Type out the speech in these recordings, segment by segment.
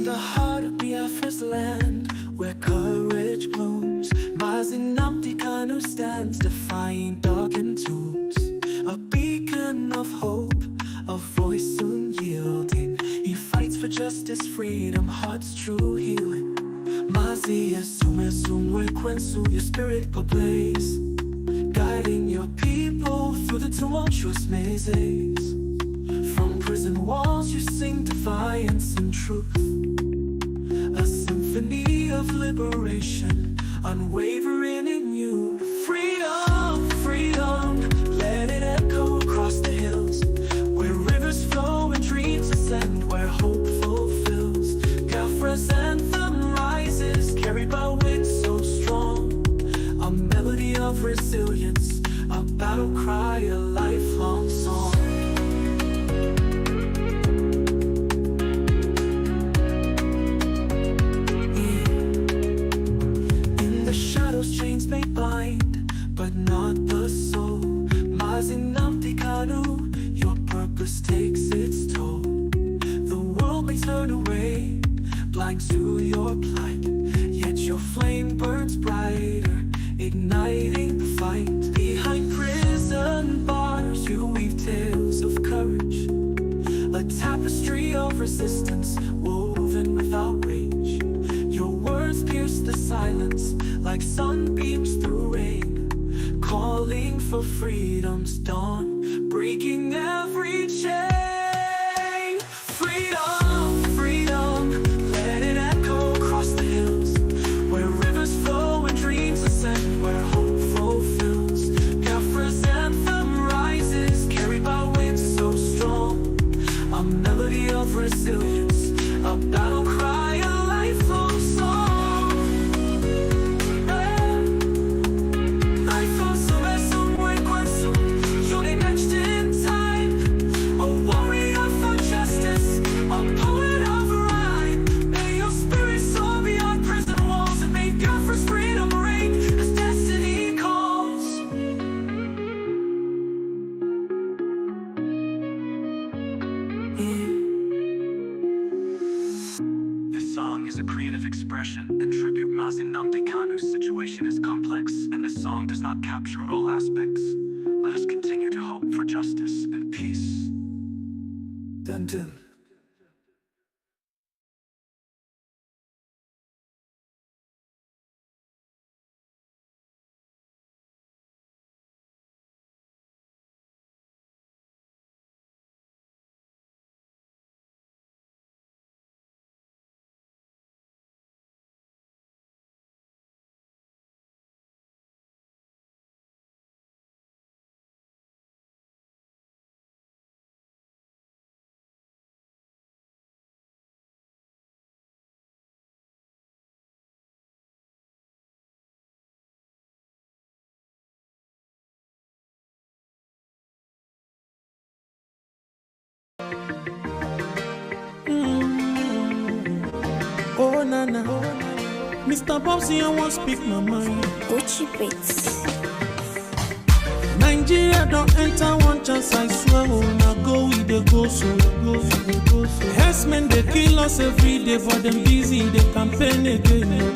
the heart of Biafra's land, where courage blooms, Mazinamti Kanu stands, defying darkened tombs. A beacon of hope, a voice soon yielding. He fights for justice, freedom, heart's true healing. Mazi Esume Sumwe Kwensu, your spirit ablaze, guiding your people through the tumultuous mazes. From prison walls you sing defiance and truth, a symphony of liberation, unwavering in you. Freedom, freedom, let it echo across the hills, where rivers flow and dreams ascend, where hope fulfills. Biafra's anthem rises, carried by winds so strong, a melody of resilience, a battle cry, a lifelong song. Chains may bind, but not the soul. Mazinamti Kanu, your purpose takes its toll. The world may turn away, blind to your plight, yet your flame burns brighter, igniting the fight. Behind prison bars you weave tales of courage, a tapestry of resistance woven without rage. Your words pierce the silence like sunbeams through rain, calling for freedom's dawn, breaking every chain. Freedom, freedom, let it echo across the hills, where rivers flow and dreams ascend, where hope fulfills. Biafra's anthem rises, carried by winds so strong, a melody of resilience, a battle cry, a lifelong song. Is a creative expression and tribute. Mazinamti Kanu's situation is complex, and this song does not capture all aspects. Let us continue to hope for justice and peace. Dun dun. Oh nana, Mr. Bobsy, I won't speak my mind. Gucci Beats. Nigeria don't enter one chance, I swear. Oh, now go with the go so. Yes, men they kill us every day, but them busy they campaign again.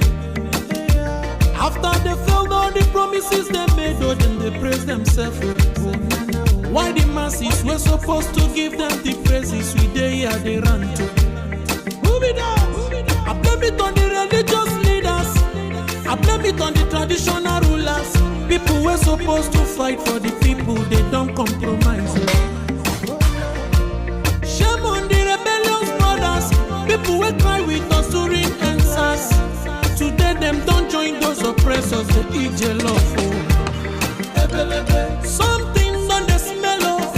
After they failed all the promises they made, oh, then they praise themselves. Why the masses were supposed to give them the praises we they here they run to? Move it up. I blame it on the religious leaders, I blame it on the traditional rulers. People were supposed to fight for the people, they don't compromise. Shame on the rebellious brothers, people will cry with us during answers. Today them don't join those oppressors, they eat jollof. Something on the smell of.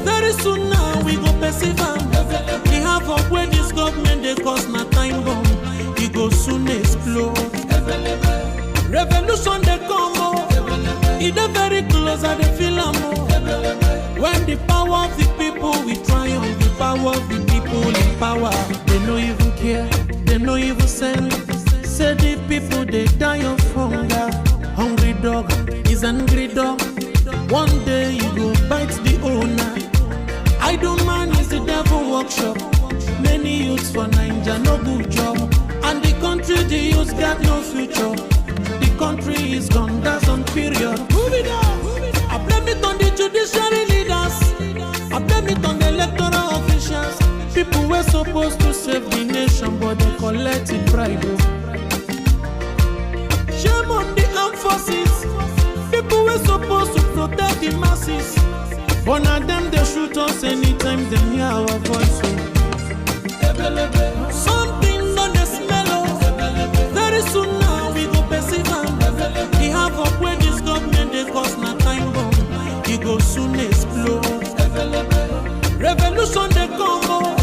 Very soon now we go perceive them. We have up where this government they cause na time bomb, it go soon explode. Revolution they come oh, it is very close and they feel more. When the power of the people we triumph, the power of the people in power. They no even care, they no even send. Say the people they die of hunger. Hungry dog is an hungry dog. One day you go bite the owner. Idle man is the devil workshop. Many youths youths for Nigeria no good job, and the country the youths got no future. The country is gone, that's on period. Move it on. I blame it on the judiciary leaders. I blame it on the electoral officials. People were supposed to save the nation, but they collected bribe. Shame on the armed forces. People were supposed to protect the masses, but now them they shoot us anytime they hear our voice. Something on the smell. Very soon now we go perceive am. The havoc where this government they cause na time bomb. It go soon explode. Revolution they come.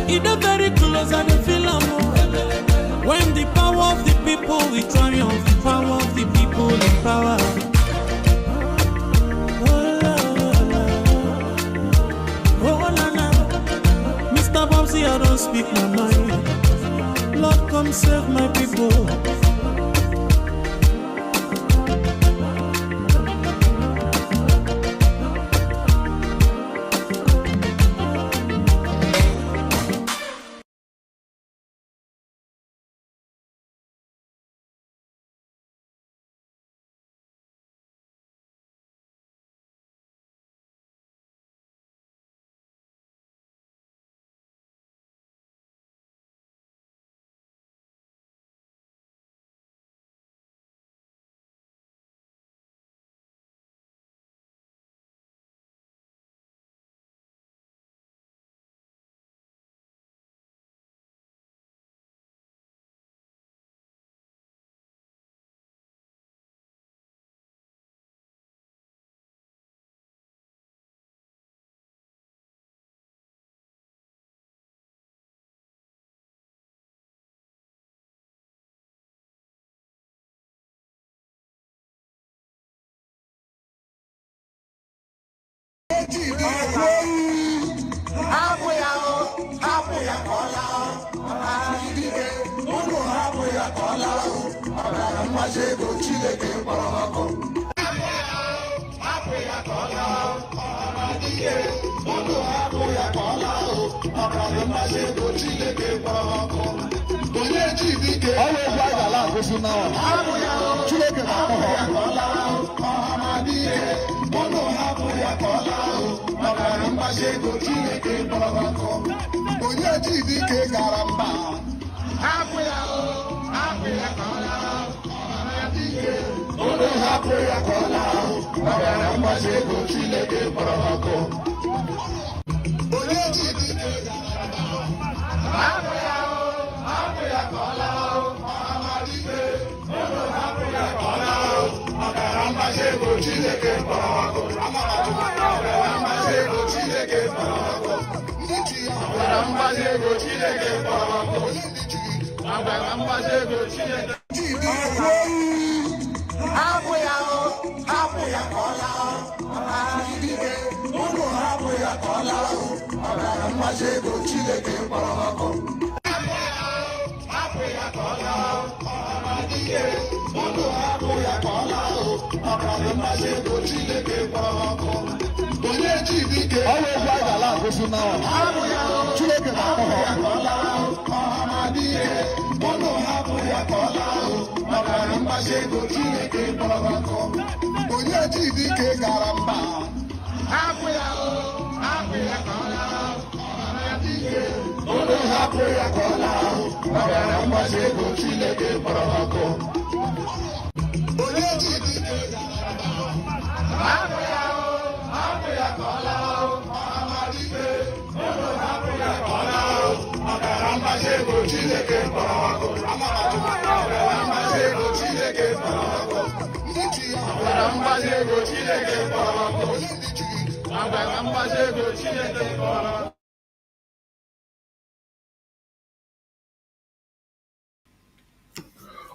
It is very close and they feel am. When the power of the people we triumph, the power of the people in power. Mr. Bobsy, I don't speak my mind. Lord, come save my people.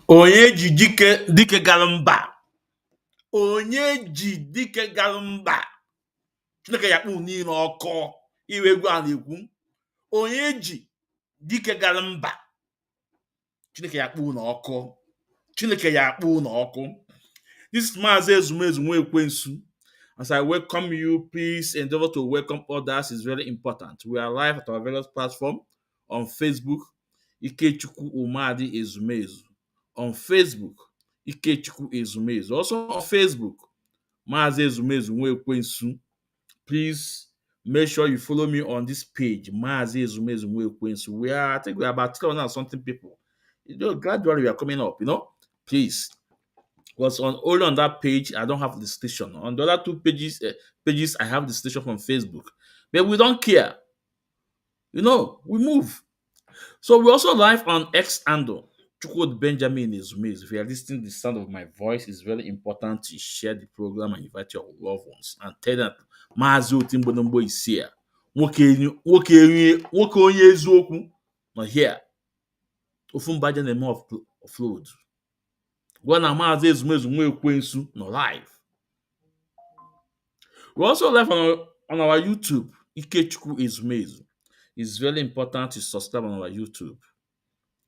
Onye ji dike gara mba. Onye ji dike gara mba. Chineke ya kpụ niile ọkọ iwe egwu a na-ekwu. Onye ji dike gara mba. Chineke ya kpụ na ọkọ. Chineke ya kpụ na ọkụ. This is Maazị Ezumezu Nwekwensu. As I welcome you, please endeavor to welcome others. It's very important. We are live at our various platforms On Facebook, Ikechukwu Umadi Ezumezu. On Facebook, Ikechukwu Ezumezu. Also on Facebook, Mazi Ezumezu Nwekwensu. Please make sure you follow me on this page, Mazi Ezumezu Nwekwensu. I think we are about 300 and something people. Gradually we are coming up, Please. Because only on that page, I don't have the station. On the other two pages, I have the station from Facebook. But we don't care. We move. So we're also live on X handle. Chukwud Benjamin Ezumezu. If you are listening to the sound of my voice, it's very important to share the program and invite your loved ones and tell them Mazi Otimbonombo is here. Nwoke onye eziokwu nọ here. Ofu mbaje na-eme offload. Gwa na Mazi Ezumezu Nwekwensu nọ live. We're also live on our YouTube, Ikechukwu Ezumezu. It's very important to subscribe on our YouTube,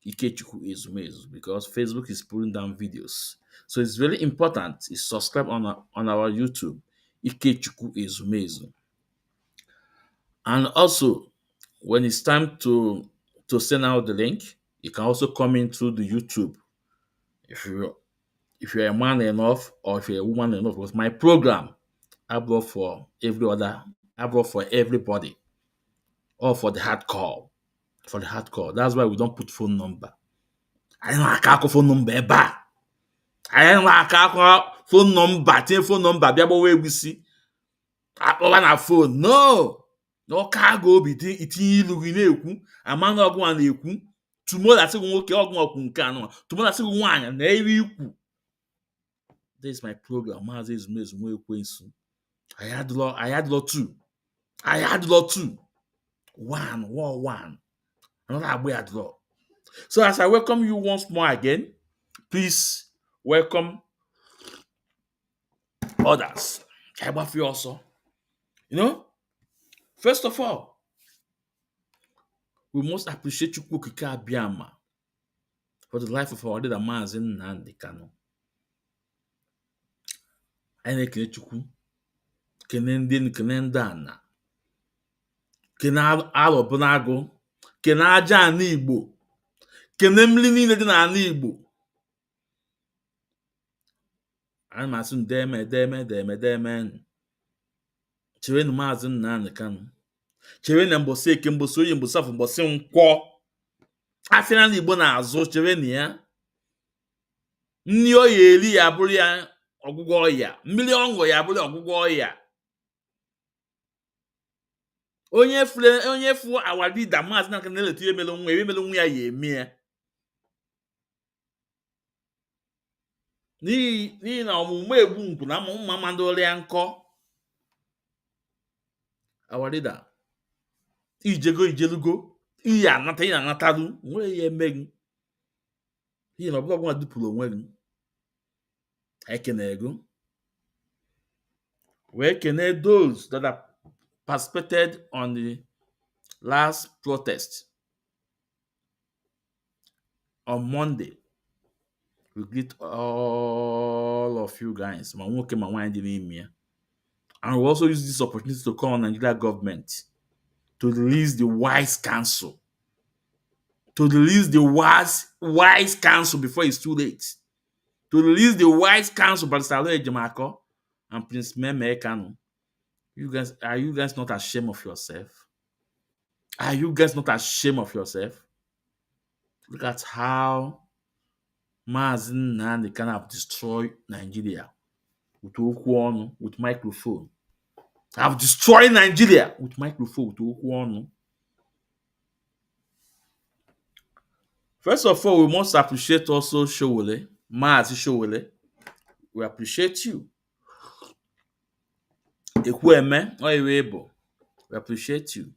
Ikechukwu Ezumezu, because Facebook is pulling down videos. So it's very important to subscribe on our YouTube, Ikechukwu Ezumezu. And also, when it's time to send out the link, you can also come in through the YouTube. If you're a man enough or if you're a woman enough, because my program, I brought for everybody. Or for the hardcore. For the hardcore. That's why we don't put phone number. I don't like phone number. I don't like phone number. Take phone number. Be able we see. I phone. No cargo between itinye ilu gị na-ekwu amana ọgụ a na-ekwu tomorrow asị gị nwoke ọgụ ọkụ nke anọ tomorrow asị gị nwaanyị na ebe ikwu. This is my program, Mazi Ezumezu Nwekwensu. I had law two. One. Another way at law. So as I welcome you once more again, please welcome others. Also, first of all, we must appreciate Chukwu Okike Abiama for the life of our leader Mazi Nnamdi Kanu. Anyị na-ekele Chukwu, kene ndị ana, kene alọbụnagụ, kene aja ana Igbo, kene mmiri niile dị n'ala Igbo. Anyị masị ndeme chere Mazi Nnamdi Kanu, chere na mbosi Eke, mbosi Oye, mbosi Afọ, mbosi Nkwọ, afịa na Igbo na-azụ, chere na ya nni oya eri ya bụrụ ya ọgwụgwọ ọya, mmiri ọṅụ ya bụrụ ọgwụgwọ ọya. Onye fu our leader Mazi Nnamdi Kanu na-eletu ihe mere nwa ya eme ya. N'ihi na ọmụmụ egbu nkwu na mma mandori ya nkọ. Our leader ijelugo ihe anatalu nwere ya emeghị. Ihe na ọbụla dupụrụ onwe gị. Ekene ego. We kene those that are participated on the last protest on Monday. We greet all of you guys. Ma nwoke ma nwaanyị dị n'ime ya. And we also use this opportunity to call on Nigeria government to release the wise council. To release the wise council before it's too late. To release the wise council by Saleh Ejimako and Prince Meme Kanu. Are you guys not ashamed of yourself? Are you guys not ashamed of yourself? Look at how Mazi Nnamdi Kanu have destroyed Nigeria with okwu ọnụ, with microphone. Have destroyed Nigeria with microphone, with okwu ọnụ. First of all, we must appreciate also Sowore, Mazi Sowore. We appreciate you. Ekwueme, Oyiwebo, we appreciate you.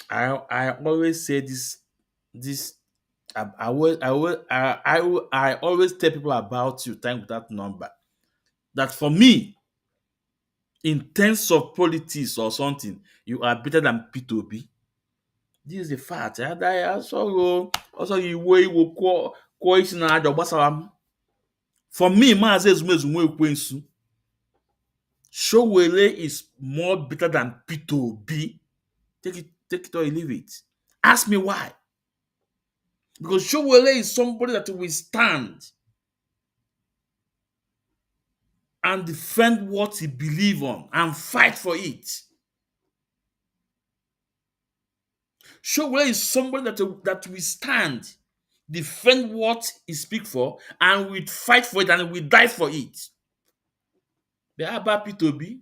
I always say this. I always tell people about you, time with that number. That for me, in terms of politics or something, you are better than Peter Obi. This is the fact. Also, you will for me, Mazi Ezumezu Nwekwensu, Sowore is more better than Peter Obi. Take it or you leave it. Ask me why. Because Showore is somebody that will stand and defend what he believes on and fight for it. Showore is somebody that will stand, defend what he speaks for, and will fight for it and will die for it. The Abba P2B,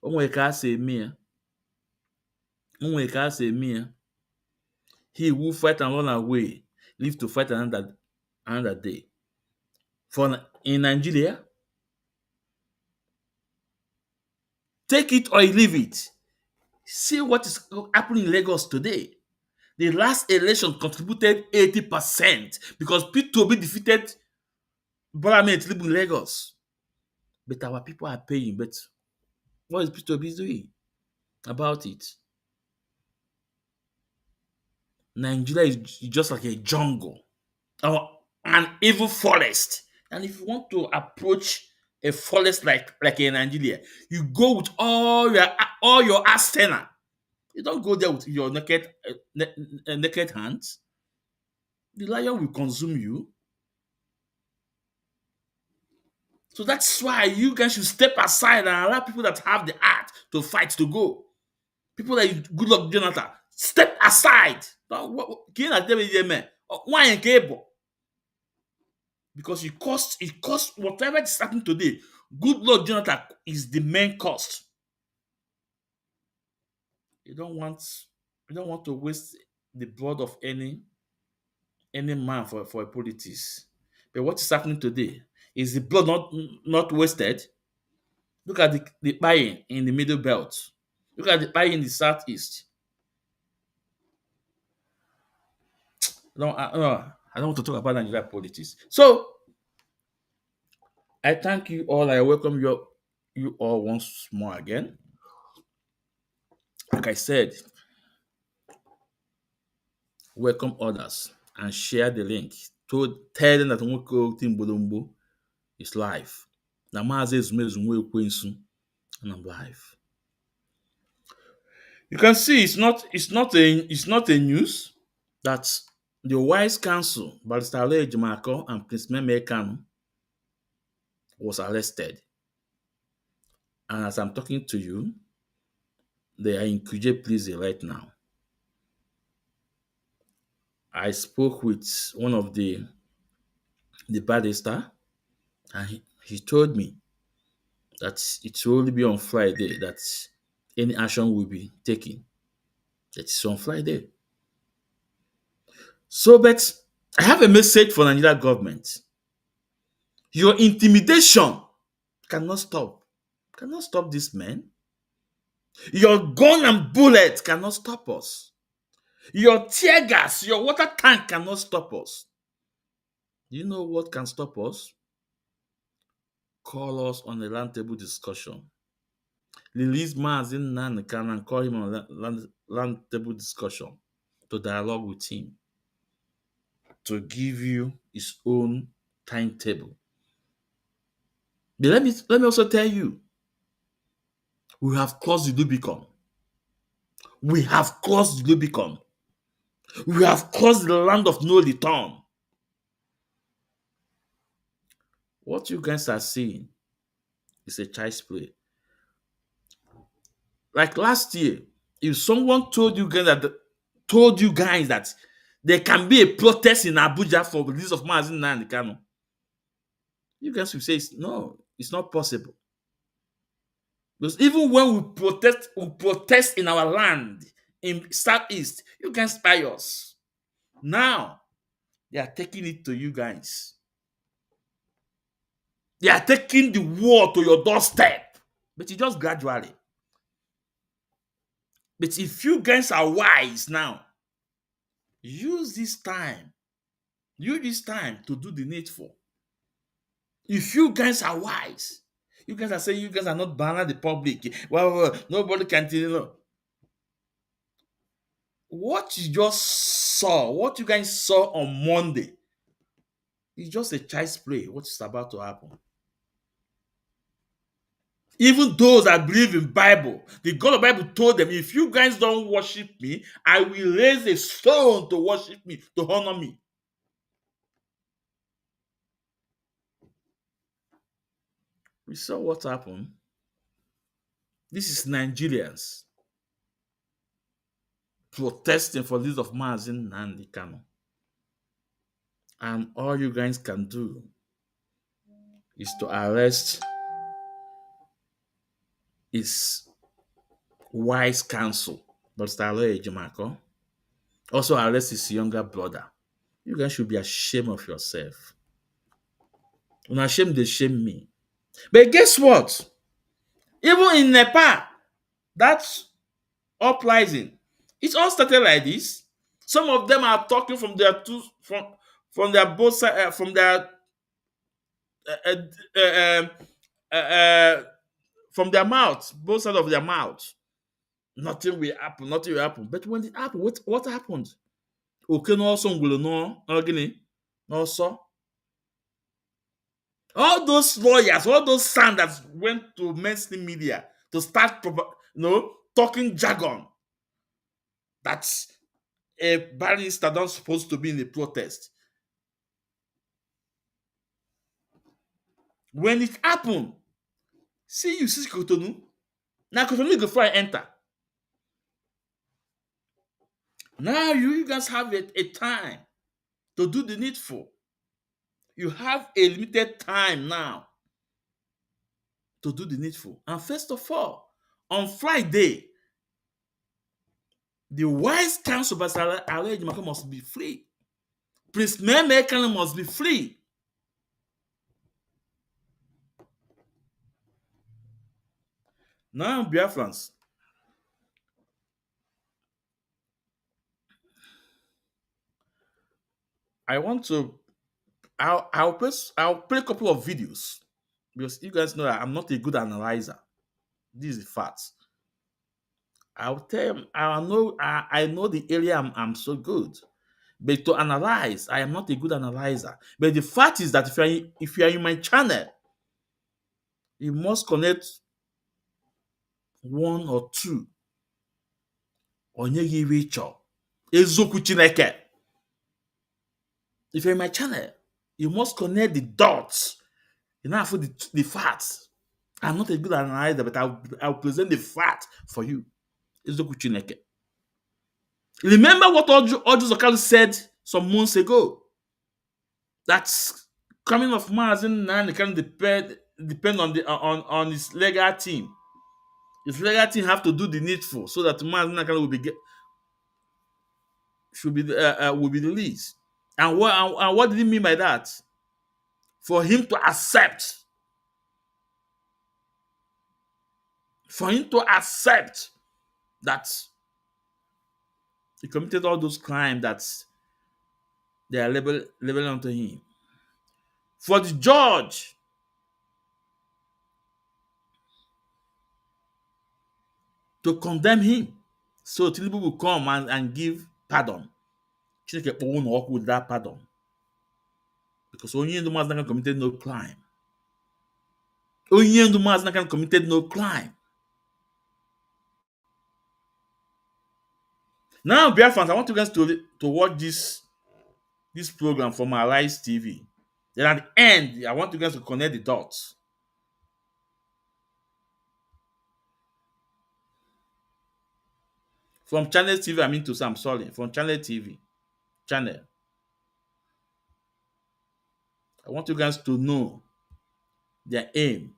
onwe ka a si eme ya. Onwe ka a si eme ya. He who fight and run away live to fight another day. In Nigeria, take it or leave it. See what is happening in Lagos today. The last election contributed 80% because P2B defeated Bola Ahmed Tinubu in Lagos. But our people are paying. But what is P2B doing about it? Nigeria is just like a jungle or an evil forest. And if you want to approach a forest like in Nigeria, you go with all your arsenal. You don't go there with your naked hands. The lion will consume you. So that's why you guys should step aside and allow people that have the heart to fight to go. People like Goodluck Jonathan, step aside. Why cable? Because it costs whatever is happening today. Goodluck Jonathan is the main cost. You don't want to waste the blood of any man for a politics. But what is happening today? Is the blood not wasted? Look at the buying in the middle belt. Look at the buying in the southeast. No, I don't want to talk about Nigeria politics. So I thank you all. I welcome you all once more again. Like I said, welcome others and share the link. To tell them that Nwoko Timbolombo is live. Namaze Zumezumwe Kwensu, and I'm live. You can see it's not a news that the Wise Council, Barrister Ale Ejimako and Prince Meme Kanu, was arrested. And as I'm talking to you, they are in Kuje Prison right now. I spoke with one of the barrister, and he told me that it will only be on Friday that any action will be taken. That is on Friday. So, but I have a message for Nigeria government. Your intimidation cannot stop this man. Your gun and bullet cannot stop us. Your tear gas, your water tank cannot stop us. You know what can stop us? Call us on a roundtable discussion. Release Mazin Nanikan and call him on a roundtable discussion to dialogue with him, to give you his own timetable. But let me also tell you, we have crossed the Rubicon. We have crossed the Rubicon. We have crossed the land of no return. What you guys are seeing is a child's play. Like last year, if someone told you guys that there can be a protest in Abuja for the release of Mazi Nnamdi Kanu, you guys will say no, it's not possible. Because even when we protest in our land in Southeast, you can spy us. Now they are taking it to you guys. They are taking the war to your doorstep, but it's just gradually. But if you guys are wise now, use this time to do the needful. If you guys are wise, you guys are saying you guys are not banning the public. Well, nobody can tell you. What you just saw, what you guys saw on Monday, is just a child's play. What is about to happen? Even those that believe in Bible, the God of Bible told them, if you guys don't worship me, I will raise a stone to worship me, to honor me. We saw what happened. This is Nigerians protesting for this of Mazin Nnamdi Kanu. And all you guys can do is to arrest his wise counsel, Dr. Aloy Ejimako. Also arrest his younger brother. You guys should be ashamed of yourself. When ashamed, they shame me. But guess what? Even in Nepal, that's uprising. It's all started like this. Some of them are talking from their from their both side from their uh, uh, uh, uh, from their mouth, both sides of their mouth. Nothing will happen. Nothing will happen. But when it happened, what happened? Okay, no, some will know. No, so all those lawyers, all those standards went to mainstream media to start, talking jargon. That's a barrister not supposed to be in a protest. When it happened, you see Kotonu. Now Kotonu go fly enter. Now you guys have a time to do the needful. You have a limited time now to do the needful. And first of all, on Friday, the wise counsel by Aloy Ejimako must be free. Prince Meme Kanu must be free. Now, Biafrans, I want to. I'll play a couple of videos because you guys know that I'm not a good analyzer. This is facts. I'll tell you, I know the area I'm so good. But to analyze, I am not a good analyzer. But the fact is that if you are in my channel, you must connect one or two. Onye gị iwe ịchọ. Eziokwu Chineke. If you're in my channel, you must connect the dots. You know, for the facts. I'm not a good analyzer, but I'll present the fact for you. Eziokwu Chineke. Remember what Ojo Zokalu said some months ago? That's coming of Mazin Nnamdi Kanu depend on his legal team. His legal team have to do the needful so that Mazin Nnamdi Kanu will be released. And what did he mean by that? For him to accept that he committed all those crimes that they are labeled onto him. For the judge to condemn him, so Tinubu will come and give pardon. Chineke won't work with that pardon. Because Onyendu Mazi committed no crime. Onyendu Mazi committed no crime. Now, Biafrans, I want you guys to watch this program from Arise TV. Then at the end, I want you guys to connect the dots. From Channel TV, I'm sorry, from Channel TV. Channel. I want you guys to know their aim,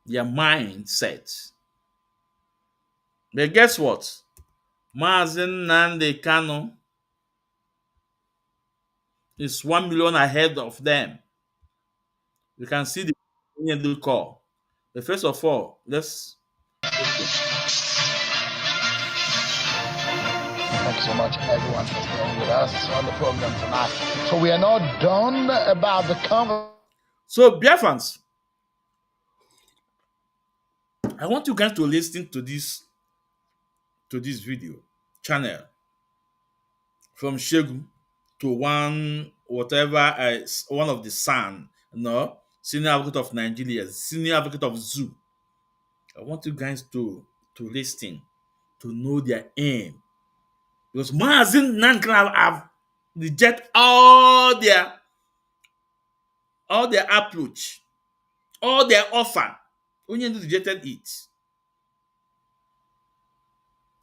their mindset. But guess what? Mazin Nnamdi Kanu is 1 million ahead of them. You can see the call. But first of all, let's. Thank you so much, everyone, for staying with us on the program tonight. So we are not done about the conversation. So, Biafrans, I want you guys to listen to this video channel from Shegu to one of the son, Senior Advocate of Nigeria, Senior Advocate of Zoo. I want you guys to listen, to know their aim. Because Mazin Nankra have rejected all their approach, all their offer. Onyendu rejected it.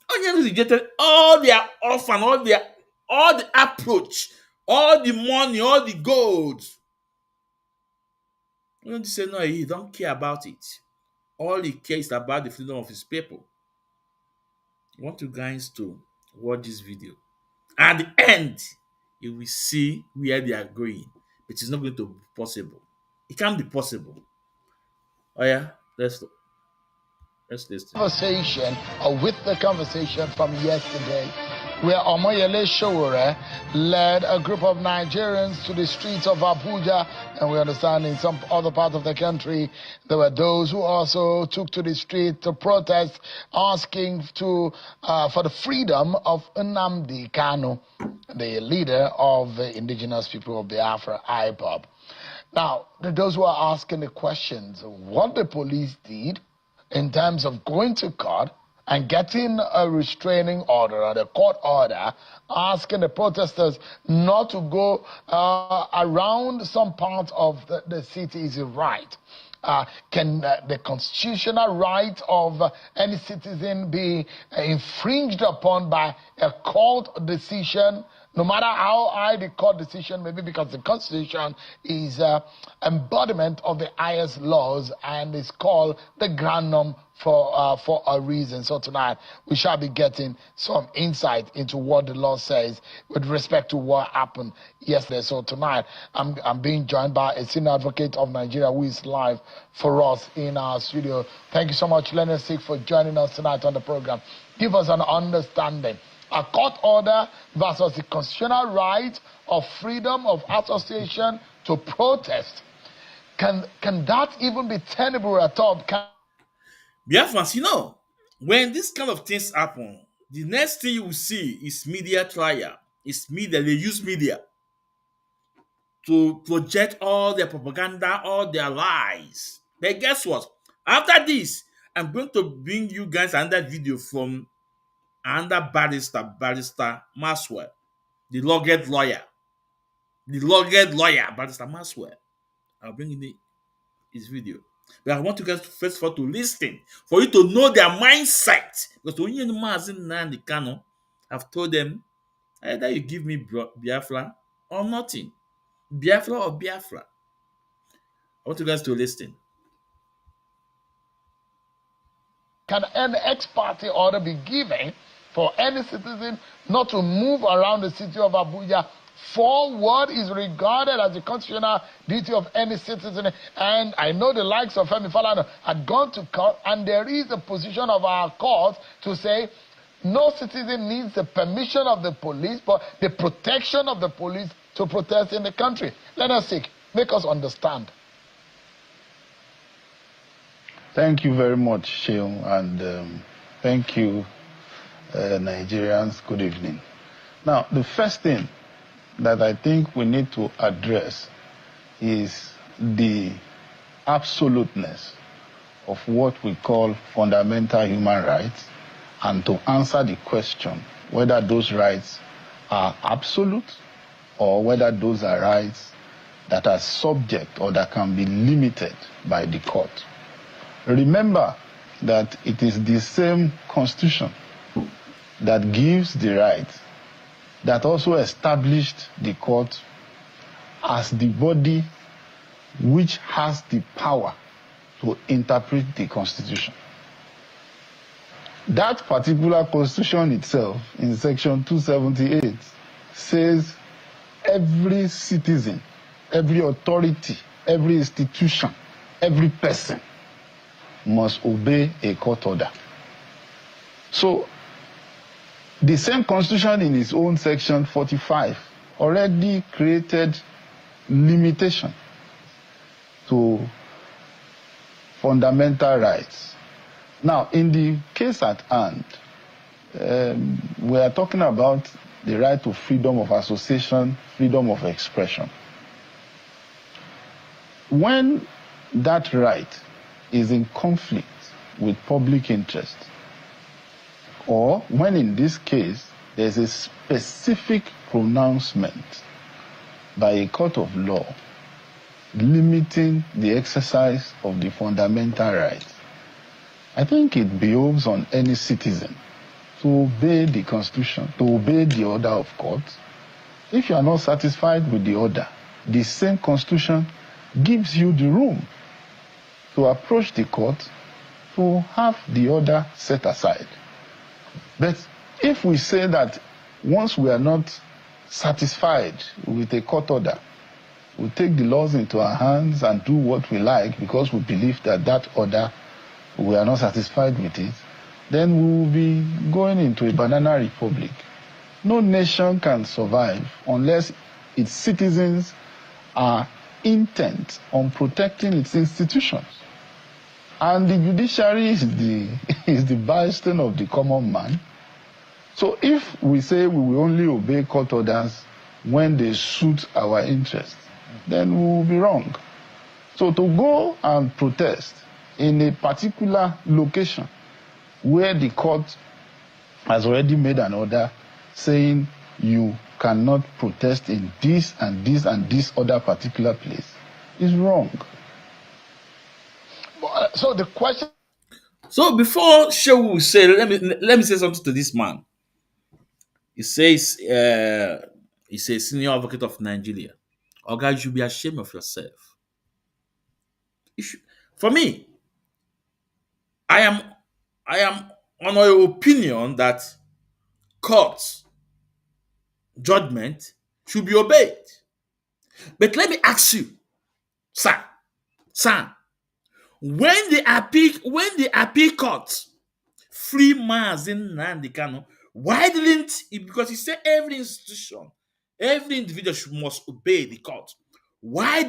Onyendu rejected all their offer, all the approach, all the money, all the gold. Onyendu said no, he don't care about it. All he cares about the freedom of his people. I want you guys to watch this video. At the end, you will see where they are going. It is not going to be possible. It can't be possible. Oh yeah, let's listen. Conversation, or with the conversation from yesterday, where Omoyele Sowore led a group of Nigerians to the streets of Abuja, and we understand in some other parts of the country there were those who also took to the street to protest, asking for the freedom of Nnamdi Kanu, the leader of the indigenous people of Biafra, IPOB. Now, those who are asking the questions, what the police did in terms of going to court and getting a restraining order or a court order, asking the protesters not to go around some parts of the city is right. Can the constitutional right of any citizen be infringed upon by a court decision? No matter how high the court decision may be, because the Constitution is embodiment of the highest laws and is called the Granum for a reason. So tonight we shall be getting some insight into what the law says with respect to what happened yesterday. So tonight I'm being joined by a senior advocate of Nigeria who is live for us in our studio. Thank you so much, Leonard Sick, for joining us tonight on the program. Give us an understanding. A court order versus the constitutional right of freedom of association to protest. Can that even be tenable at all? Biafrans, you know, when this kind of things happen, the next thing you will see is media trial. It's media. They use media to project all their propaganda, all their lies. But guess what? After this, I'm going to bring you guys another video from another barrister Maxwell, the lawyer, barrister Maxwell. I'll bring in his video. But I want you guys first of all to listen, for you to know their mindset. Because when you know Mazin Nnamdi Kanu, I've told them either you give me Biafra or nothing. Biafra or Biafra. I want you guys to listen. Can an ex-party order be given for any citizen not to move around the city of Abuja for what is regarded as the constitutional duty of any citizen? And I know the likes of Femi Falana had gone to court, and there is a position of our court to say no citizen needs the permission of the police, but the protection of the police to protest in the country. Let us see. Make us understand. Thank you very much, Sheung, and thank you, Nigerians. Good evening. Now, the first thing that I think we need to address is the absoluteness of what we call fundamental human rights, and to answer the question whether those rights are absolute or whether those are rights that are subject or that can be limited by the court. Remember that it is the same Constitution that gives the right that also established the court as the body which has the power to interpret the Constitution. That particular Constitution itself, in section 278, says every citizen, every authority, every institution, every person must obey a court order. So, the same Constitution in its own section 45 already created limitation to fundamental rights. Now, in the case at hand, we are talking about the right to freedom of association, freedom of expression. when that right is in conflict with public interest, or when in this case there's a specific pronouncement by a court of law limiting the exercise of the fundamental rights, I think it behoves on any citizen to obey the Constitution, to obey the order of court. If you are not satisfied with the order, the same Constitution gives you the room to approach the court to have the order set aside. But if we say that once we are not satisfied with a court order, we take the laws into our hands and do what we like because we believe that that order, we are not satisfied with it, then we will be going into a banana republic. No nation can survive unless its citizens are intent on protecting its institutions. And the judiciary is the bastion of the common man. So if we say we will only obey court orders when they suit our interests, then we will be wrong. So to go and protest in a particular location where the court has already made an order saying you cannot protest in this and this and this other particular place is wrong. So the question. So before Shehu say, let me say something to this man. He says he's a senior advocate of Nigeria. Oh, guys, you should be ashamed of yourself. For me, I am on your opinion that court judgment should be obeyed. But let me ask you, sir, when the appeal court free Mazi Nnamdi Kanu, why didn't it? Because he said every institution, every individual must obey the court. Why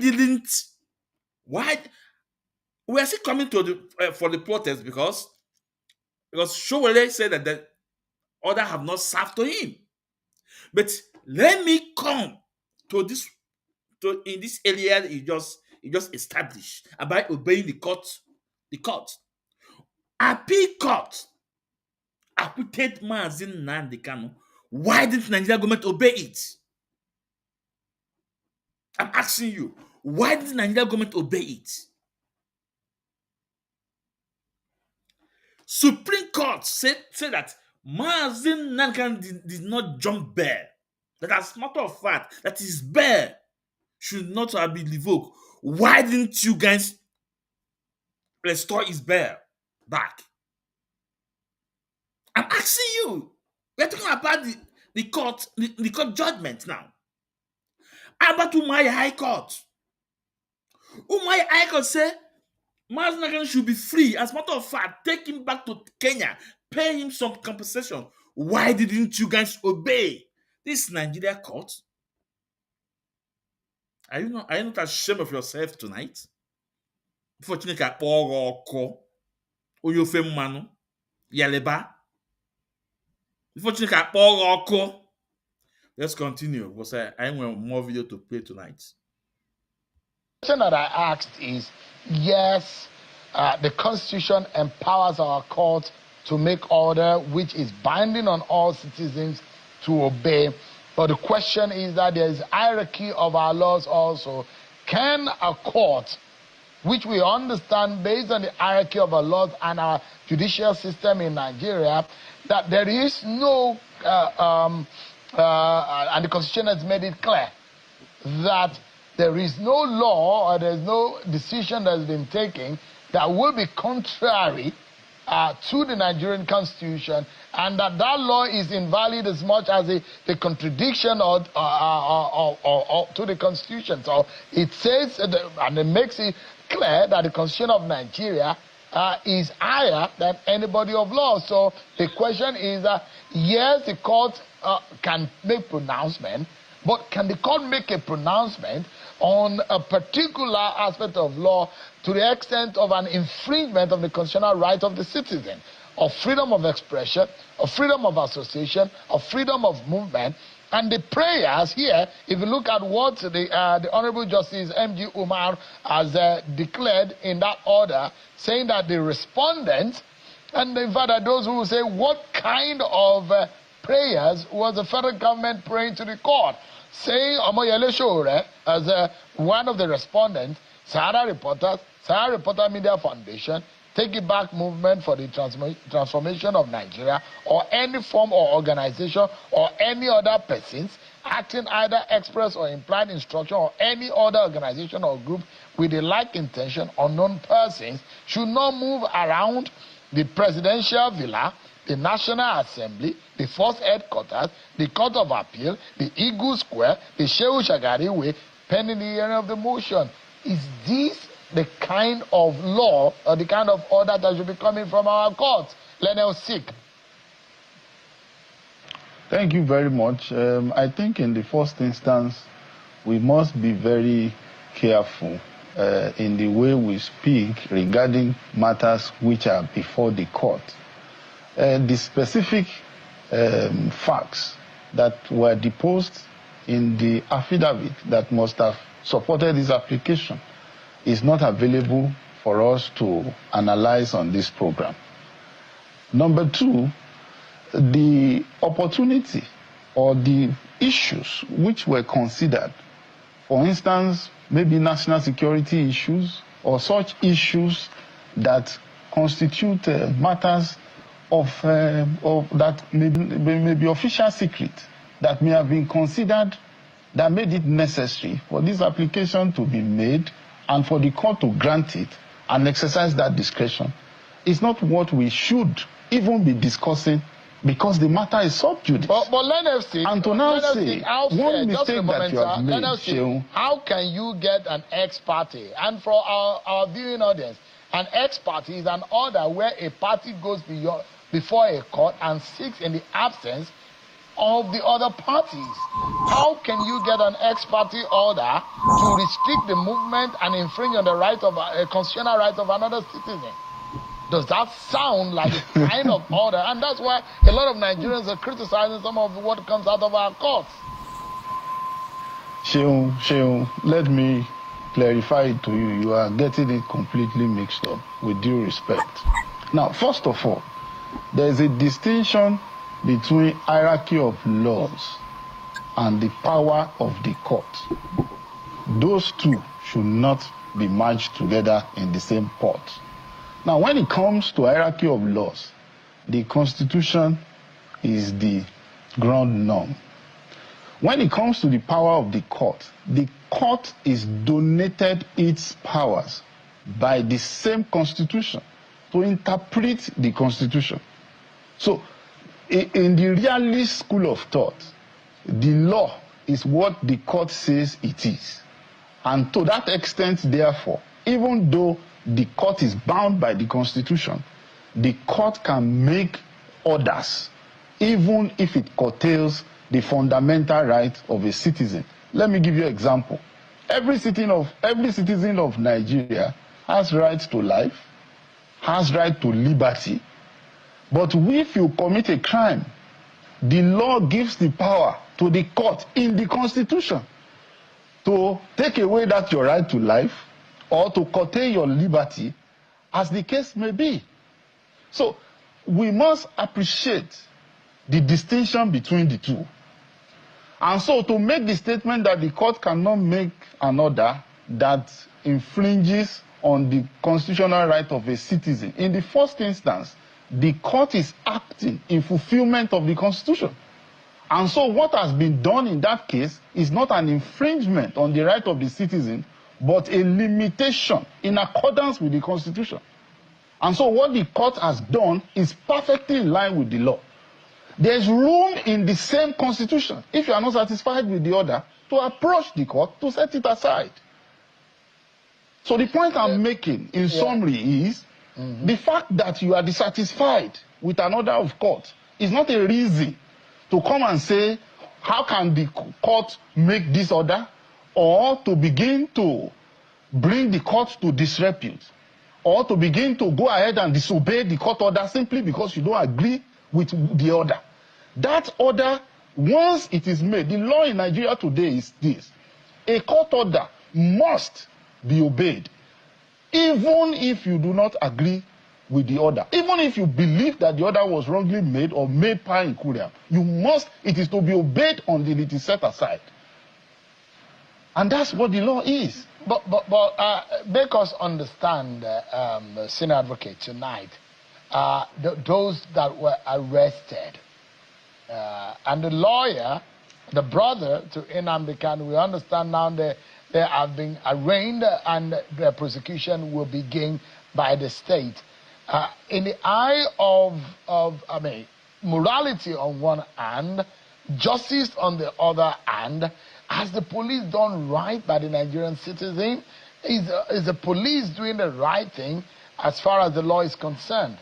we are still coming to the for the protest because Showore said that the order have not served to him. But let me come to this in this area he just established about obeying the court. Appeal court acquitted Mazi Nnamdi Kanu. Why didn't Nigeria government obey it? I'm asking you, why did Nigeria government obey it? Supreme Court said that Mazi Nnamdi Kanu did not jump bail. That as a matter of fact, that his bail should not have been revoked. Why didn't you guys restore his bail back? I'm asking you. We're talking about the court judgment now. How about Umuahia High Court? Umuahia High Court said Mazi Nnamdi Kanu should be free. As a matter of fact, take him back to Kenya, pay him some compensation. Why didn't you guys obey this Nigeria court? Are you not ashamed of yourself tonight? Before Chineke akpọ ọkụ, onye ofe mmanụ, yaleba. Before Chineke akpọ ọkụ. Let's continue because I want more video to play tonight. The question that I asked is, yes, the Constitution empowers our court to make order which is binding on all citizens to obey. But the question is that there is hierarchy of our laws also. Can a court, which we understand based on the hierarchy of our laws and our judicial system in Nigeria, that there is no, and the Constitution has made it clear, that there is no law or there is no decision that has been taken that will be contrary to the Nigerian Constitution, and that law is invalid as much as the contradiction to the Constitution. So it says, and it makes it clear that the Constitution of Nigeria is higher than any body of law. So the question is that, yes, the court can make pronouncement, but can the court make a pronouncement on a particular aspect of law to the extent of an infringement of the constitutional right of the citizen? of freedom of expression, of freedom of association, of freedom of movement. And the prayers here, if you look at what the Honorable Justice M.G. Umar has declared in that order, saying that the respondents, and in fact, those who will say, what kind of prayers was the federal government praying to the court? Saying, Omoyele Sowore, as one of the respondents, Sahara Reporter Media Foundation, Take It Back Movement for the Transformation of Nigeria, or any form or organization or any other persons acting either express or implied instruction or any other organization or group with the like intention, unknown persons should not move around the presidential villa, the National Assembly, the First Headquarters, the Court of Appeal, the Eagle Square, the Shehu Shagari Way, pending the hearing of the motion. Is this the kind of law or the kind of order that should be coming from our courts? Lenel Sik. Thank you very much. I think in the first instance, we must be very careful in the way we speak regarding matters which are before the court. The specific facts that were deposed in the affidavit that must have supported this application is not available for us to analyze on this program. Number two, the opportunity or the issues which were considered, for instance, maybe national security issues or such issues that constitute matters of that may be official secret, that may have been considered, that made it necessary for this application to be made and for the court to grant it and exercise that discretion, is not what we should even be discussing, because the matter is sub judice. But let us see. And to now say, one mistake that you have made, Shehu, how can you get an ex parte? And for our viewing audience, an ex parte is an order where a party goes before a court and seeks in the absence of the other parties. How can you get an ex parte order to restrict the movement and infringe on the right of a constitutional right of another citizen? Does that sound like a kind of order? And that's why a lot of Nigerians are criticizing some of what comes out of our courts. Shehu, let me clarify it to you. You are getting it completely mixed up, with due respect. Now, first of all, there is a distinction between hierarchy of laws and the power of the court. Those two should not be merged together in the same pot. Now, when it comes to hierarchy of laws, the Constitution is the ground norm. When it comes to the power of the court is donated its powers by the same Constitution to interpret the Constitution. So, in the realist school of thought, the law is what the court says it is. And to that extent, therefore, even though the court is bound by the Constitution, the court can make orders, even if it curtails the fundamental right of a citizen. Let me give you an example. Every citizen of Nigeria has right to life, has right to liberty. But if you commit a crime, the law gives the power to the court in the Constitution to take away that your right to life or to curtail your liberty, as the case may be. So we must appreciate the distinction between the two. And so to make the statement that the court cannot make an order that infringes on the constitutional right of a citizen, in the first instance, the court is acting in fulfillment of the Constitution. And so what has been done in that case is not an infringement on the right of the citizen, but a limitation in accordance with the Constitution. And so what the court has done is perfectly in line with the law. There's room in the same Constitution, if you are not satisfied with the order, to approach the court to set it aside. So the point I'm making in summary is, the fact that you are dissatisfied with an order of court is not a reason to come and say, how can the court make this order? Or to begin to bring the court to disrepute, or to begin to go ahead and disobey the court order simply because you don't agree with the order. That order, once it is made, the law in Nigeria today is this: a court order must be obeyed, even if you do not agree with the order. Even if you believe that the order was wrongly made or made par incuriam, it is to be obeyed until it is set aside. And that's what the law is. But make us understand, senior advocate, tonight, those that were arrested, and the lawyer, the brother to Nnamdi Kanu, we understand now they have been arraigned and the prosecution will begin by the state. In the eye of morality on one hand, justice on the other hand, has the police done right by the Nigerian citizen? Is the police doing the right thing as far as the law is concerned?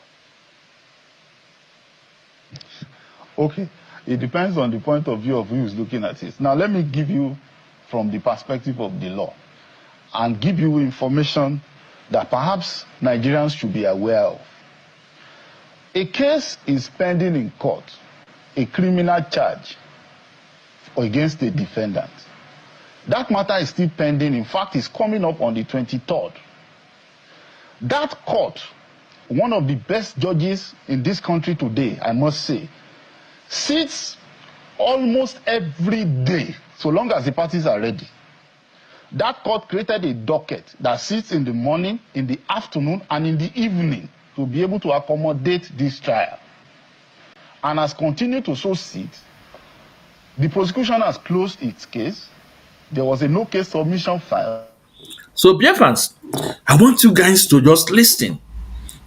Okay, it depends on the point of view of who is looking at it. Now, let me give you from the perspective of the law and give you information that perhaps Nigerians should be aware of. A case is pending in court, a criminal charge against a defendant. That matter is still pending. In fact, it's coming up on the 23rd. That court, one of the best judges in this country today, I must say, sits almost every day, so long as the parties are ready. That court created a docket that sits in the morning, in the afternoon, and in the evening to be able to accommodate this trial. And has continued to so sit. The prosecution has closed its case. There was a no case submission filed. So, Biafrans, I want you guys to just listen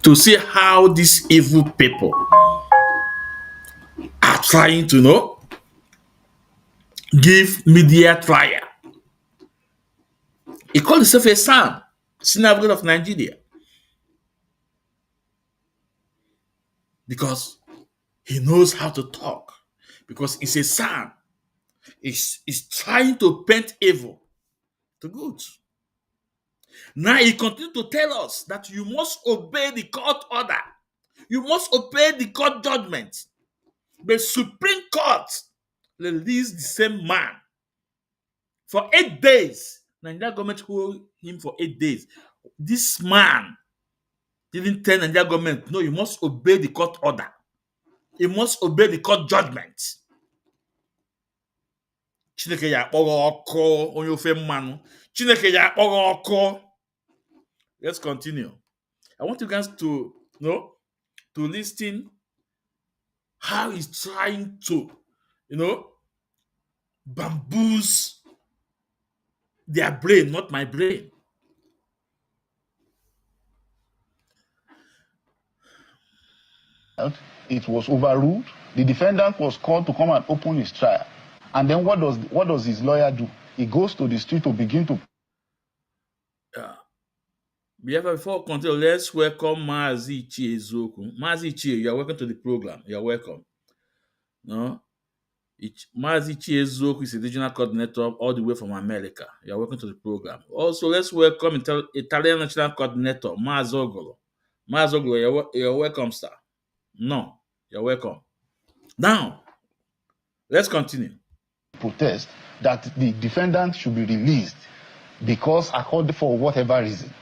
to see how these evil people are trying to give media trial. He called himself a son, senior advocate of Nigeria, because he knows how to talk, because he's a son. He's trying to paint evil to good. Now he continues to tell us that you must obey the court order. You must obey the court judgment. The Supreme Court released the same man for 8 days. Nigeria government hold him for 8 days. This man didn't tell Nigeria government, no, you must obey the court order. You must obey the court judgment. Chineke ya akpọrọ ọkụ onye ofe mmanụ. Chineke ya akpọrọ ọkụ. Let's continue. I want you guys to listen how he's trying to, bamboozle their brain, not my brain. It was overruled. The defendant was called to come and open his trial. And then what does his lawyer do? He goes to the street to begin to... Before we continue, let's welcome Mazi Ichie Eziokwu. Mazi Ichie, you are welcome to the program. You are welcome. Mazi Ichie Eziokwu is a regional coordinator all the way from America. You are welcome to the program. Also, let's welcome Italian national coordinator, Mazi Ogolo. Mazi Ogolo, you're welcome, sir. No, you're welcome. Now, let's continue. Protest that the defendant should be released because according for whatever reason.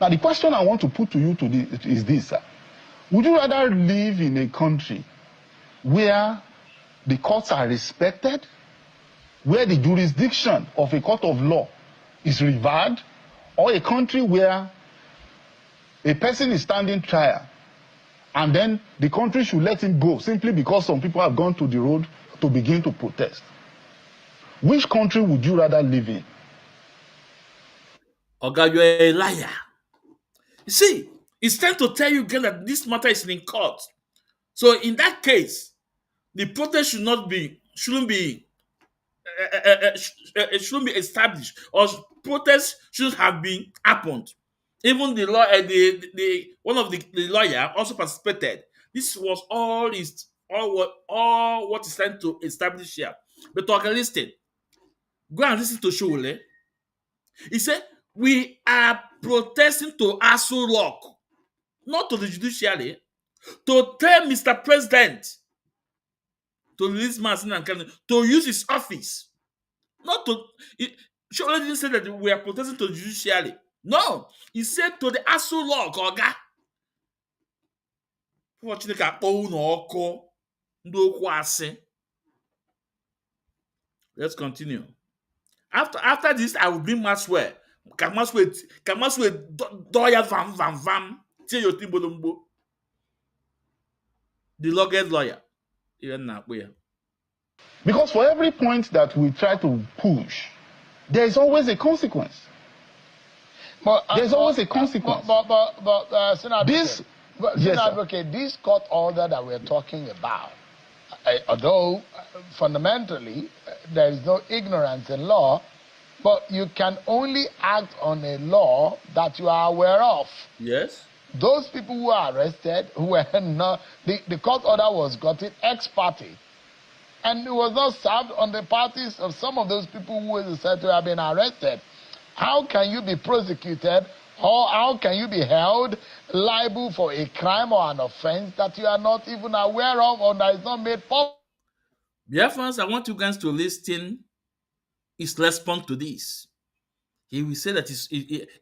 Now, the question I want to put to you is this, sir. Would you rather live in a country where the courts are respected, where the jurisdiction of a court of law is revered, or a country where a person is standing trial and then the country should let him go simply because some people have gone to the road to begin to protest? Which country would you rather live in? Oga, you're a liar. You see, it's time to tell you again that this matter is in court. So in that case, the protest shouldn't be established, or protest shouldn't have been happened. Even the law, one of the lawyer also participated. This was all what is trying to establish here. But listen, go and listen to Shule. He said, we are protesting to Aso Rock. not to the judiciary, to tell Mr. President to release Masin and Kanu, to use his office, not to. Surely didn't say that we are protesting to the judiciary. No, he said to the ASU law, Oga. Chineke akpọ unu ọkụ ndị okwu asị. Let's continue. After this, I will bring Maxwell. Can Maxwell do ya vam vam vam? Tie your timbolombo. The rugged lawyer. Because for every point that we try to push, there is always a consequence. But, There's always a consequence. Senator, Yes, sir. Advocate, this court order that we're talking about, although fundamentally there is no ignorance in law, but you can only act on a law that you are aware of. Yes. Those people who are arrested, who were not, the court order was gotten ex parte, and it was not served on the parties of some of those people who were said to have been arrested. How can you be prosecuted, or how can you be held liable for a crime or an offense that you are not even aware of or that is not made public? Biafrans, I want you guys to listen his response to this. He will say that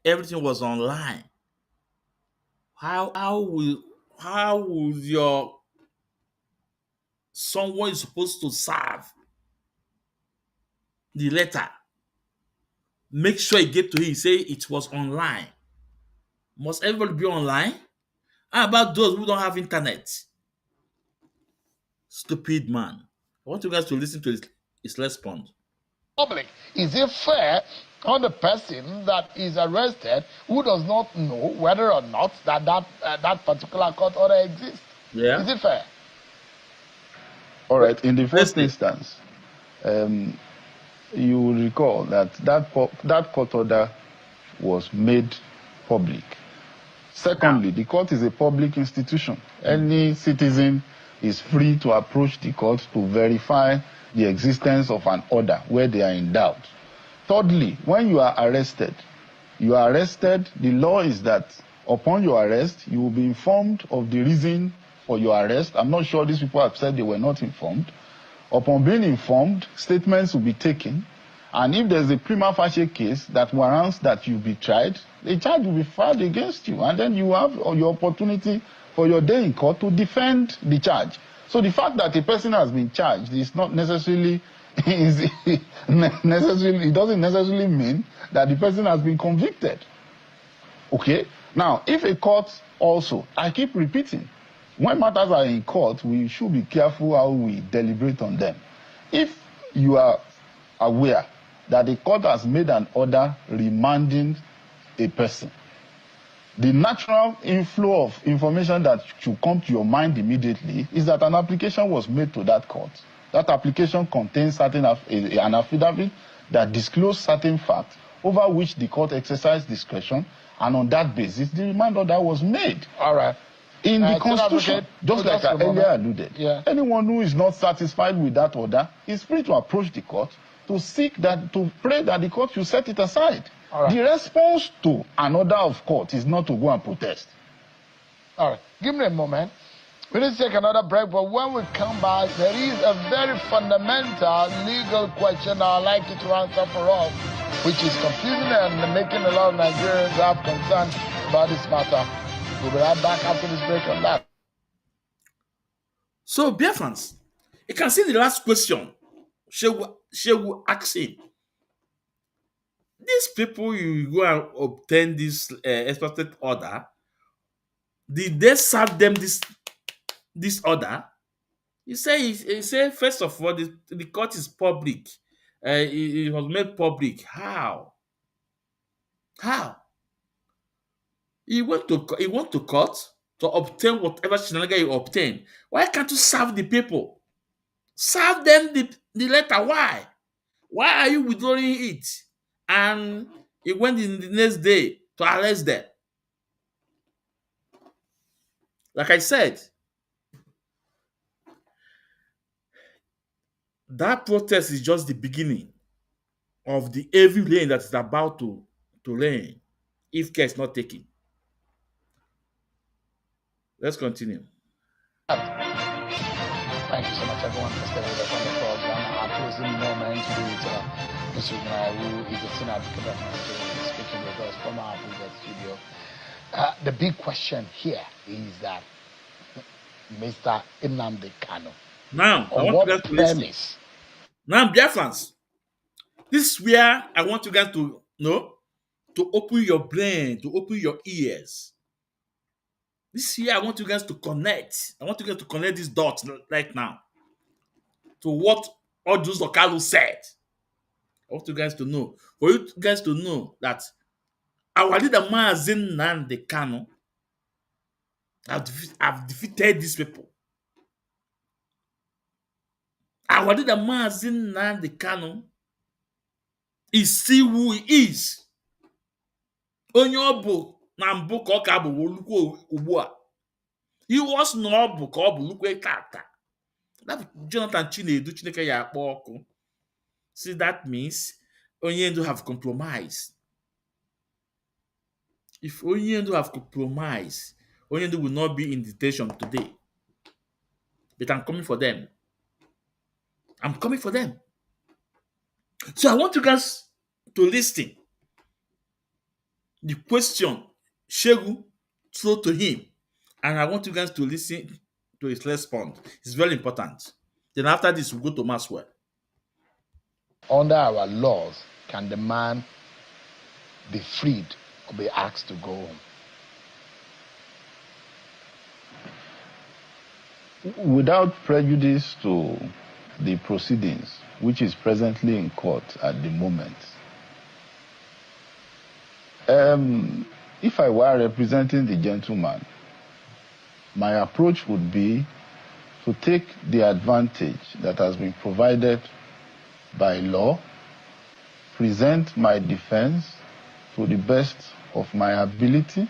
everything was online. How will your someone is supposed to serve the letter? Make sure you get to him. Say it was online. Must everybody be online? How about those who don't have internet? Stupid man. I want you guys to listen to his response. Is it fair on the person that is arrested who does not know whether or not that particular court order exists? Yeah. Is it fair? All right. In the first Listen. instance, you will recall that court order was made public. Secondly, the court is a public institution. Any citizen is free to approach the court to verify the existence of an order where they are in doubt. Thirdly, when you are arrested, the law is that upon your arrest, you will be informed of the reason for your arrest. I'm not sure these people have said they were not informed. Upon being informed, statements will be taken, and if there's a prima facie case that warrants that you be tried, a charge will be filed against you, and then you have your opportunity for your day in court to defend the charge. So the fact that a person has been charged is not necessarily it doesn't necessarily mean that the person has been convicted. Okay? Now, if a court also, I keep repeating, when matters are in court, we should be careful how we deliberate on them. If you are aware that the court has made an order remanding a person, the natural inflow of information that should come to your mind immediately is that an application was made to that court. That application contains an affidavit that discloses certain facts over which the court exercised discretion, and on that basis, the remand order was made. All right. In the Constitution, just like I earlier alluded, anyone who is not satisfied with that order is free to approach the court to seek that, to pray that the court should set it aside. All right. The response to an order of court is not to go and protest. All right. Give me a moment. We need to take another break, but when we come back, there is a very fundamental legal question I'd like you to answer for us, which is confusing and making a lot of Nigerians have concern about this matter. We'll be right back after this break on that. So, Biafrans, you can see the last question. Shehu asked him. These people, you go and obtain this expected order, did they serve them this order? He said, first of all, the court is public. It was made public. How? He went to court to obtain whatever shenanigan you obtain. Why can't you serve the people? Serve them the letter. Why? Why are you withdrawing it? And he went in the next day to arrest them. Like I said, that protest is just the beginning of the heavy rain that is about to rain if care is not taken. Let's continue. Thank you so much, everyone, for staying with us on the program. Our closing moment with Mr. Ugunai, who is a senior advocate of Nigeria, speaking with us from our Abuja studio. The big question here is that Mr. Nnamdi Kanu, Now, I on want what you guys to listen. premise? Now, Biafrans, this is where I want you guys to know, to open your brain, to open your ears. This year, I want you guys to connect. I want you guys to connect these dots right now to what Odus Okalu said. I want you guys to know. For you guys to know that our leader Maazin Nnamdi Kanu have defeated these people. Our leader Maazin Nnamdi Kanu is still who he is. Onye ọ bụ na mbụ ka ọ ka bụ olukwu ugbu a. Iwas na ọ bụ ka ọ bụ lukwe tata. That Jonathan Chinedu Chineke ya akpọ ọkụ. See, that means Onyendu have compromised. If Onyendu have compromised, Onyendu will not be in detention today. But I'm coming for them. I'm coming for them. So I want you guys to listen. The question Shegu threw to him, and I want you guys to listen to his response. It's very important. Then after this, we'll go to Maxwell. Under our laws, can the man be freed or be asked to go home? Without prejudice to the proceedings, which is presently in court at the moment, if I were representing the gentleman, my approach would be to take the advantage that has been provided by law, present my defense to the best of my ability,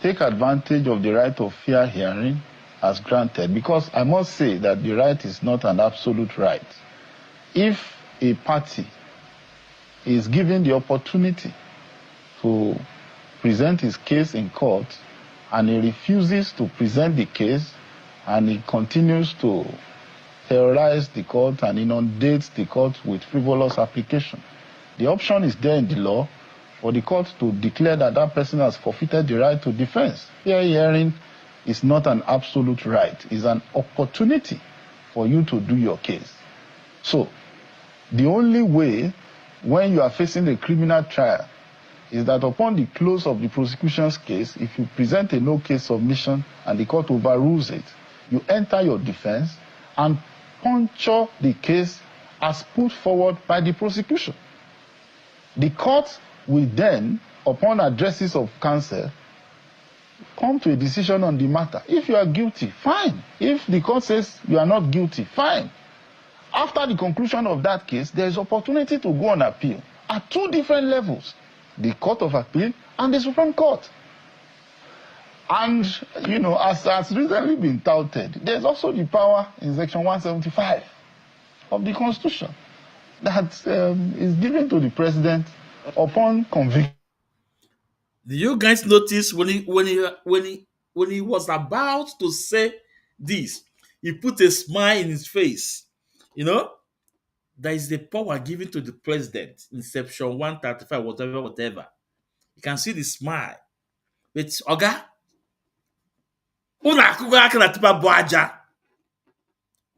take advantage of the right of fair hearing as granted, because I must say that the right is not an absolute right. If a party is given the opportunity to present his case in court and he refuses to present the case and he continues to terrorize the court and inundates the court with frivolous application, the option is there in the law for the court to declare that that person has forfeited the right to defense. Fair hearing is not an absolute right. It's an opportunity for you to do your case. So, the only way when you are facing a criminal trial is that upon the close of the prosecution's case, if you present a no-case submission and the court overrules it, you enter your defense and puncture the case as put forward by the prosecution. The court will then, upon addresses of counsel, come to a decision on the matter. If you are guilty, fine. If the court says you are not guilty, fine. After the conclusion of that case, there is opportunity to go on appeal at two different levels, the Court of Appeal and the Supreme Court. And, you know, as has recently been touted, there's also the power in Section 175 of the Constitution that is given to the President upon conviction. Did you guys notice when he was about to say this, he put a smile in his face? You know, there is the power given to the president in section 135, whatever. You can see the smile. But Oga, Maazin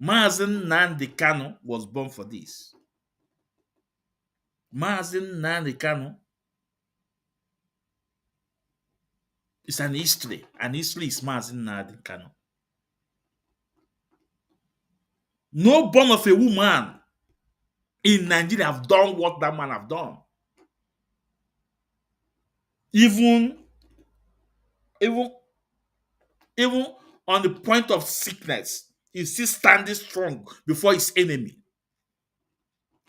Nnamdi Kanu was born for this. Maazin Nnamdi Kanu is an history, and history is Maazin Nnamdi Kanu. No born of a woman in Nigeria have done what that man have done. Even on the point of sickness, he's still standing strong before his enemy.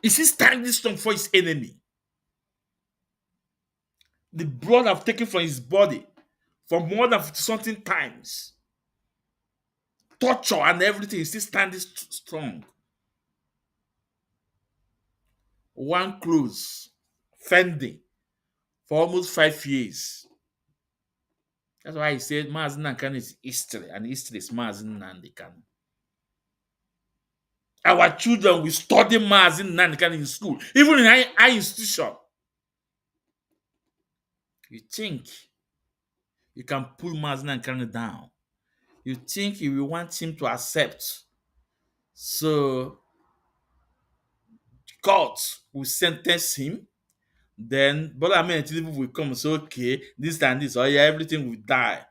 He's still standing strong for his enemy. The blood have taken from his body for more than 50 something times. Torture and everything, he's still standing strong. One close, fending for almost 5 years. That's why he said Mazi Nnamdi Kanu is history, and history is Mazi Nnamdi Kanu. Our children will study Mazi Nnamdi Kanu in school, even in high institution. You think you can pull Mazi Nnamdi Kanu down? You think you will want him to accept? So court will sentence him. Then Bola Ahmed Tinubu will come and say, okay, this and this, oh yeah, everything will die.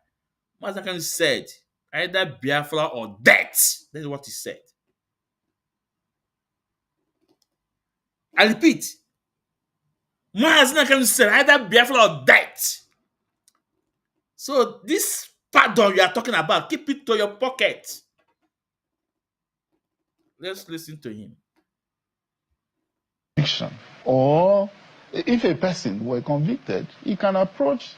Mazi Nnamdi Kanu said, either Biafra or death. That's what he said. I repeat, Mazi Nnamdi Kanu said, either Biafra or death. So this pardon you are talking about, keep it to your pocket. Let's listen to him. Conviction. Or if a person were convicted, he can approach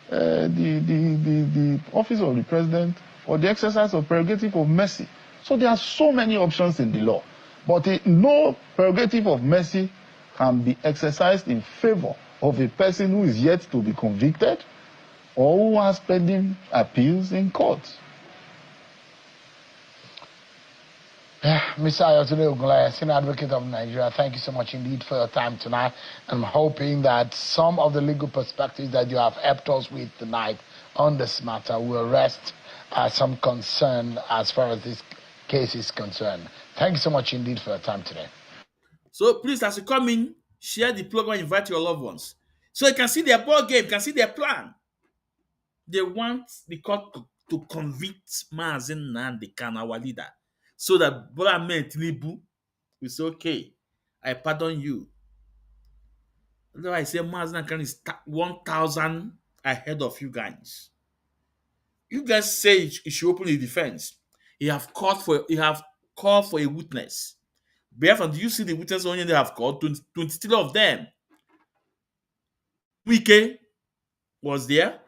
the office of the president or the exercise of prerogative of mercy. So there are so many options in the law. But no prerogative of mercy can be exercised in favor of a person who is yet to be convicted or who has pending appeals in court. Mr. Ayotele Ogunleye, Senior Advocate of Nigeria, thank you so much indeed for your time tonight. I'm hoping that some of the legal perspectives that you have helped us with tonight on this matter will rest some concern as far as this case is concerned. Thank you so much indeed for your time today. So please, as you come in, share the program, invite your loved ones. So you can see their ball game, you can see their plan. They want the court to convict Mazi Nnamdi Kanu, our leader, so that Bola Ahmed Tinubu will say, okay, I pardon you. That's why I say Mazi Nnamdi Kanu is 1,000 ahead of you guys. You guys say he should open a defense. He have called for a witness. Biafra, do you see the witness only they have called? 23 of them. Wike was there.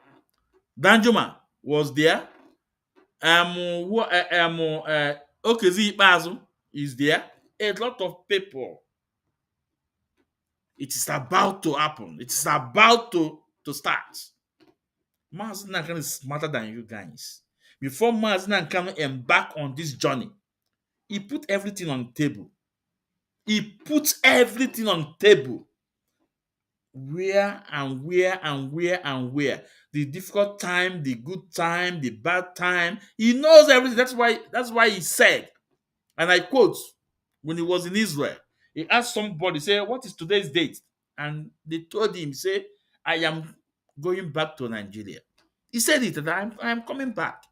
Danjuma was there. Okezi Ikpeazu is there. A lot of people. It is about to happen. It is about to start. Mazi Nnamdi Kanu is smarter than you guys. Before Mazi Nnamdi Kanu embark on this journey, he put everything on the table. He put everything on the table. Where and where and where and where. The difficult time, the good time, the bad time. He knows everything. That's why he said, and I quote, when he was in Israel, he asked somebody, say, what is today's date? And they told him, say, I am going back to Nigeria. He said it, that I'm coming back.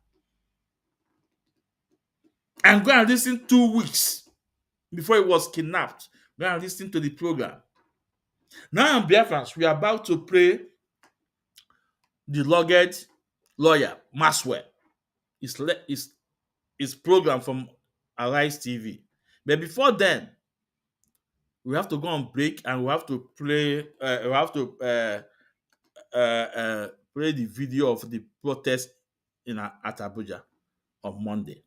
I'm going to listen 2 weeks before he was kidnapped. I'm going to listen to the program. Now, Biafrans, we are about to play the Loged lawyer, Maxwell. His program from Arise TV. But before then, we have to go on break and we have to play. Play the video of the protest at Abuja on Monday.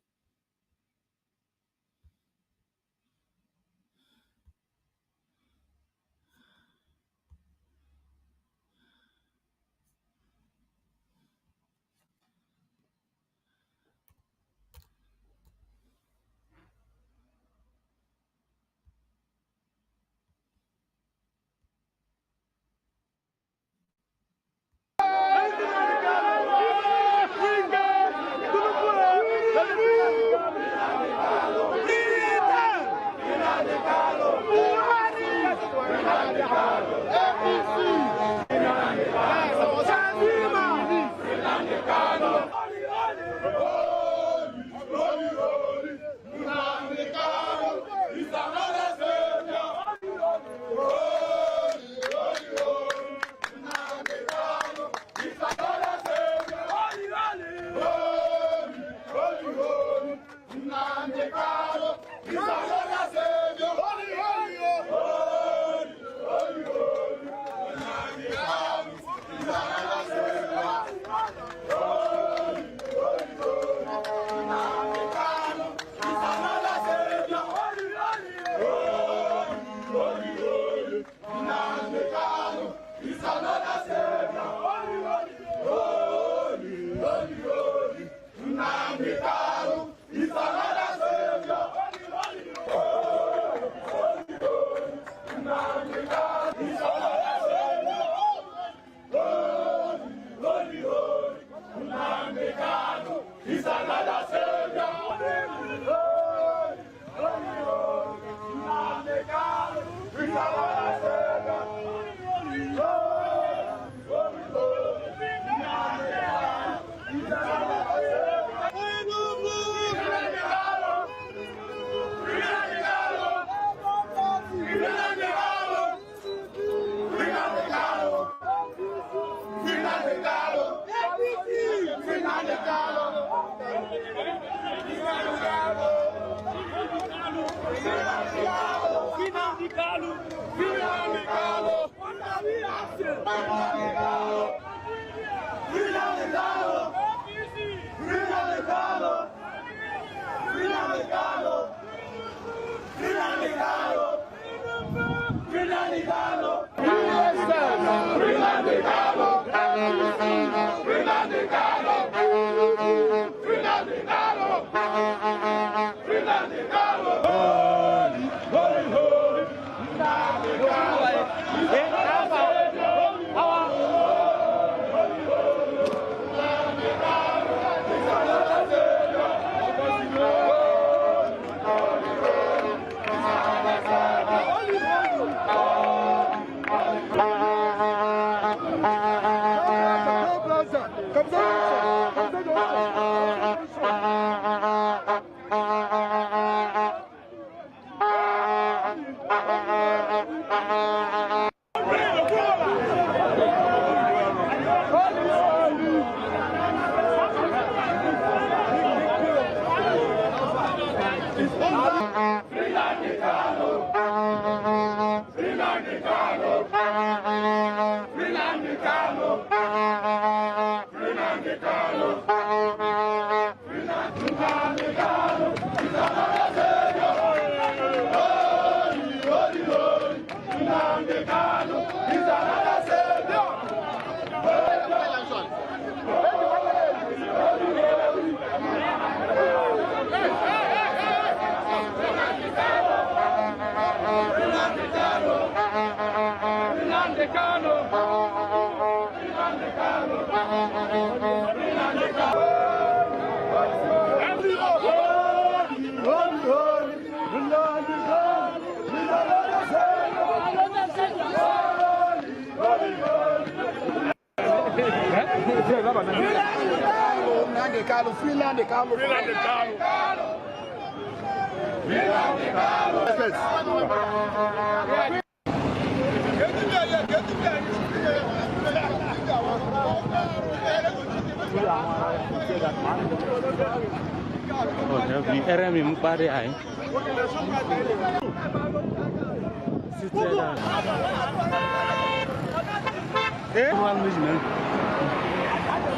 RMI mu pare ai.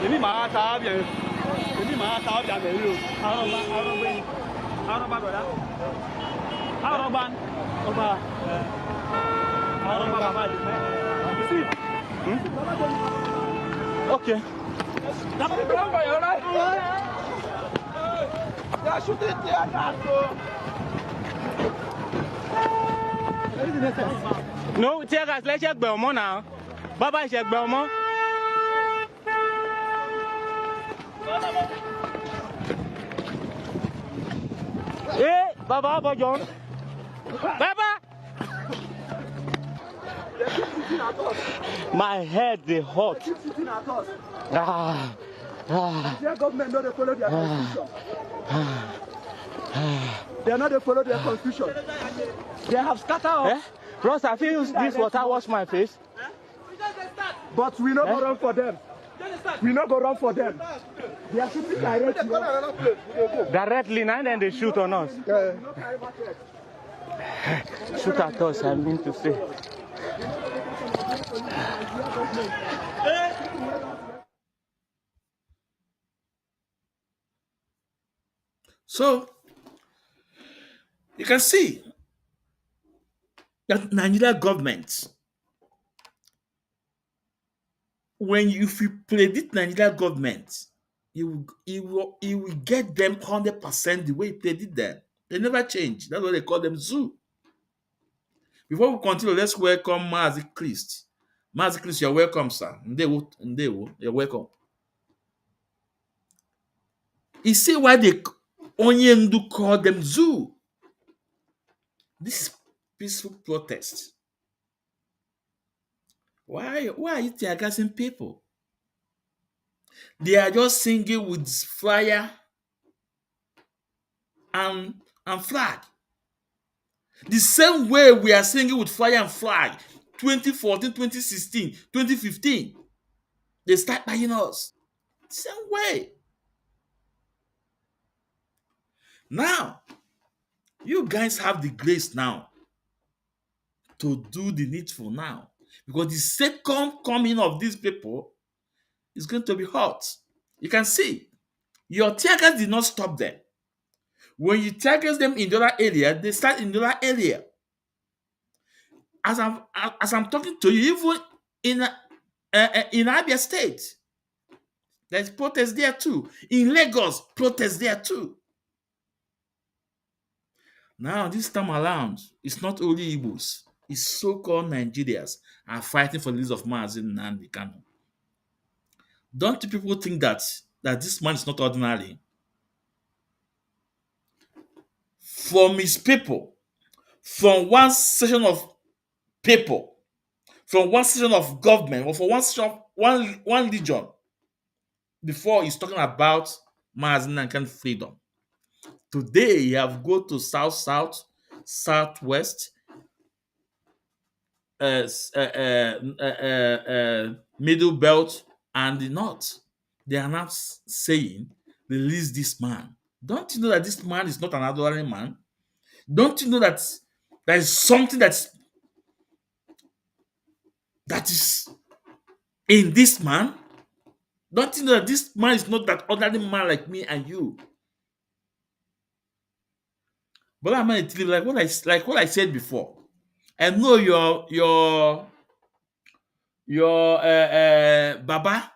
Ini mah tahu ya. Ini mah tahu ya dulu. Araban berapa? Araban. Apa? Araban apa? Okay. Dapat berapa ya orang? Ya sudah tiada tu. No, tear gas, let's check Belmont now. Baba check Belmont. Hey, Baba, John. Baba. My head is hot. The government not follow their constitution. They are not follow their constitution. They have scattered us. Ross, I feel this water wash my face. But we not go run for them. We not go run for them. They are shooting directly. Directly, and then they shoot on us. Shoot at us, I mean to say. So, you can see that Nigeria government, if you predict Nigeria government, you will get them 100% the way you predict them. They never change. That's why they call them zoo. Before we continue, let's welcome Mazi Christ. Mazi Christ, you're welcome, sir. Ndewo, you're welcome. You see why they Onyendu call them zoo? This is peaceful protest. Why are you tear gassing people? They are just singing with fire and flag. The same way we are singing with fire and flag 2014, 2016, 2015. They start buying us. Same way. Now, you guys have the grace now to do the needful now. Because the second coming of these people is going to be hot. You can see your tear gas did not stop them. When you tear gas them in the other area, they start in the other area. As I'm talking to you, even in Abia State, there's protest there too. In Lagos, protest there too. Now, this time around, it's not only Igbos, it's so-called Nigerians are fighting for the release of Mazi Nnamdi Kanu. Don't you people think that this man is not ordinary? From his people, from one section of people, from one section of government, or from one section of one region, before he's talking about Mazi Nnamdi Kanu freedom. Today, you have go to south, southwest, middle belt, and the north. They are now saying, release this man. Don't you know that this man is not an ordinary man? Don't you know that there is something that is in this man? Don't you know that this man is not that ordinary man like me and you? But I'm going to tell you, like what I said before. I know your Baba,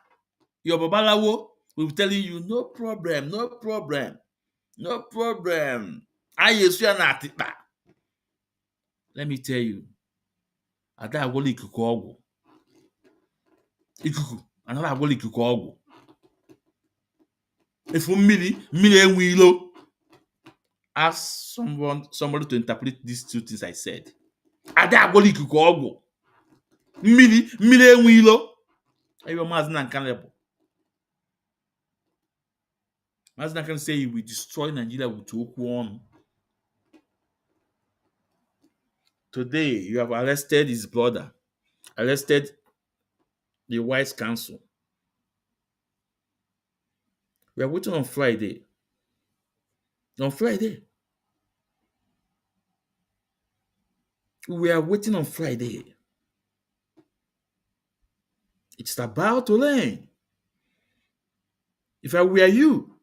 your Babalawo will be telling you, no problem, no problem, no problem. Let me tell you, ada agwọla ikuku ọgwụ. Ikuku anaghị agwọla ikuku ọgwụ. Efu mmiri enwe ilo. Ask somebody to interpret these two things I said. Ada agwọla ikuku ọgwụ. Mmiri enwe ilo. Ayo Mazi Nnamdi Kanu. Mazi Nnamdi Kanu say he will destroy Nigeria with okwu ọnụ. Today, you have arrested his brother, arrested the Vice Council. We are waiting on Friday. On Friday. We are waiting on Friday. It's about to rain. If I were you,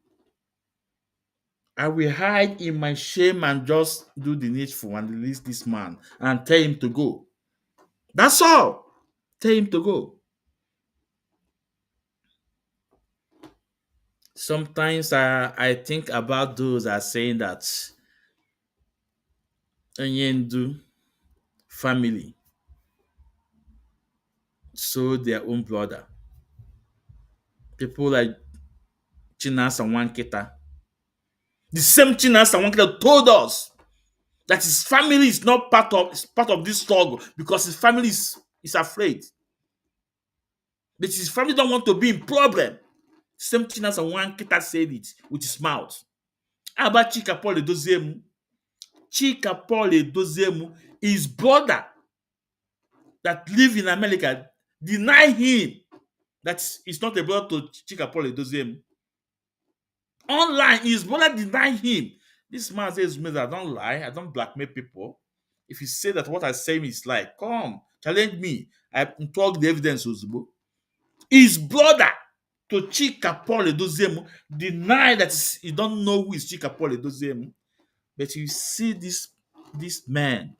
I will hide in my shame and just do the needful and release this man and tell him to go. That's all. Tell him to go. Sometimes I think about those that are saying that Onyendu family sold their own brother. People like Chinasa Nwankita. The same Chinasa Nwankita told us that his family is not part of this struggle because his family is afraid. But his family don't want to be in problem. Same Chinasa Nwankita said it with his mouth. How about Chika Paul Edoziemu? Chika Paul Edoziemu, his brother that live in America, deny him that he's not a brother to Chika Paul Edoziemu. Online, his brother deny him. This man says, I don't lie, I don't blackmail people. If you say that what I say is lie, come, challenge me. I talk the evidence. His brother to Chika Paul Edoziemu deny that he don't know who is Chika Paul Edoziemu. But you see this man,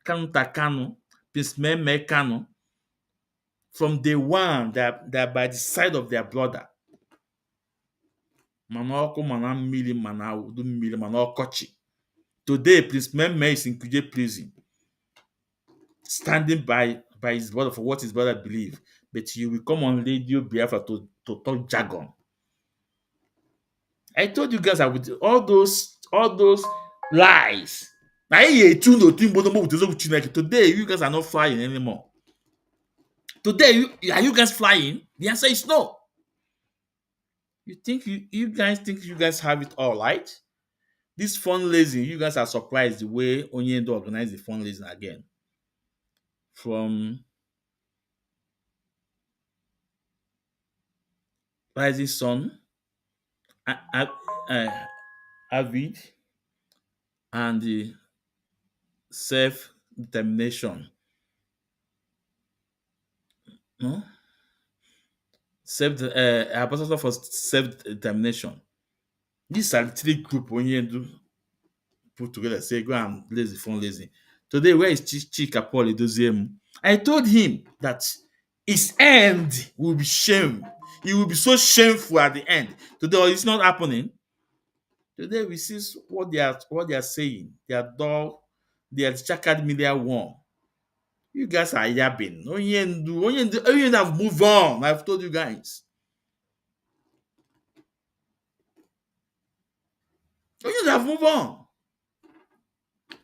Kanu Takano, Prince Meme Kanu, from day one, they're by the side of their brother. Manoko Manamili Manau, Dumili Manokochi. Today, Prince Meme is in Kuje prison, standing by his brother for what his brother believes. But you will come on radio Biafra to talk jargon. I told you guys that with all those lies. Today, you guys are not flying anymore. Today, are you guys flying? The answer is no. You guys think you guys have it all right? This fundraising, you guys are surprised the way Onyendu organized the fundraising again. From Rising Sun, Avid, and the self-determination. No? Apostle for self-determination. These are the 3 groups when you do put together, say, go and lazy, phone lazy. Today, where is Chika Paul Idoziem? I told him that his end will be shame. He will be so shameful at the end. Today, it's not happening. Today, we see what they are saying. They are dull. They are chakad media warm. You guys are yapping. Onyendu have moved on. I've told you guys. Onyendu have moved on.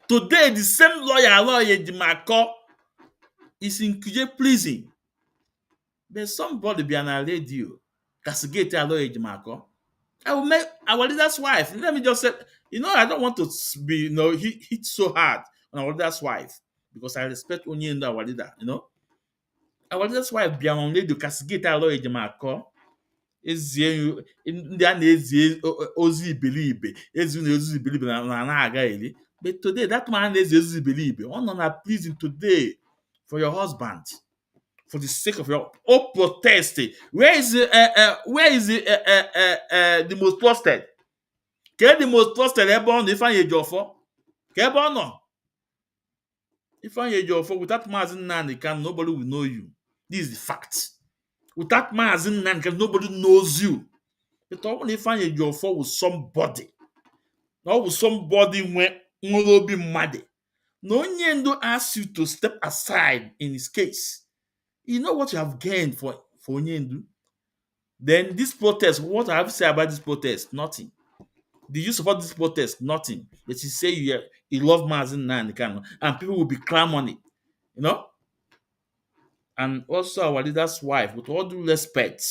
Today, the same lawyer Dimako, is in Kuje prison. But somebody be on a radio, castigate a lawyer Dimako. I will make our leader's wife. Let me just say, I don't want to be, hit so hard on our leader's wife because I respect Onyendu, our leader, Our leader's wife be on radio, castigate a lawyer Dimako. Ezie ndị a na-ezi ozi iberibe ezi iberibe na-aga eli. But today that man na-ezi ozi iberibe ọ nọ na prison today for your husband, for the sake of your protest. Where is the most trusted? Ke the most trusted ebe ọ nọ Ifeanyi Ejiofor? Ke ebe ọ nọ? Ifeanyi Ejiofor, without Maazị Nnamdi Kanu, nobody will know you. This is the fact. Without Maazị Nnamdi Kanu, nobody knows you. But when you find Ejiofor with somebody, not with somebody when be mad. No Onyendu asks you to step aside in his case. You know what you have gained for Onyendu? Then this protest, what I have to say about this protest? Nothing. Did you support this protest? Nothing. But you say you love Maazị Nnamdi Kanu, and people will be clamoring, And also our leader's wife, with all due respect,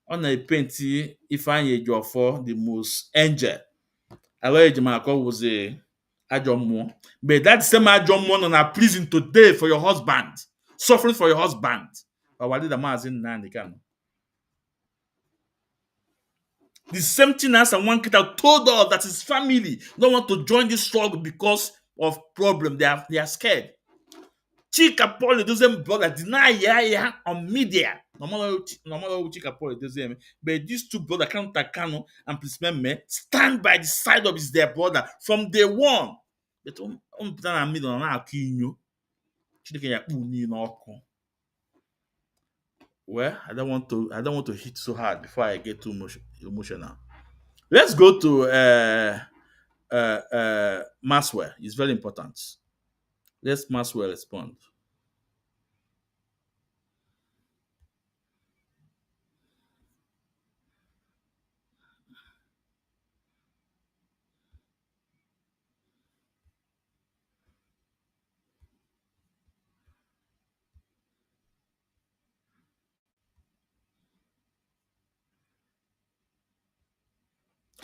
on a painting, Ifeanyi Ejiofor, the most angel. Aloy Ejimako was a Ajomo. But that same Ajomo on a prison today for your husband, suffering for your husband. Our leader Maazị Nnamdi Kanu. The same thing as one kid told us that his family don't want to join this struggle because of problem. They are scared. Chika Paul doesn't brother deny on media. Normal Chika Paul doesn't. But these 2 brothers, Kanu and Policeman Me, stand by the side of their brother from day one. But well, I don't want to hit so hard before I get too emotional. Let's go to Maxwell. It's very important. Let's Maxwell respond.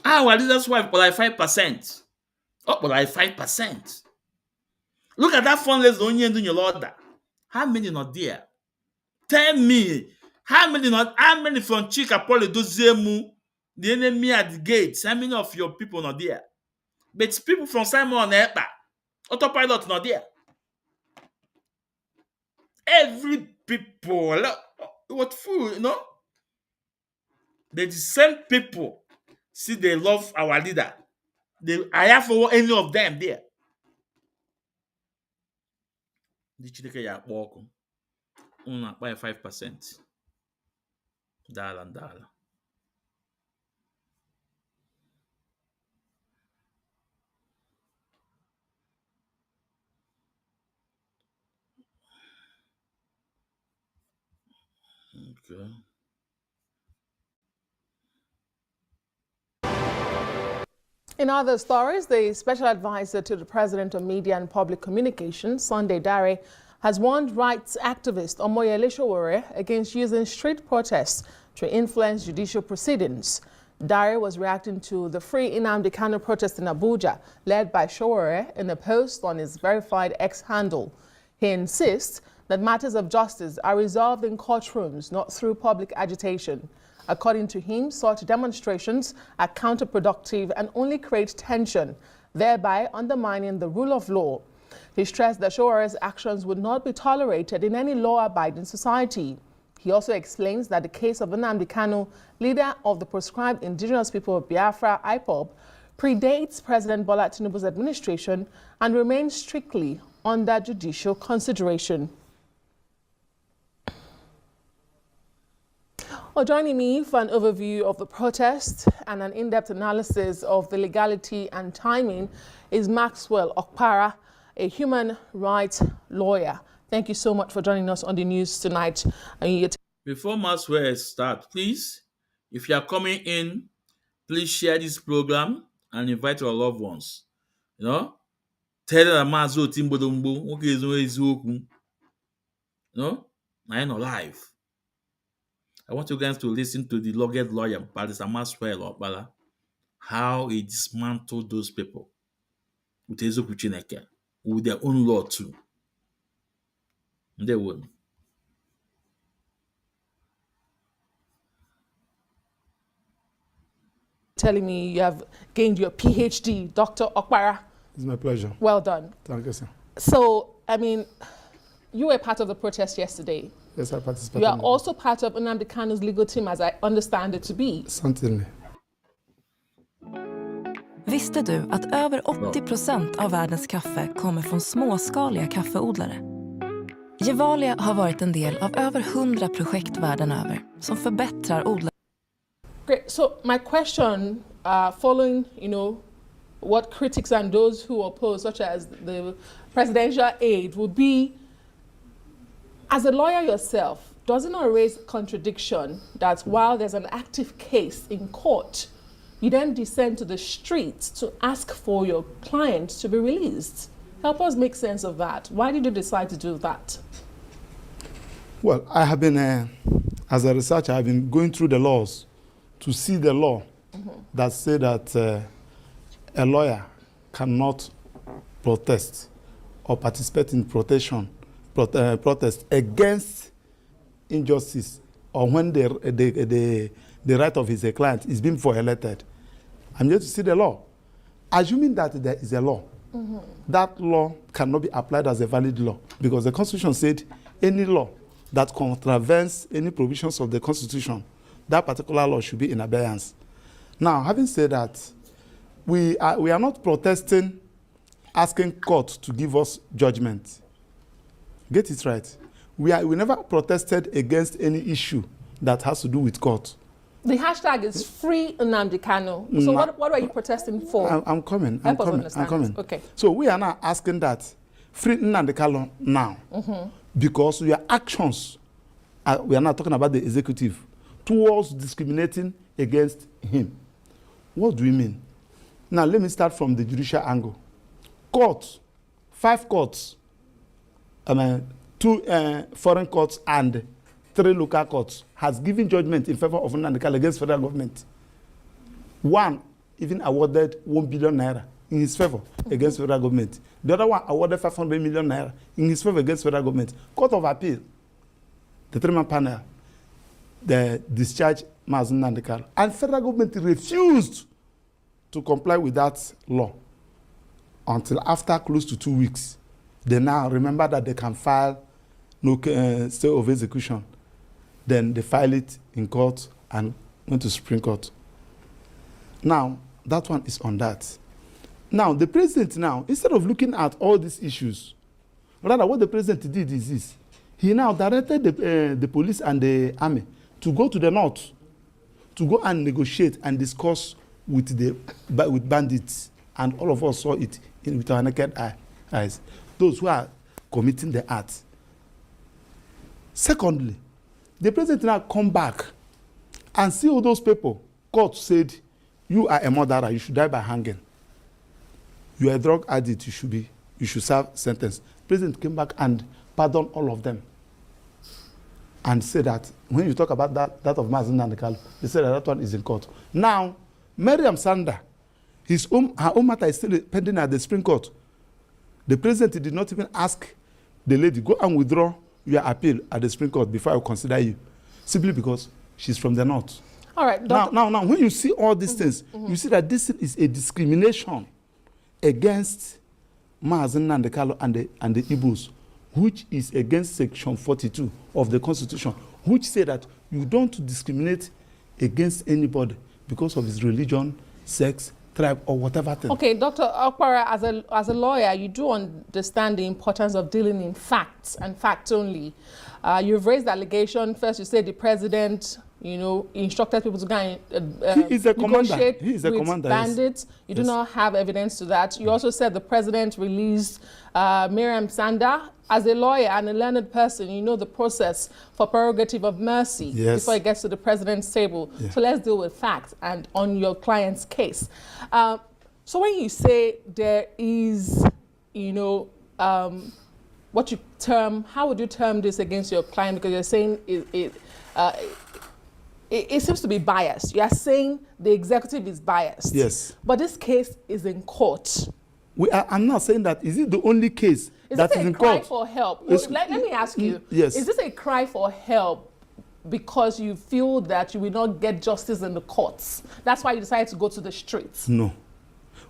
Our leader's wife for like 5%. Oh, but like 5%. Look at that fundraiser Onyendu in your order. How many not there? Tell me, how many from Chika Paul Idoziem, the enemy at the gates? How many of your people not there? But people from Simon Ekpa, autopilot not there. Every people, what food, But the same people see they love our leader. I have for any of them there. The Chineke ya akpọ ọkụ by 5%. Dala. Okay. In other stories, the special advisor to the President on Media and Public Communications, Sunday Dare, has warned rights activist Omoyele Sowore against using street protests to influence judicial proceedings. Dare was reacting to the Free Nnamdi Kanu protest in Abuja, led by Sowore, in a post on his verified X handle. He insists that matters of justice are resolved in courtrooms, not through public agitation. According to him, such demonstrations are counterproductive and only create tension, thereby undermining the rule of law. He stressed that Showore's actions would not be tolerated in any law-abiding society. He also explains that the case of Nnamdi Kanu, leader of the proscribed indigenous people of Biafra, IPOB, predates President Bola Tinubu's administration and remains strictly under judicial consideration. Well, joining me for an overview of the protest and an in-depth analysis of the legality and timing is Maxwell Okpara, a human rights lawyer. Thank you so much for joining us on the news tonight. Before Maxwell start, please, if you are coming in, please share this program and invite your loved ones. You know, tell them Mazo Timbodombo, okay, you know, I'm alive. I want you guys to listen to the rugged lawyer, Barrister Maxwell Okpara, how he dismantled those people with Ezeoku Chineke, with their own law too. They would. Telling me you have gained your PhD, Dr. Okpara. It's my pleasure. Well done. Thank you, sir. So, I mean, you were part of the protest yesterday. Yes, I participated. You are also part of Nnamdi Kanu's legal team, as I understand it to be. Certainly. Visste du att över 80% av världens kaffe kommer från småskaliga kaffeodlare? Gevalia har varit en del av över 100 projekt världen över som förbättrar odlare. Great. So my question, following, what critics and those who oppose, such as the presidential aide, would be, as a lawyer yourself, does it not raise contradiction that while there's an active case in court, you then descend to the streets to ask for your client to be released? Help us make sense of that. Why did you decide to do that? Well, I have been, as a researcher, I've been going through the laws to see the law that say that a lawyer cannot protest or participate in protest against injustice or when the right of his client is being violated. I'm here to see the law. Assuming that there is a law, that law cannot be applied as a valid law because the Constitution said any law that contravenes any provisions of the Constitution, that particular law should be in abeyance. Now, having said that, we are not protesting, asking court to give us judgment. Get it right. We never protested against any issue that has to do with court. The hashtag is free Nnamdi Kanu. So what are you protesting for? I'm coming. Okay. So we are now asking that free Nnamdi Kanu now because your actions, we are not talking about the executive, towards discriminating against him. What do we mean? Now, let me start from the judicial angle. Courts, 5 courts, 2 foreign courts and 3 local courts has given judgment in favor of Nnamdi Kanu against federal government. 1 even awarded 1 billion naira in his favor against federal government. The other one awarded 500 million naira in his favor against federal government. Court of Appeal, the 3-man panel, the discharge Mazi Nnamdi Kanu. And federal government refused to comply with that law until after close to 2 weeks. They now remember that they can file no stay of execution. Then they file it in court and went to Supreme Court. Now, that one is on that. Now, the president now, instead of looking at all these issues, rather what the president did is this. He now directed the police and the army to go to the north, to go and negotiate and discuss with bandits. And all of us saw it with our naked eyes. Those who are committing the act. Secondly, the president now come back and see all those people. Court said, you are a murderer, you should die by hanging. You are a drug addict, you should serve sentence. President came back and pardoned all of them. And said that when you talk about that of Mazi Nnamdi Kanu, they said that one is in court. Now, Mariam Sanda, her own matter is still pending at the Supreme Court. The president did not even ask the lady, go and withdraw your appeal at the Supreme Court before I will consider you, simply because she's from the north. All right. Now, when you see all these things, you see that this is a discrimination against Mazen Nnamdi Kanu and the Igbos, which is against Section 42 of the Constitution, which say that you don't discriminate against anybody because of his religion, sex, tribe, or whatever thing. Okay, Dr. Okpara, as a lawyer, you do understand the importance of dealing in facts and facts only. You've raised the allegation. First, you said the president, instructed people to go and negotiate with bandits. Yes. You do not have evidence to that. You also said the president released Miriam Sanda. As a lawyer and a learned person, you know the process for prerogative of mercy before it gets to the president's table. Yeah. So let's deal with facts and on your client's case. So when you say there is, what you term, how would you term this against your client? Because you're saying it seems to be biased. You are saying the executive is biased. Yes. But this case is in court. I'm not saying that. Is it the only case that is in court? Is this a cry for help? Let me ask you. Yes. Is this a cry for help because you feel that you will not get justice in the courts? That's why you decided to go to the streets? No.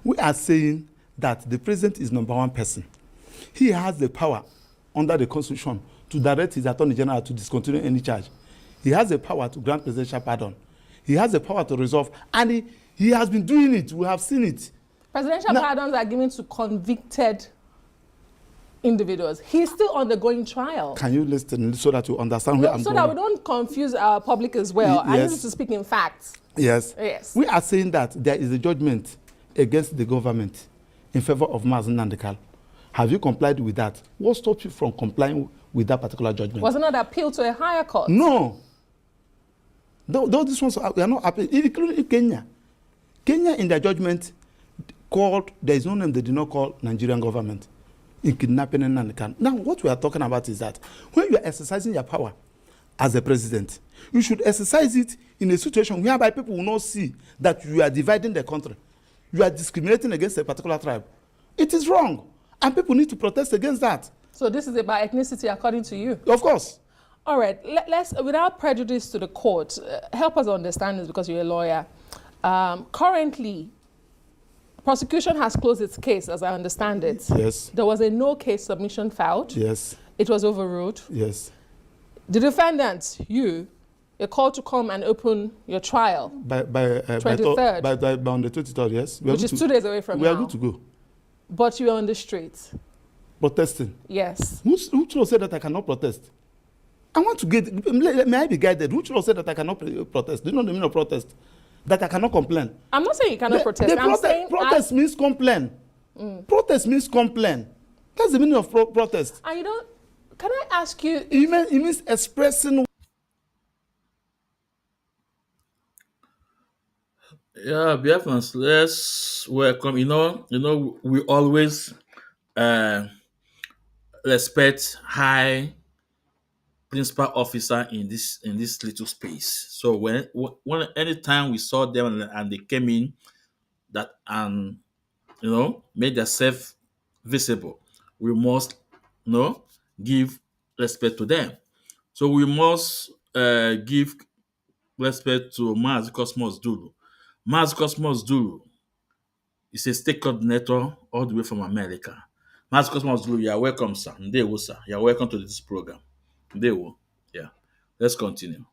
We are saying that the president is number one person. He has the power under the Constitution to direct his Attorney General to discontinue any charge. He has the power to grant presidential pardon. He has the power to resolve. And he has been doing it. We have seen it. Presidential pardons are given to convicted individuals. He's still undergoing trial. Can you listen so that you understand where I'm going? So that we don't confuse our public as well. Yes. I need to speak in facts. Yes. Yes. We are saying that there is a judgment against the government in favor of Mazen Nnamdi Kanu. Have you complied with that? What stops you from complying with that particular judgment? Was it not appealed to a higher court? No. Those these ones we are not appealed, including Kenya. Kenya in their judgment called, there is no name they did not call Nigerian government in kidnapping Nnamdi Kanu. Now, what we are talking about is that when you are exercising your power as a president, you should exercise it in a situation whereby people will not see that you are dividing the country. You are discriminating against a particular tribe. It is wrong, and people need to protest against that. So this is about ethnicity, according to you? Of course. All right, let's, without prejudice to the court, help us understand this because you're a lawyer. Currently, prosecution has closed its case, as I understand it. Yes. There was a no case submission filed. Yes. It was overruled. Yes. The defendant, you're called to come and open your trial. By on the 23rd, yes. Which is 2 days away from now. We are good to go. But you are on the streets. Protesting. Yes. Who should say that I cannot protest? I want to get, may I be guided? Who should say that I cannot protest? Do you know the meaning of protest? That I cannot complain. I'm not saying you cannot protest. I'm saying protest means complain. Protest means complain. That's the meaning of protest. And you don't, can I ask you? It means expressing. Yeah, Biafrans, let's welcome. We always respect high principal officer in this little space. So when anytime we saw them and they came in, that made themselves visible, we must give respect to them. So we must give respect to Mazi Cosmos Dulu. Mazi Cosmos Dulu is a state coordinator all the way from America. Mazi Cosmos Dulu, you are welcome, sir. Ndewo, sir. You are welcome to this program. Ndewo. Yeah. Let's continue.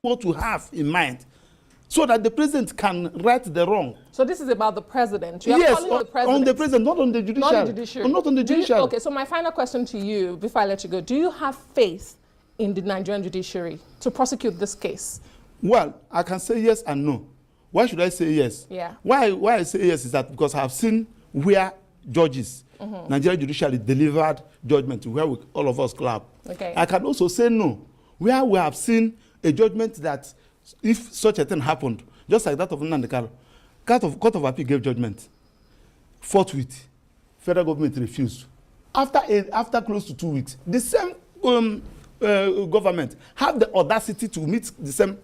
What to have in mind so that the president can right the wrong. So this is about the president. You are yes, calling the president. On the president, not on the judiciary. Not the judiciary. Not on the judiciary. Okay, so my final question to you before I let you go. Do you have faith in the Nigerian judiciary to prosecute this case? Well, I can say yes and no. Why should I say yes? Yeah. Why I say yes is that because I have seen where judges, Nigerian judiciary delivered judgment where all of us clap. Okay. I can also say no, where we have seen a judgment that if such a thing happened, just like that of Nnamdi Kanu, Court of Appeal gave judgment. Forthwith, federal government refused. After close to 2 weeks, the same government have the audacity to meet the same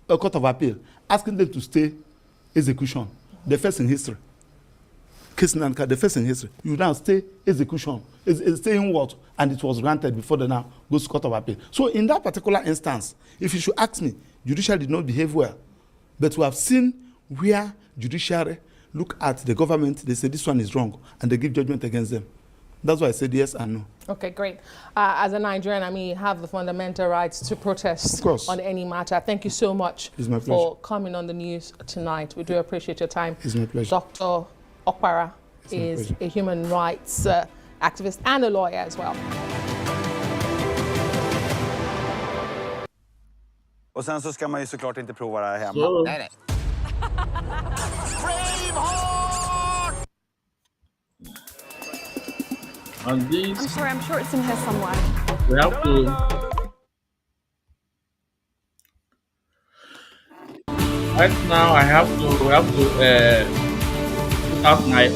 Court of Appeal, asking them to stay execution, the first in history. case Nanka, the first in history, you now stay execution, staying what, and it was granted before the now goes to court of appeal. So in that particular instance, if you should ask me, judiciary did not behave well, but we have seen where judiciary look at the government, they say this one is wrong, and they give judgment against them. That's why I said yes and no. Okay, great. As a Nigerian, I mean, you have the fundamental rights to protest on any matter. Thank you so much for coming on the news tonight. We do appreciate your time. It's my pleasure. Dr. Okpara is a human rights activist and a lawyer as well. Och sen så ska man ju såklart inte prova det här hemma. So, Nej, nej. and this, I'm sorry, I'm sure it's in here somewhere. we have to. Right now, we have to put out my.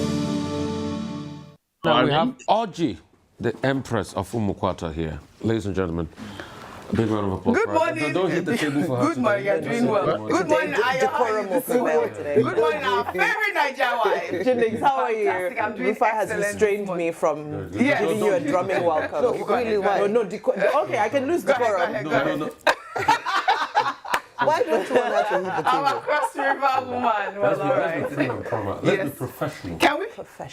Now we have Oji, the Empress of Umukwata here. Ladies and gentlemen, a big round of applause. Good morning. Don't hit the table for her. Good morning, you're doing well. Good morning, Good morning, our favorite Nigerian wife. Jennings, how are you? I'm doing Rufai has restrained me from giving you a drumming welcome. No, really, why? No, okay, I can lose decorum. No. Why don't you want her to hit the table? I'm a cross river woman. Well, all right. Let's be professional. Can we?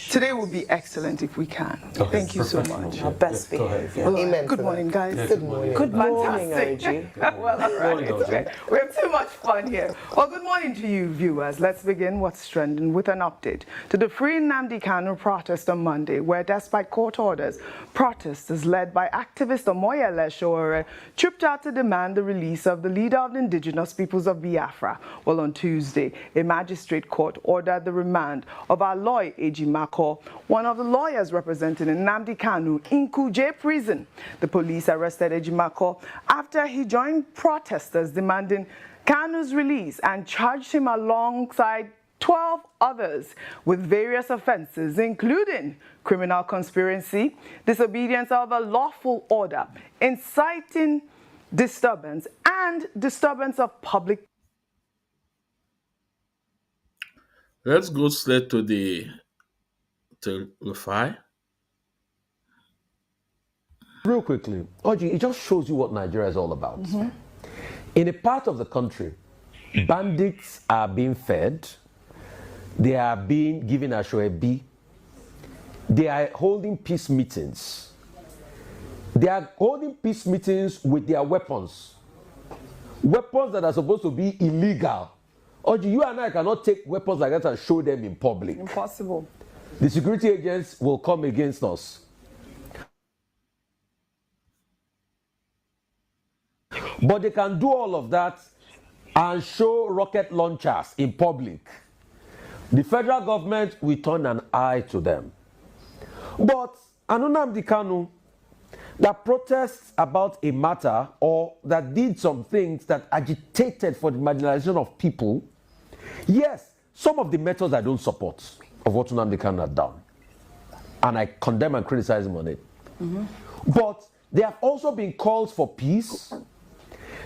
Today will be excellent if we can. Thank you so much. Our best behavior. Amen. Good morning, guys. Good morning. Good morning, Oji. Well, all right. Okay. We have too much fun here. Well, good morning to you, viewers. Let's begin what's trending with an update to the Free Nnamdi Kanu protest on Monday, where despite court orders, protesters led by activist Omoyele Sowore trooped out to demand the release of the leader of the indigenous peoples of Biafra. Well, on Tuesday, a magistrate court ordered the remand of Aloy Ejimako, one of the lawyers representing Nnamdi Kanu in Kuje prison. The police arrested Ejimako after he joined protesters demanding Kanu's release and charged him alongside 12 others with various offenses, including criminal conspiracy, disobedience of a lawful order, inciting disturbance, and disturbance of public. Let's go straight to Rufai. Real quickly, Oji, it just shows you what Nigeria is all about. In a part of the country, bandits are being fed, they are being given Ashwebi, they are holding peace meetings. They are holding peace meetings with their weapons. Weapons that are supposed to be illegal. Oji, you and I cannot take weapons like that and show them in public. Impossible. The security agents will come against us. But they can do all of that and show rocket launchers in public. The federal government will turn an eye to them. But Nnamdi Kanu, that protests about a matter or that did some things that agitated for the marginalization of people, yes, some of the methods I don't support of what Nnamdi Kanu had done. And I condemn and criticize him on it. But there have also been calls for peace.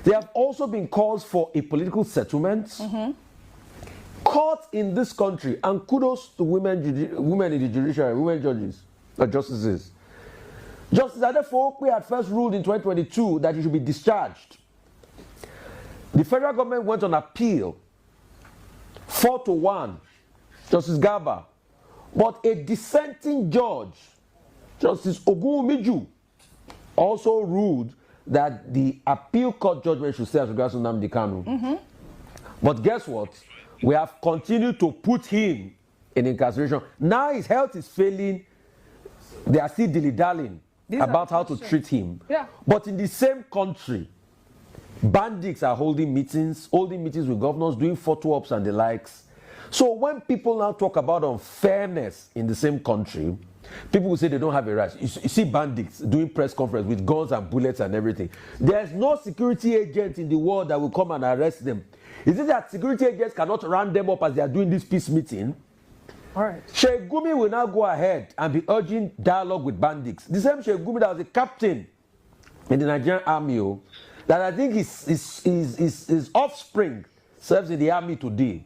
There have also been calls for a political settlement. Courts in this country, and kudos to women in the judiciary, women judges, justices. Justice Adefokwe had first ruled in 2022 that he should be discharged. The federal government went on appeal, 4-1, Justice Garba. But a dissenting judge, Justice Ogunwumiju, also ruled that the appeal court judgment should stay as regards to Nnamdi Kanu. But guess what? We have continued to put him in incarceration. Now his health is failing. They are still dilly-dallying about how to treat him. But in the same country, bandits are holding meetings with governors, doing photo ops and the likes. So when people now talk about unfairness in the same country, people will say they don't have a right. You see bandits doing press conference with guns and bullets and everything. There's no security agent in the world that will come and arrest them. Is it that security agents cannot round them up as they are doing this peace meeting? All right. Sheikh Gumi will now go ahead and be urging dialogue with bandits. The same Sheikh Gumi that was a captain in the Nigerian army, that I think his offspring serves in the army today,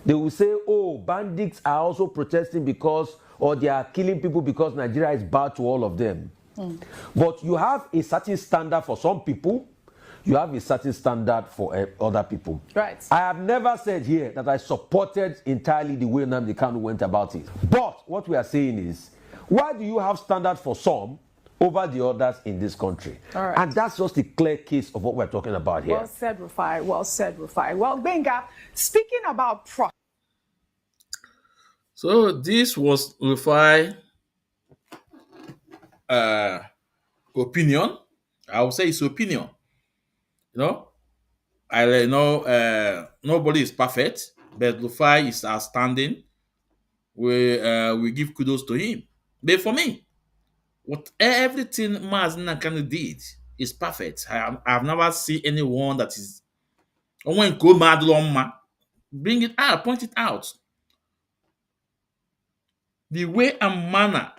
they will say, oh, bandits are also protesting because, or they are killing people because Nigeria is bad to all of them. But you have a certain standard for some people, you have a certain standard for other people. Right. I have never said here that I supported entirely the way Nnamdi Kanu went about it. But what we are saying is, why do you have standard for some over the others in this country? All right. And that's just a clear case of what we're talking about here. Well said, Rufai. Well said, Rufai. Well, Gbenga, speaking about So this was Rufai opinion. I would say it's opinion. You know, I know nobody is perfect, but Rufai is outstanding. We give kudos to him. But for me, everything Mazi Nnamdi did is perfect. I've never seen anyone that is bring it out, point it out. The way and manner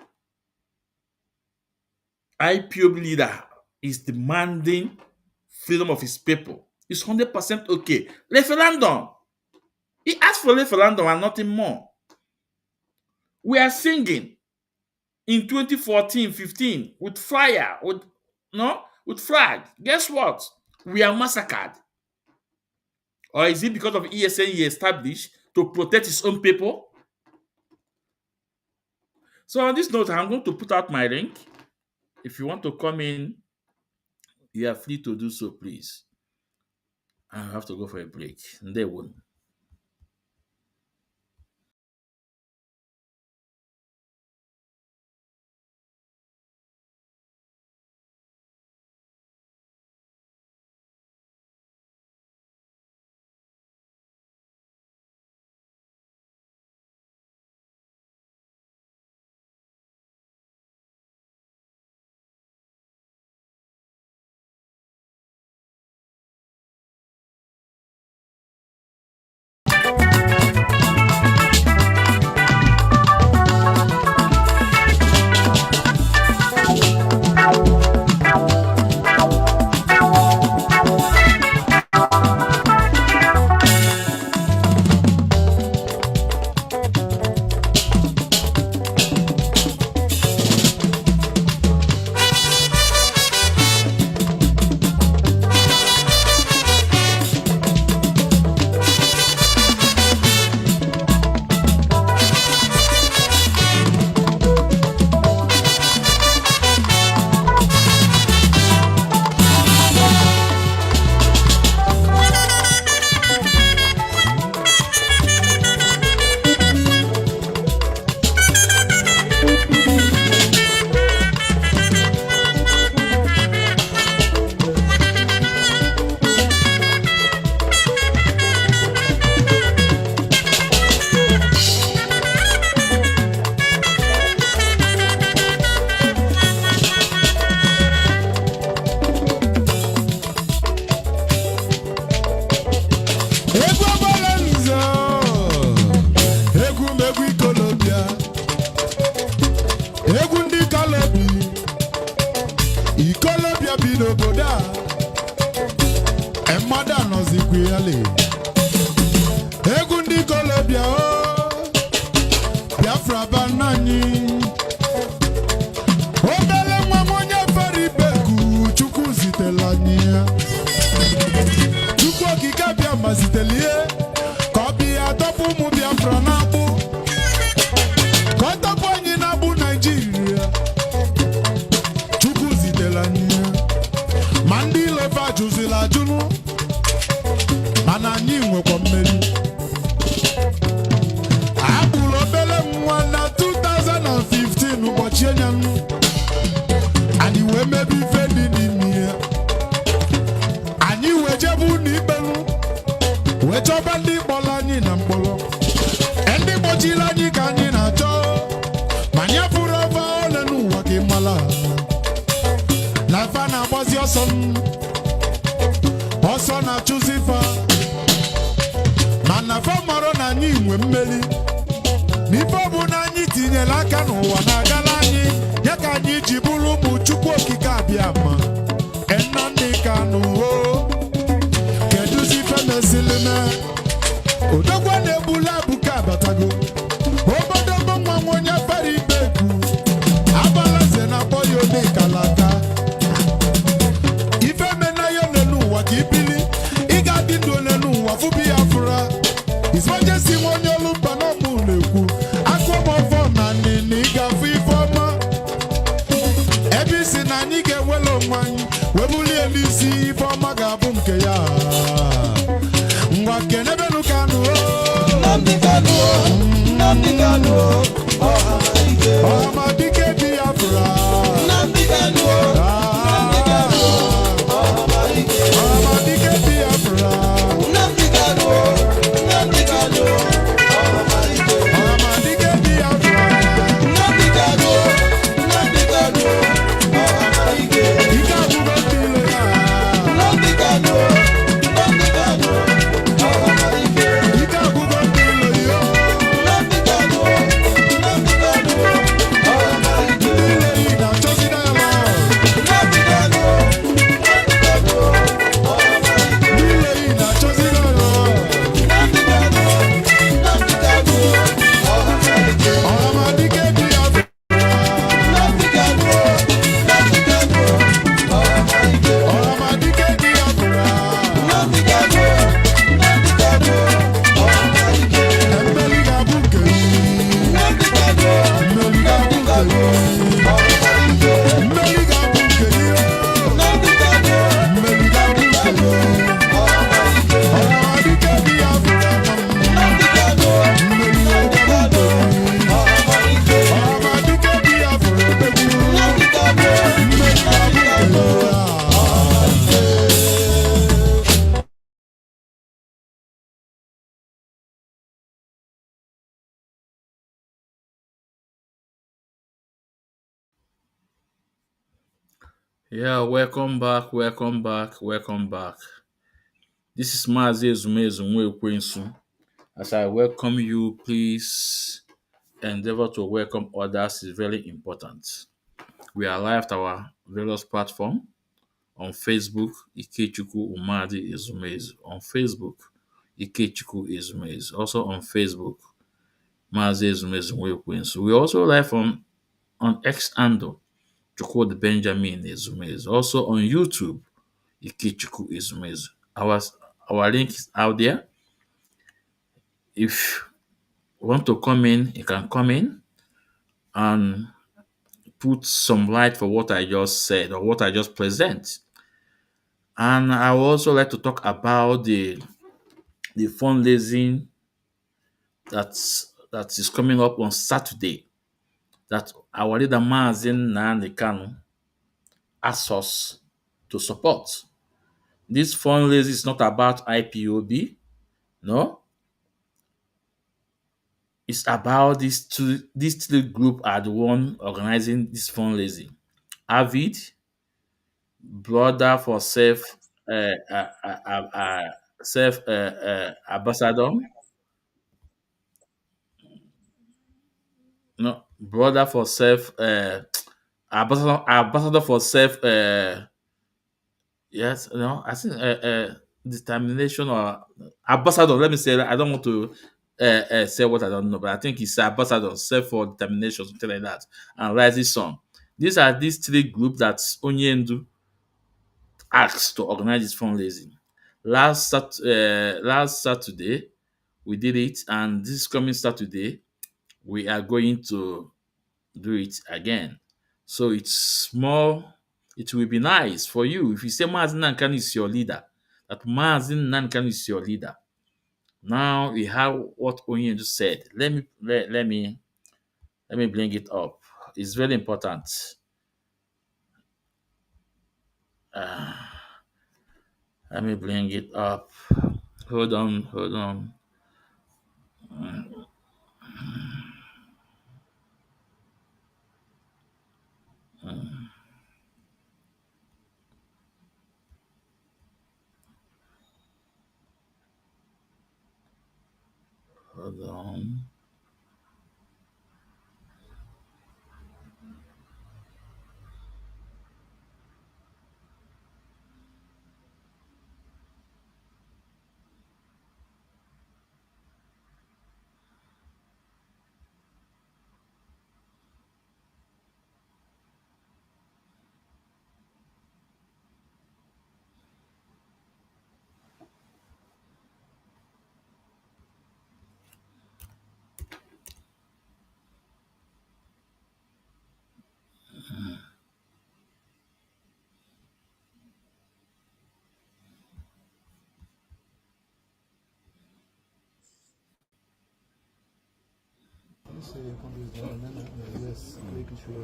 IPOB leader is demanding freedom of his people is 100% okay. Referendum. He asked for referendum and nothing more. We are singing in 2014-15 with fire, with flag. Guess what? We are massacred. Or is it because of ESN he established to protect his own people? So on this note, I'm going to put out my link. If you want to come in, you are free to do so, please. I have to go for a break. They won't. Nnamdi Kanu, kedu si fe mesili na-eme odogwa na-egbula buka abatago obodo nwa onye fara ibe ekwu abalaze na akpọ ya ode kalaka ife mena ya n'elu ụwa ka ibili ị ga-adị ndụ n'elu ụwa fụbi ya fụra isojesi nwa onye olu mba n'ọmụ na-ekwu akụmọfọ na nini ị ga-afụ ife ọma ebe isi na anyị ga-enwela onwe anyị wee bulie elu isi ife ọma ga-abụ nke ya ngwa kenebenu Kanu Nnamdi Kanu Nnamdi Kanu Ọhamadike Biafra Nnamdi Kanu Nnamdi Kanu Ọhamadike Biafra Nnamdi Kanu Nnamdi Kanu Ọhamadike Biafra Nnamdi Kanu Nnamdi Kanu Ọhamadike ike agwụgo ndị ilo ya Nnamdi Kanu Nnamdi Kanu Ọhamadike ike agwụgo ndị ilo ya Nnamdi Kanu Nnamdi Kanu Ọhamadike ndị ilo yi na-achọzi dialogue Nnamdi Kanu Nnamdi Kanu Ọhamadike ndị ilo yi na-achọzi dialogue Nnamdi Kanu Nnamdi Kanu Ọhamadike Ọhamadike Biafra Nnamdi Kanu Nnamdi Kanu Ọhamadike Ọhamadike Biafra Nnamdi Kanu Nnamdi Kanu Ọhamadike mmeri ga-abụ nke Nnamdi Kanu mmeri ga-abụ nke Ọhamadike mmeri ga-abụ nke Nnamdi Kanu mmeri ga-abụ nke Ọhamadike Ọhamadike Biafra Nnamdi Kanu mmeri ga-abụ nke Ọhamadike Ọhamadike Biafra Nnamdi Kanu mmeri ga-abụ nke Ọhamadike. Yeah, welcome back, welcome back, welcome back. This is Mazi Ezumezu Nwekwensu. As I welcome you, please endeavor to welcome others. Is very important. We are live at our various platforms on Facebook, Ikechukwu Umadi Ezumezu. On Facebook, Ikechukwu Ezumezu. Also on Facebook, Mazi Ezumezu Nwekwensu. We also live on X handle, Chukwudi Benjamin Ezumezu. Also on YouTube, Ikechukwu Ezumezu. Our link is out there. If you want to come in, you can come in and put some light for what I just said or what I just present. And I would also like to talk about the fundraising that is coming up on Saturday that our leader Mazi Nnamdi Kanu asked us to support. This fundraising is not about IPOB, no. It's about these three groups are the one organizing this fundraising. Avid, Brother for Self Ambassador, no, Brother for Self Ambassador for Self. Yes, no, I think determination or ambassador. Let me say that I don't want to say what I don't know, but I think it's ambassador, self for determination, something like that, and Rising Sun. These are these three groups that Onyendu asked to organize this fundraising. Last Saturday, we did it, and this coming Saturday, we are going to do it again. So it will be nice for you if you say Mazi Nnamdi Kanu is your leader, that Mazi Nnamdi Kanu is your leader. Now we have what Onyendu said. Let me bring it up. It's very important. Let me bring it up. Hold on. Hold on. Yes, making sure.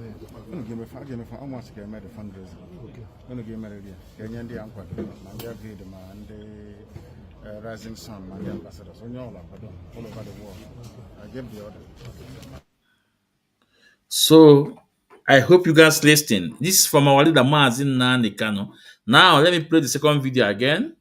Give me how much can I make the fundraiser? Okay. Gonna give me the idea. Kenyan the uncle, and the video, and the Rising Sun, and the ambassadors. On all over the world. I gave the order. So I hope you guys listening. This is from our leader Mazin Nnamdi Kanu. Now let me play the second video again.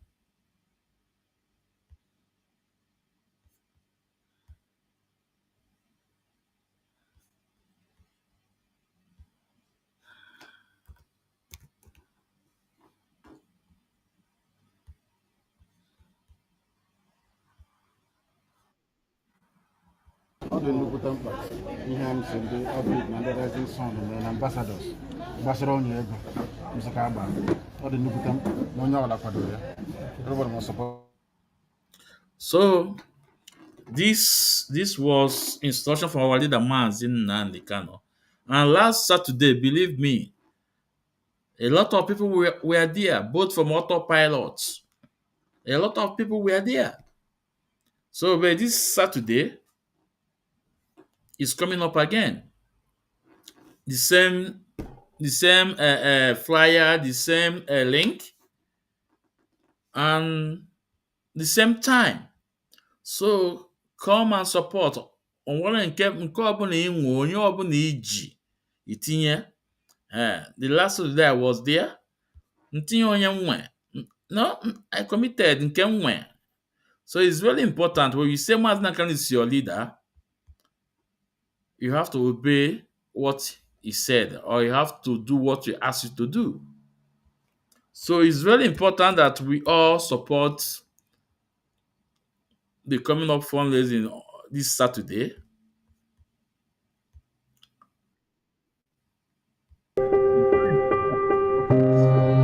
All the Nukutam parts, Yams and the Outfit and the Rising Sun and ambassadors. Ambassador Niego, Mr. Kaba, all the Nukutam, Monyola Padoya. Everyone was support. So this was instruction from our leader Mazin Nnamdi Kanu. And last Saturday, believe me, a lot of people were there, both from autopilots. A lot of people were there. So but this Saturday is coming up again. The same flyer, the same link, and the same time. So come and support. On nwere nke ọbụla ị nwe onye ọbụla iji itinye. The last Saturday I was there. Ntinye onye nwe. No, I committed nke nwe. So it's really important when you say Mazi Nnamdi Kanu is your leader, you have to obey what he said, or you have to do what he asked you to do. So it's really important that we all support the coming up fundraising this Saturday.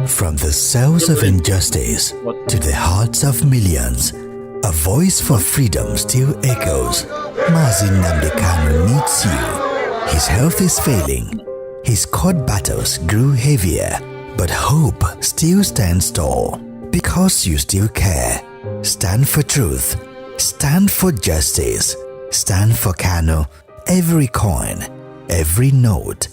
From the cells of injustice to the hearts of millions, a voice for freedom still echoes. Mazi Nnamdi Kanu needs you. His health is failing. His court battles grew heavier, but hope still stands tall because you still care. Stand for truth. Stand for justice. Stand for Kanu. Every coin, every note,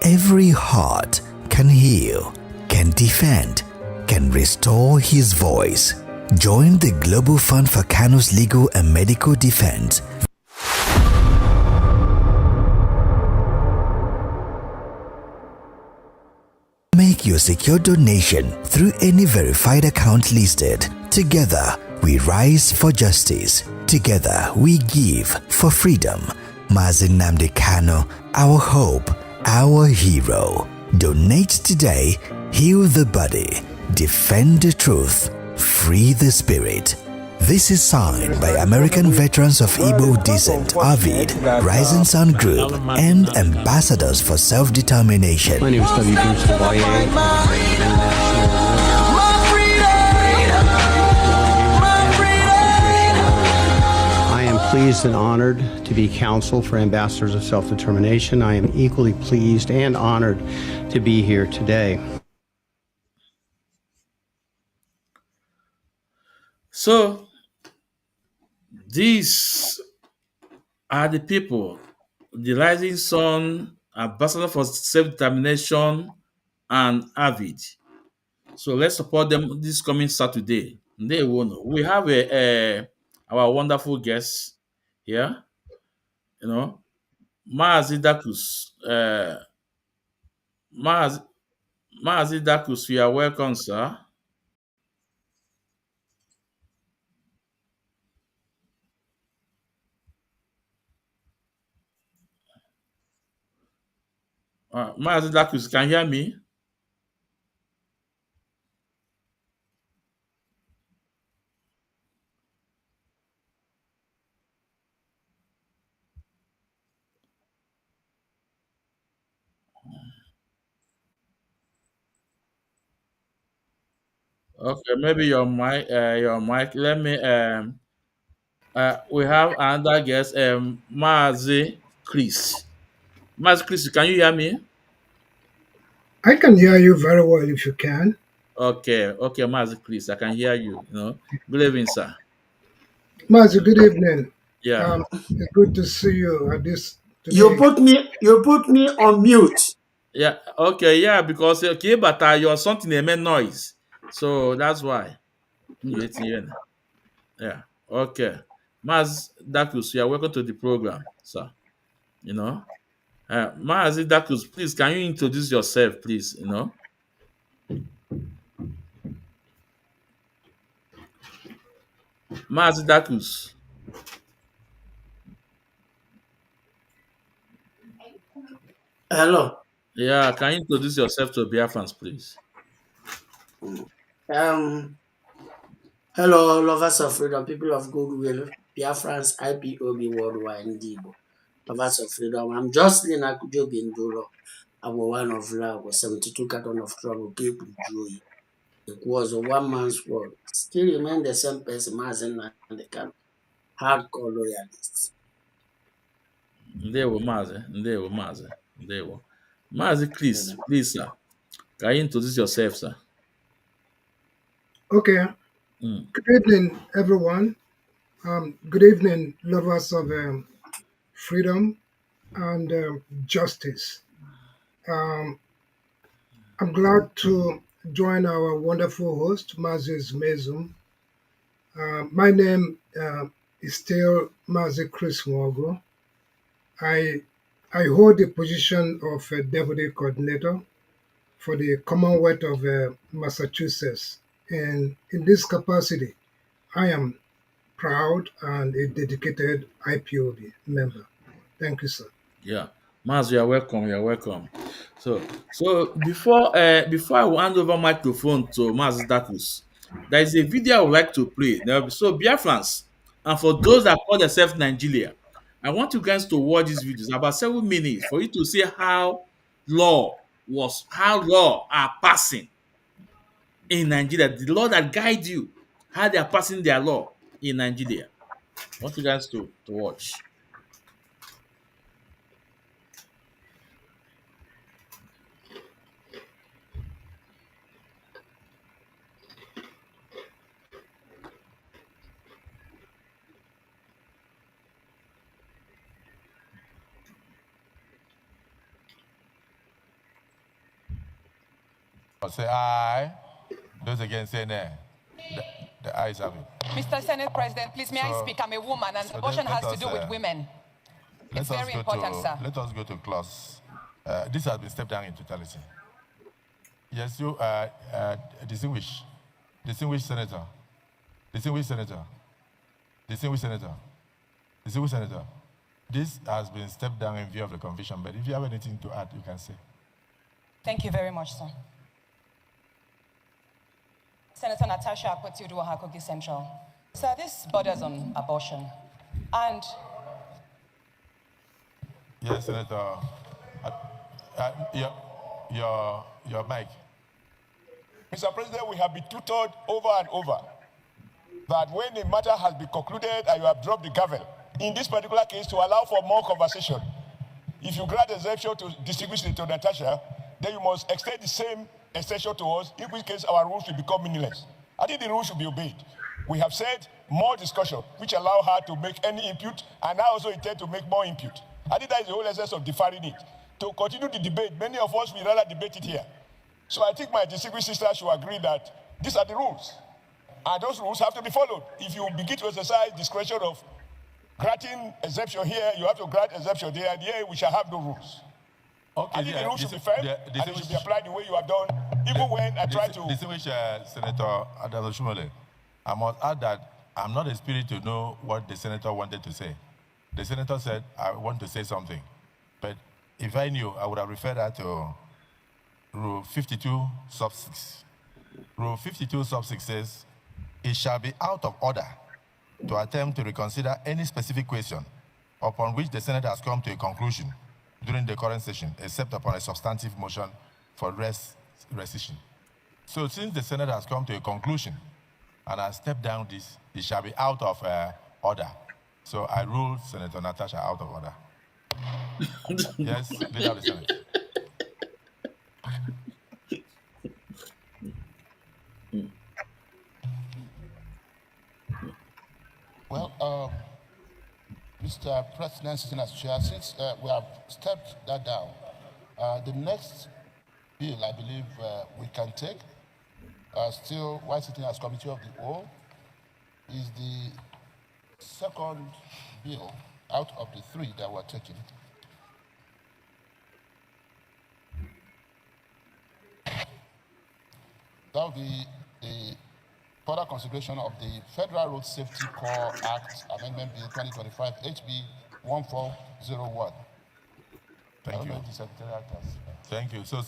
every heart can heal, can defend, can restore his voice. Join the Global Fund for Kanu's legal and medical defense. Make your secure donation through any verified account listed. Together, we rise for justice. Together, we give for freedom. Mazi Nnamdi Kanu, our hope, our hero. Donate today, heal the body, defend the truth, free the spirit. This is signed by American veterans of Igbo descent, AVID, Rising Sun Group, and ambassadors for self-determination. My name is W. Bruce Boyer. I am pleased and honored to be counsel for Ambassadors of Self-Determination. I am equally pleased and honored to be here today. So, these are the people, the Rising Sun, Ambassador for Self-Determination, and AVID. So let's support them this coming Saturday. They won't. We have our wonderful guest here, Mazi Dakus. Mazi Dakus, you are welcome, sir. Mazi Dakus, can you hear me? Okay, maybe your mic. Let me. We have another guest, Mazi Chris. Mazi Chris, can you hear me? I can hear you very well if you can. Okay, Mazi Chris, I can hear you. Good evening, sir. Mazi, good evening. Yeah. It's good to see you at this today. You put me on mute. Yeah, okay, yeah, because okay, but your something they make noise. So that's why. Yeah, okay. Maz Dakus, you are welcome to the program, sir. You know. Maz Dakus, please can you introduce yourself, please? You know. Maz Dakus. Hello. Yeah, can you introduce yourself to Biafrans, please? Hello, lovers of freedom, people of goodwill, Biafrans, IPOB worldwide, Ndibo. Lovers of freedom. I'm Jocelyn Akujo Binduro. I'm one of love, 72 carton of trouble, people joy. It was a one man's world. Still remain the same person, Mazen and the camp. Hardcore loyalists. Ndewo, Mazi. Ndewo. Mazi, please, sir. Can you introduce yourself, sir? Okay. Good evening, everyone. Good evening, lovers of freedom and justice. I'm glad to join our wonderful host, Mazis Mezum. My name is still Mazi Chris Mwogo. I hold the position of Deputy Coordinator for the Commonwealth of Massachusetts. And in this capacity, I am proud and a dedicated IPOB member. Thank you, sir. Yeah, Maz, you are welcome. You are welcome. So before I will hand over microphone to Maz Dakus, there is a video I would like to play. Now, so Biafrans, and for those that call themselves Nigeria, I want you guys to watch these videos about 7 minutes for you to see how law are passing in Nigeria. The law that guide you, how they are passing their law in Nigeria. I want you guys to watch. Say aye. Those against say nay. The ayes have it. Mr. Senate President, please, may I speak? I'm a woman, and abortion has to do with women. It's very important, sir. Let us go to clause. This has been stepped down in totality. Yes, you, distinguished senator, distinguished senator. This has been stepped down in view of the conviction, but if you have anything to add, you can say. Thank you very much, sir. Senator Natasha Akpoti-Uduaghan, Kogi Central. Sir, this borders on abortion. And yes, Senator. Your mic. Mr. President, we have been tutored over and over that when a matter has been concluded and you have dropped the gavel, in this particular case, to allow for more conversation, if you grant exemption to distinguish Senator Natasha, then you must extend the same extension to us, in which case our rules will become meaningless. I think the rules should be obeyed. We have said more discussion, which allow her to make any input, and I also intend to make more input. I think that is the whole essence of deferring it. To continue the debate, many of us will rather debate it here. So I think my distinguished sisters should agree that these are the rules. And those rules have to be followed. If you begin to exercise discretion of granting exemption here, you have to grant exemption there, and here we shall have no rules. Okay, I think the rules should be fair, and it should be applied the way you have done, even when I try to... Distinguished Senator Adamo Shumole, I must add that I'm not a spirit to know what the senator wanted to say. The senator said, I want to say something. But if I knew, I would have referred that to Rule 52, sub 6. Rule 52, sub 6 says, it shall be out of order to attempt to reconsider any specific question upon which the Senate has come to a conclusion during the current session, except upon a substantive motion for rescission. So since the Senate has come to a conclusion and has stepped down this, it shall be out of order. So I rule Senator Natasha out of order. Yes, leader of the Senate. Well, Mr. President, sitting as chair, since we have stepped that down, the next bill I believe we can take, still while sitting as committee of the whole, is the second bill out of the three that we're taking. That will be the further consideration of the Federal Road Safety Corps Act Amendment Bill 2025 HB 1401. Thank you. Thank you. So,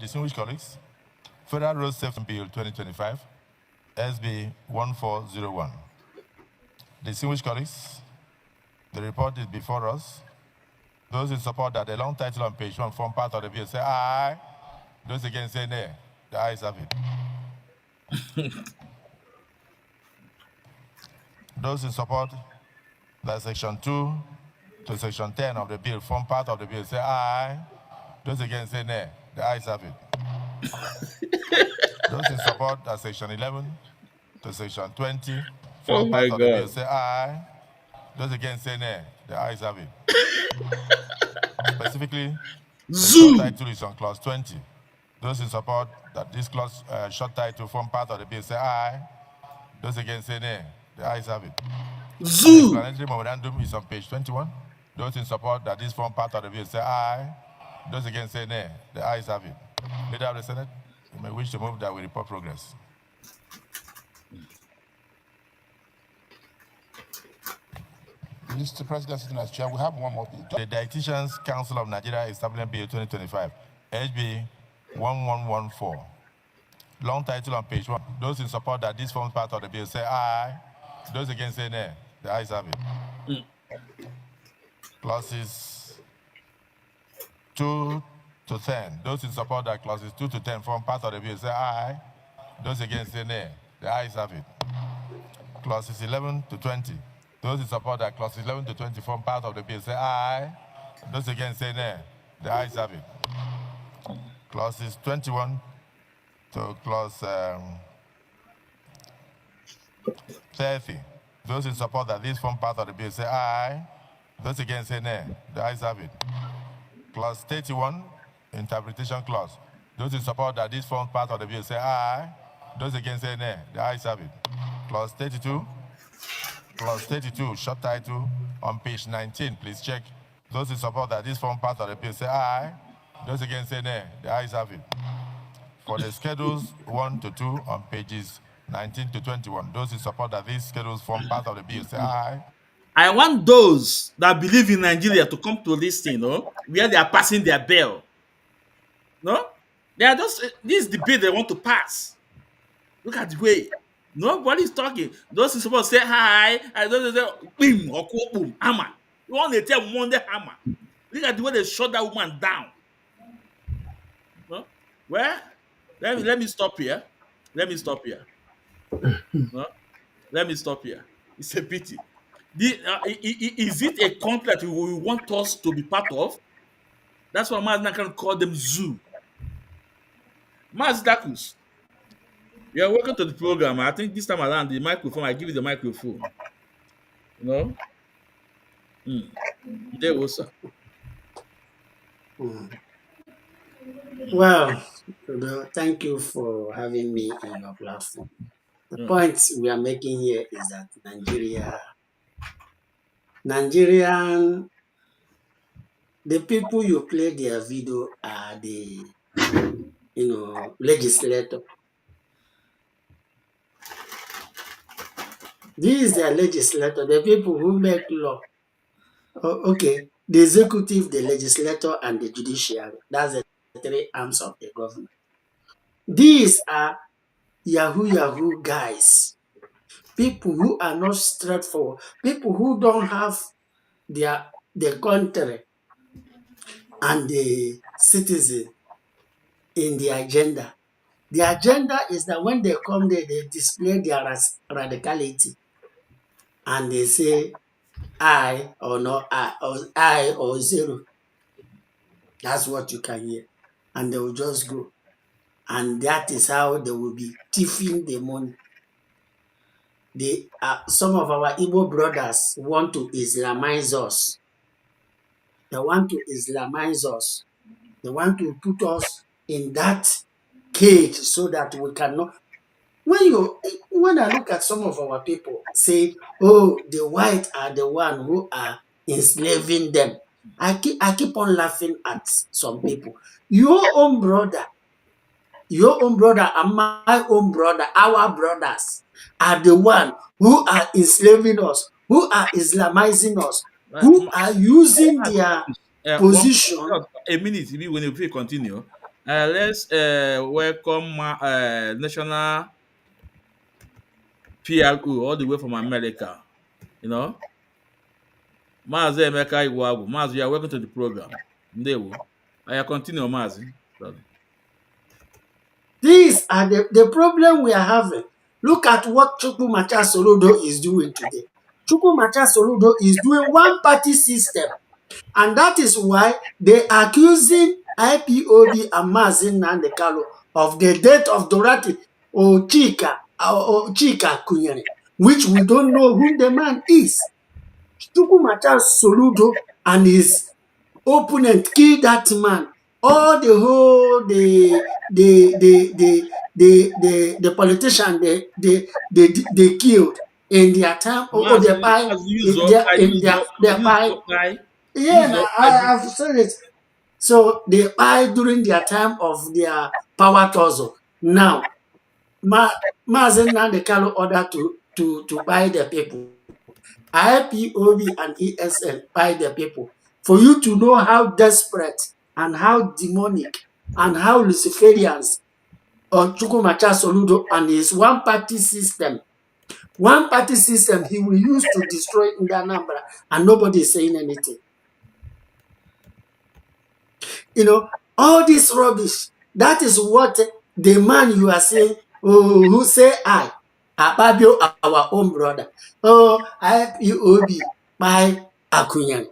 distinguished colleagues, Federal Road Safety Bill 2025 SB 1401. Distinguished colleagues, the report is before us. Those in support that the long title on page 1 form part of the bill say aye. Those against say nay. The ayes have it. Those in support that section 2 to section 10 of the bill form part of the bill say aye. Those against say nay. The ayes have it. Those in support that section 11 to section 20 form part of the bill say aye. Those against say nay. The ayes have it. Specifically, the short title is on clause 20. Those in support that this clause short title form part of the bill say aye. Those against say nay. The ayes have it. The explanatory memorandum is on page 21. Those in support that this form part of the bill say aye. Those against say nay. The ayes have it. Leader of the Senate, you may wish to move that we report progress. Mr. President, sitting as chair, we have one more bill. The Dietitians Council of Nigeria Establishment Bill 2025, HB 1114. Long title on page 1. Those in support that this forms part of the bill say aye. Those against say nay. The ayes have it. Clauses 2 to 10. Those in support that clauses 2 to 10 form part of the bill say aye. Those against say nay. The ayes have it. Clauses 11 to 20. Those in support that clauses 11 to 20 form part of the bill say aye. Those against say nay. The ayes have it. Clauses 21 to clause 30. Those in support that this form part of the bill say aye. Those against say nay. The ayes have it. Clause 31, interpretation clause. Those in support that this form part of the bill say aye. Those against say nay. The ayes have it. Clause 32. Clause 32, short title on page 19. Please check. Those in support that this form part of the bill say aye. Those against say nay. The ayes have it. For the schedules 1 to 2 on pages 19 to 21, those in support that these schedules form part of the bill say aye. I want those that believe in Nigeria to come to this thing, no? Where they are passing their bill. No? They are just, this is the bill they want to pass. Look at the way. Nobody's talking. Those in support say hi. I don't say boom or boom, hammer. You want to tell Monday hammer. Look at the way they shut that woman down. No? Well, let me stop here. Let me stop here. No? Let me stop here. It's a pity. Is it a contract you want us to be part of? That's why Mazda can call them zoo. Mazdakus, you are welcome to the program. I think this time around the microphone, I give you the microphone. You know? There was. Well, thank you for having me on your platform. The point we are making here is that Nigerian, the people you play their video are the, legislator. These are legislator, the people who make law. Okay, the executive, the legislator, and the judiciary. That's the three arms of the government. These are Yahoo guys. People who are not straightforward. People who don't have the country and the citizen in the agenda. The agenda is that when they come there, they display their radicality. And they say, I or no I or zero. That's what you can hear. And they will just go. And that is how they will be thieving the money. some of our Igbo brothers want to Islamize us. They want to Islamize us. They want to put us in that cage so that we cannot. When I look at some of our people say, "Oh, the white are the one who are enslaving them," I keep on laughing at some people. Your own brother and my own brother, our brothers, are the one who are enslaving us, who are Islamizing us, who are using their position. A minute, when you continue. Let's welcome National PRO all the way from America. You know, Mazi Emeka Iwabu. Mazi, you are welcome to the program. Ndewo. I continue, Mazi. These are the problem we are having. Look at what Chukwumacha Soludo is doing today. Chukwumacha Soludo is doing one-party system. And that is why they are accusing IPOB and Mazi Nnamdi Kanu of the death of Dorothy or Chika Kunyere, which we don't know who the man is. Chukwumacha Soludo and his opponent killed that man. All the whole the politician they killed in their time or their pie in their pie. Yeah, I've said it. So they pie during their time of their power tussle. Now, Mazi Nnamdi Kanu order to buy the people. IPOB and ESN buy the people. For you to know how desperate and how demonic and how Luciferians or Chukwumacha Soludo and his one-party system he will use to destroy Anambra, and nobody is saying anything. You know, all this rubbish, that is what the man you are saying, who say Akpabio, our own brother, IPOB by Akunyere.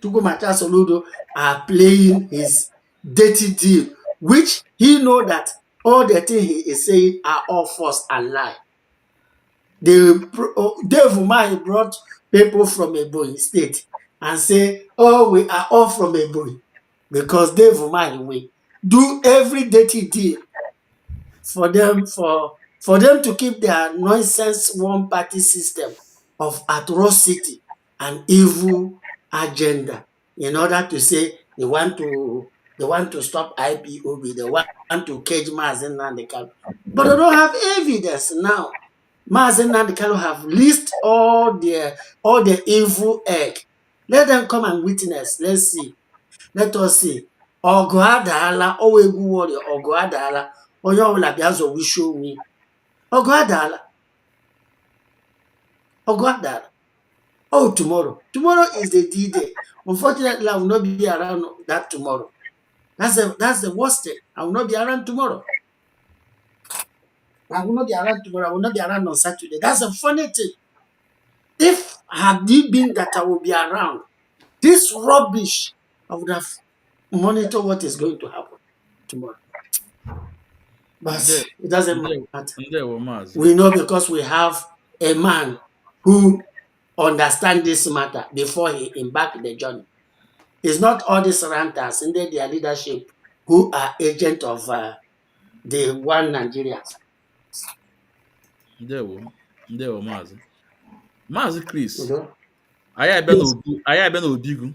Chukwumacha Soludo are playing his dirty deal, which he know that all the things he is saying are all false and lie. Dave Umahi brought people from Ebonyi State and say, "Oh, we are all from Ebonyi," because Dave Umahi will do every dirty deal for them to keep their nonsense one-party system of atrocity and evil agenda in order to say they want to stop IPOB, they want to cage Mazi Nnamdi Kanu. But they don't have evidence now. Mazi Nnamdi Kanu have listed all the evil egg. Let them come and witness. Let's see. Let us see. Ogu adala, Owegu warrior, Ogu adala, Oyo la biazo we show me. Ogu adala. Oh, tomorrow. Tomorrow is the D-Day. Unfortunately, I will not be around that tomorrow. That's the worst thing. I will not be around tomorrow. I will not be around on Saturday. That's a funny thing. If had it been that I will be around, this rubbish, I would have monitored what is going to happen tomorrow. But it doesn't matter. We know because we have a man who understands this matter before he embarked the journey. It's not all these ranters in their leadership who are agents of the one Nigeria. Ndewo Mazi Chris. Aya Ben Obigu.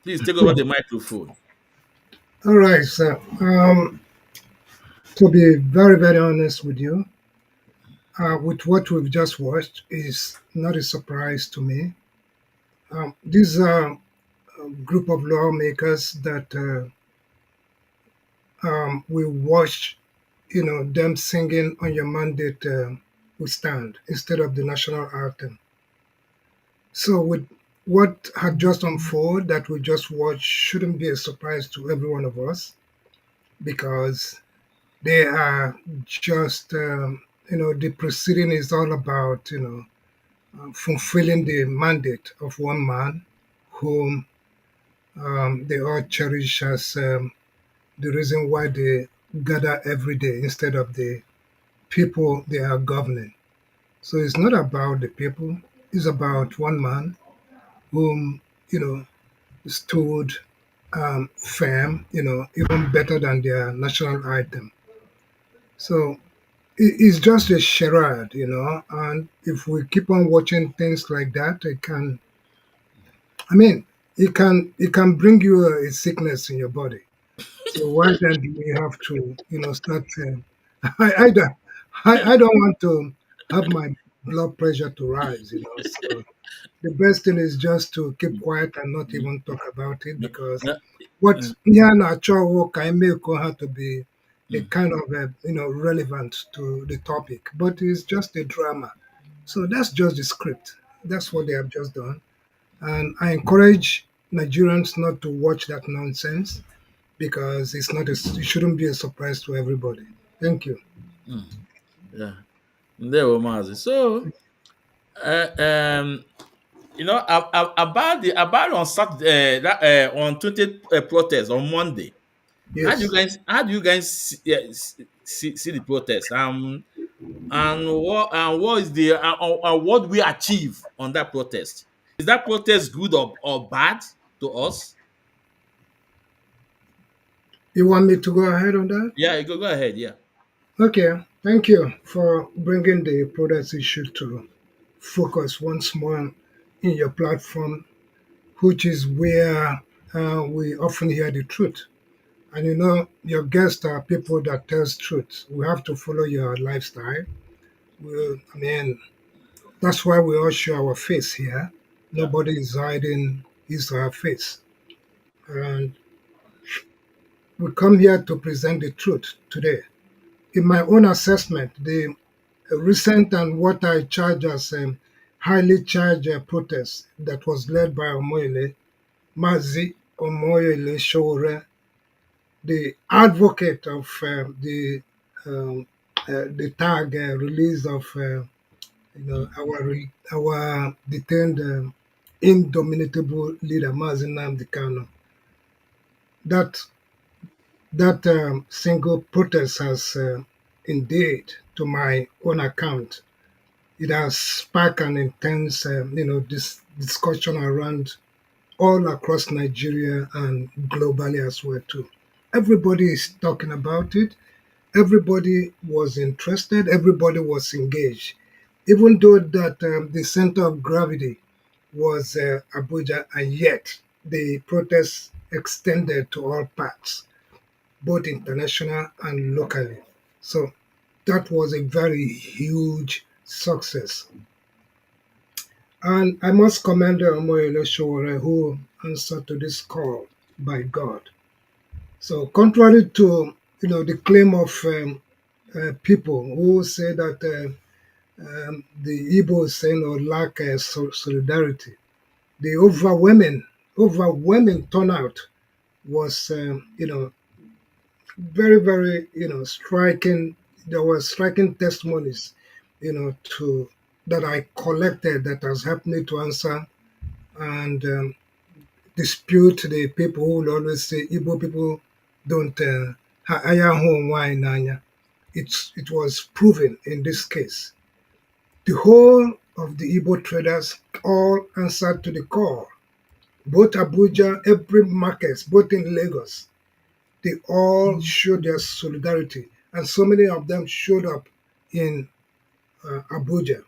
Please take over the microphone. All right, sir. To be very, very honest with you, with what we've just watched is not a surprise to me. These are a group of lawmakers that we watched, them singing "On Your Mandate We Stand" instead of the national anthem. So with what had just unfolded that we just watched shouldn't be a surprise to every one of us, because they are just, the proceeding is all about, fulfilling the mandate of one man whom they all cherish as the reason why they gather every day instead of the people they are governing. So it's not about the people, it's about one man whom, stood firm, even better than their national anthem. So it's just a charade, and if we keep on watching things like that, it can bring you a sickness in your body. So why then do we have to, start? I, I don't want to have my blood pressure to rise, So the best thing is just to keep quiet and not even talk about it because what Nyana Chowo can make have to be a kind of relevant to the topic, but it's just a drama. So that's just the script. That's what they have just done, and I encourage Nigerians not to watch that nonsense because it shouldn't be a surprise to everybody. Thank you. Yeah. There were Mazi. So, about on Saturday, on 20th protest on Monday. Yes. How do you guys see the protest? And what is the what we achieve on that protest? Is that protest good or bad to us? You want me to go ahead on that? Yeah, you go ahead. Yeah. Okay. Thank you for bringing the protest issue to focus once more in your platform, which is where we often hear the truth. And your guests are people that tells truth. We have to follow your lifestyle. That's why we all show our face here. Nobody is hiding his or her face. And we come here to present the truth today. In my own assessment, the recent and what I charge as highly charged protest that was led by Mazi Omoyele Sowore, the advocate of the tag release of our detained indomitable leader Mazi Nnamdi Kanu. That single protest has indeed, to my own account, it has sparked an intense discussion around all across Nigeria and globally as well too. Everybody is talking about it. Everybody was interested. Everybody was engaged. Even though that the center of gravity was Abuja, and yet the protest extended to all parts, both international and locally. So that was a very huge success. And I must commend Omoyele Sowore, who answered to this call by God. So contrary to the claim of people who say that the Igbos lack solidarity, the overwhelming turnout was very, very striking. There were striking testimonies to that I collected that has helped me to answer and dispute the people who will always say Igbo people don't it was proven in this case. The whole of the Igbo traders all answered to the call. Both Abuja, every market, both in Lagos, they all showed their solidarity. And so many of them showed up in Abuja.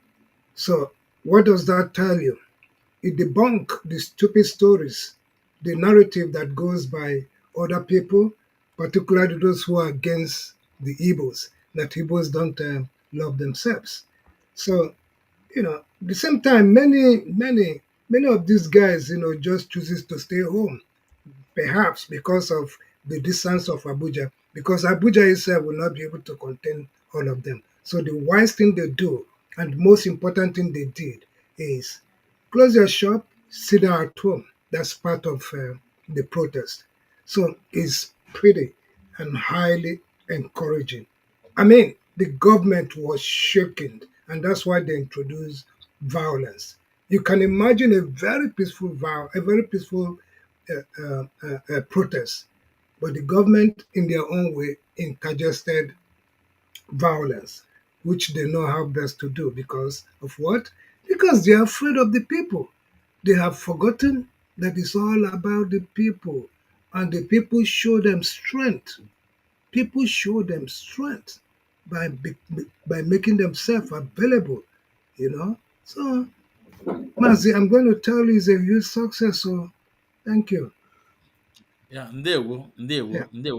So what does that tell you? It debunks the stupid stories, the narrative that goes by other people, particularly those who are against the Igbos, that Igbos don't love themselves. So, at the same time, many of these guys, just chooses to stay home, perhaps because of the distance of Abuja, because Abuja itself will not be able to contain all of them. So the wise thing they do, and the most important thing they did, is close your shop, sit down at home. That's part of the protest. So it's pretty and highly encouraging. The government was shaken, and that's why they introduced violence. You can imagine a very peaceful protest, but the government, in their own way, intergested violence. which they know how best to do. Because of what? Because they are afraid of the people. They have forgotten that it's all about the people, and the people show them strength. People show them strength by making themselves available, you know. So, Mazi, I'm going to tell you it's a huge success. So, thank you. Yeah, ndewo,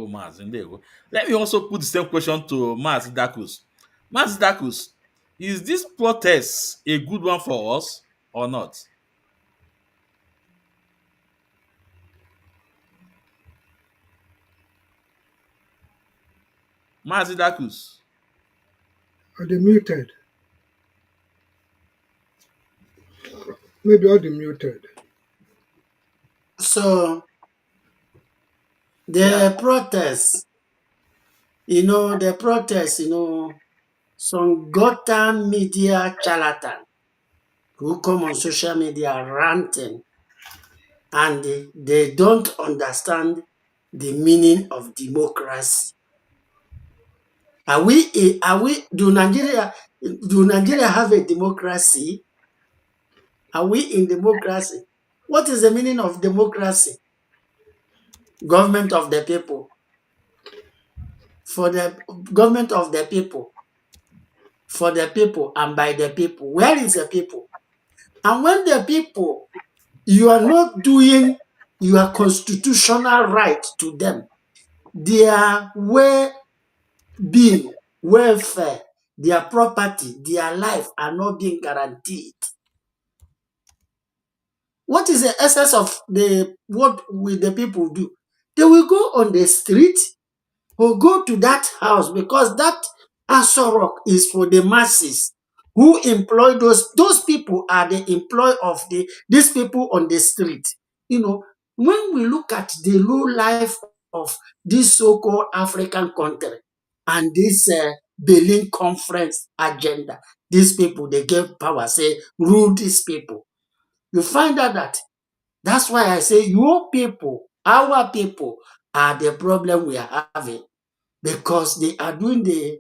Mazi, ndewo. Let me also put the same question to Mazi Dakus. Mazi Dakus, is this protest a good one for us or not? Mazi Dakus. Are they muted? Maybe are they muted? So, the protest, some Gotham media charlatan who come on social media ranting, and they don't understand the meaning of democracy. Do Nigeria have a democracy? Are we in democracy? What is the meaning of democracy? Government of the people. For the government of the people. For the people and by the people. Where is the people? And when the people, you are not doing your constitutional right to them, their well-being, welfare, their property, their life are not being guaranteed. What is the essence of what will the people do? They will go on the street or go to that house, because that Aso Rock is for the masses who employ those people are the employ of these people on the street. When we look at the low life of this so-called African country and this Berlin Conference agenda, these people, they give power, say, rule these people. You find out that's why I say your people, our people, are the problem we are having, because they are doing the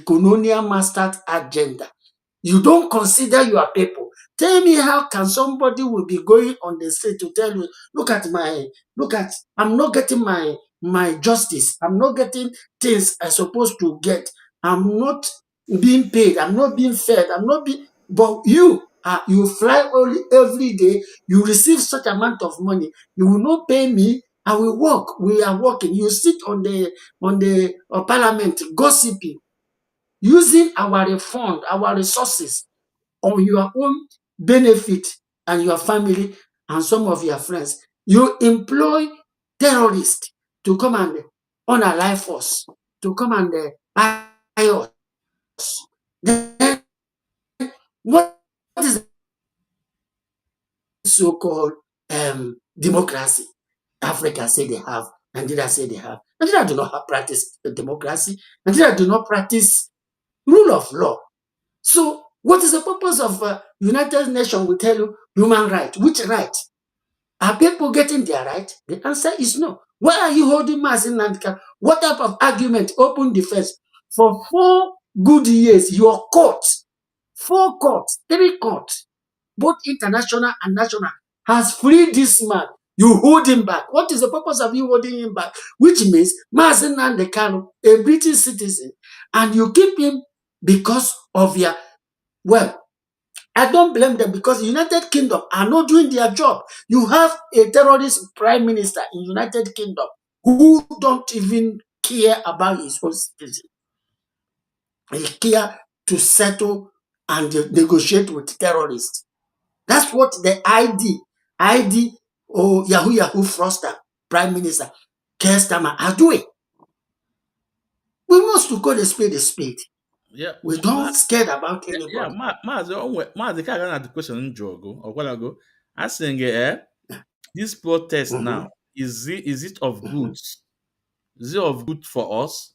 colonial master agenda. You don't consider your people. Tell me, how can somebody will be going on the street to tell you, I'm not getting my justice. I'm not getting things I'm supposed to get. I'm not being paid. I'm not being fed. But you fly every day. You receive such amount of money. You will not pay me. I will work. We are working. You sit on the parliament gossiping, using our refund, our resources on your own benefit and your family and some of your friends. You employ terrorists to come and unalive us, to come and buy us. Then what is so-called democracy? Africa say they have, Nigeria say they have. Nigeria do not practice democracy. Nigeria do not practice rule of law. So what is the purpose of United Nations will tell you human right? Which right? Are people getting their right? The answer is no. Why are you holding Mazi Nnamdi Kanu? What type of argument? Open defense. For 4 good years, your court, 4 courts, 3 courts, both international and national, has freed this man. You hold him back. What is the purpose of you holding him back? Which means Mazi Nnamdi Kanu, a British citizen, and you keep him because of your, I don't blame them, because the United Kingdom are not doing their job. You have a terrorist prime minister in United Kingdom who don't even care about his own citizens. He care to settle and negotiate with terrorists. That's what the ID or Yahoo Froster prime minister Keir Starmer are doing. We must to call a spade a spade. Yeah, we don't scared about anybody. Yeah, Mazi ka na the question njogo ogwalago. Asking this protest now, is it of good? Is it of good for us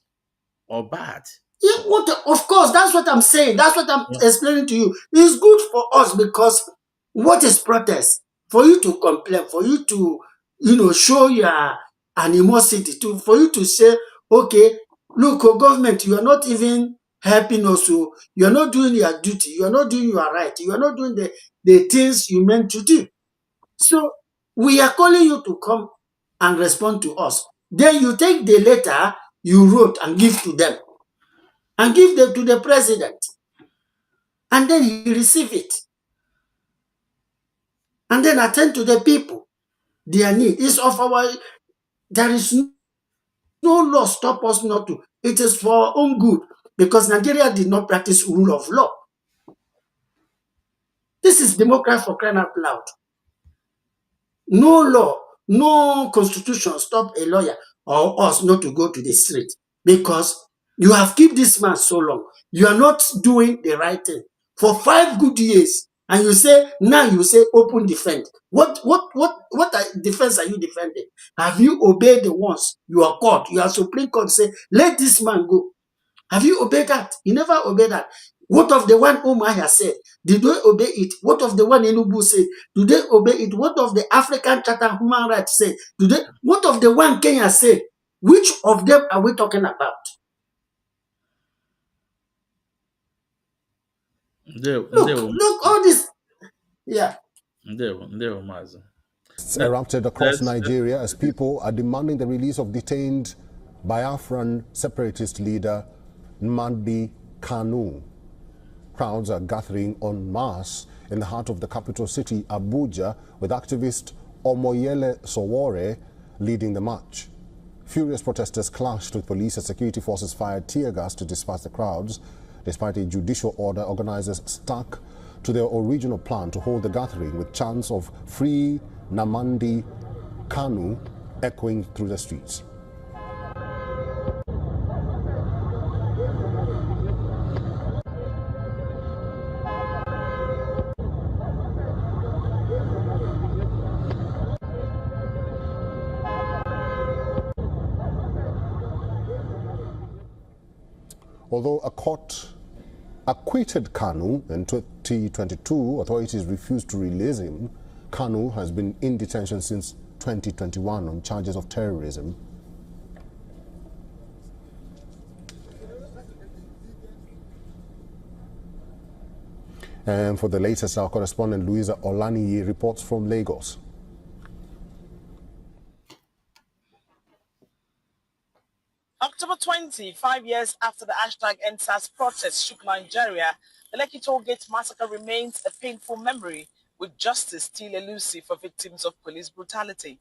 or bad? Yeah, of course, that's what I'm saying. That's what I'm explaining to you. It's good for us, because what is protest? For you to complain, for you to show your animosity, for you to say, okay, look, government, you are not even helping us. So you're not doing your duty. You're not doing your right. You're not doing the things you meant to do. So we are calling you to come and respond to us. Then you take the letter you wrote and give to them. And give them to the president. And then he receive it. And then attend to the people. Their need is of our. There is no law stop us not to. It is for our own good. Because Nigeria did not practice rule of law. This is democracy for crying out loud. No law, no constitution stop a lawyer or us not to go to the street. Because you have kept this man so long. You are not doing the right thing. For 5 good years. And you say, now you say open defense. What defense are you defending? Have you obeyed the ones you are caught? Your Supreme Court say, let this man go. Have you obeyed that? You never obeyed that. What of the one Umar said? Did they obey it? What of the one Enugu said? Do they obey it? What of the African Charter Human Rights said? What of the one Kenya said? Which of them are we talking about? Look, all this. Yeah. Erupted across Nigeria as people are demanding the release of detained Biafran separatist leader Nnamdi Kanu. Crowds are gathering en masse in the heart of the capital city, Abuja, with activist Omoyele Sowore leading the march. Furious protesters clashed with police as security forces fired tear gas to disperse the crowds. Despite a judicial order, organizers stuck to their original plan to hold the gathering with chants of "Free Nnamdi Kanu" echoing through the streets. Although a court acquitted Kanu in 2022, authorities refused to release him. Kanu has been in detention since 2021 on charges of terrorism. And for the latest, our correspondent Louisa Olaniyi reports from Lagos. October 20, 5 years after the #EndSARS protest shook Nigeria, the Lekki Tollgate massacre remains a painful memory, with justice still elusive for victims of police brutality.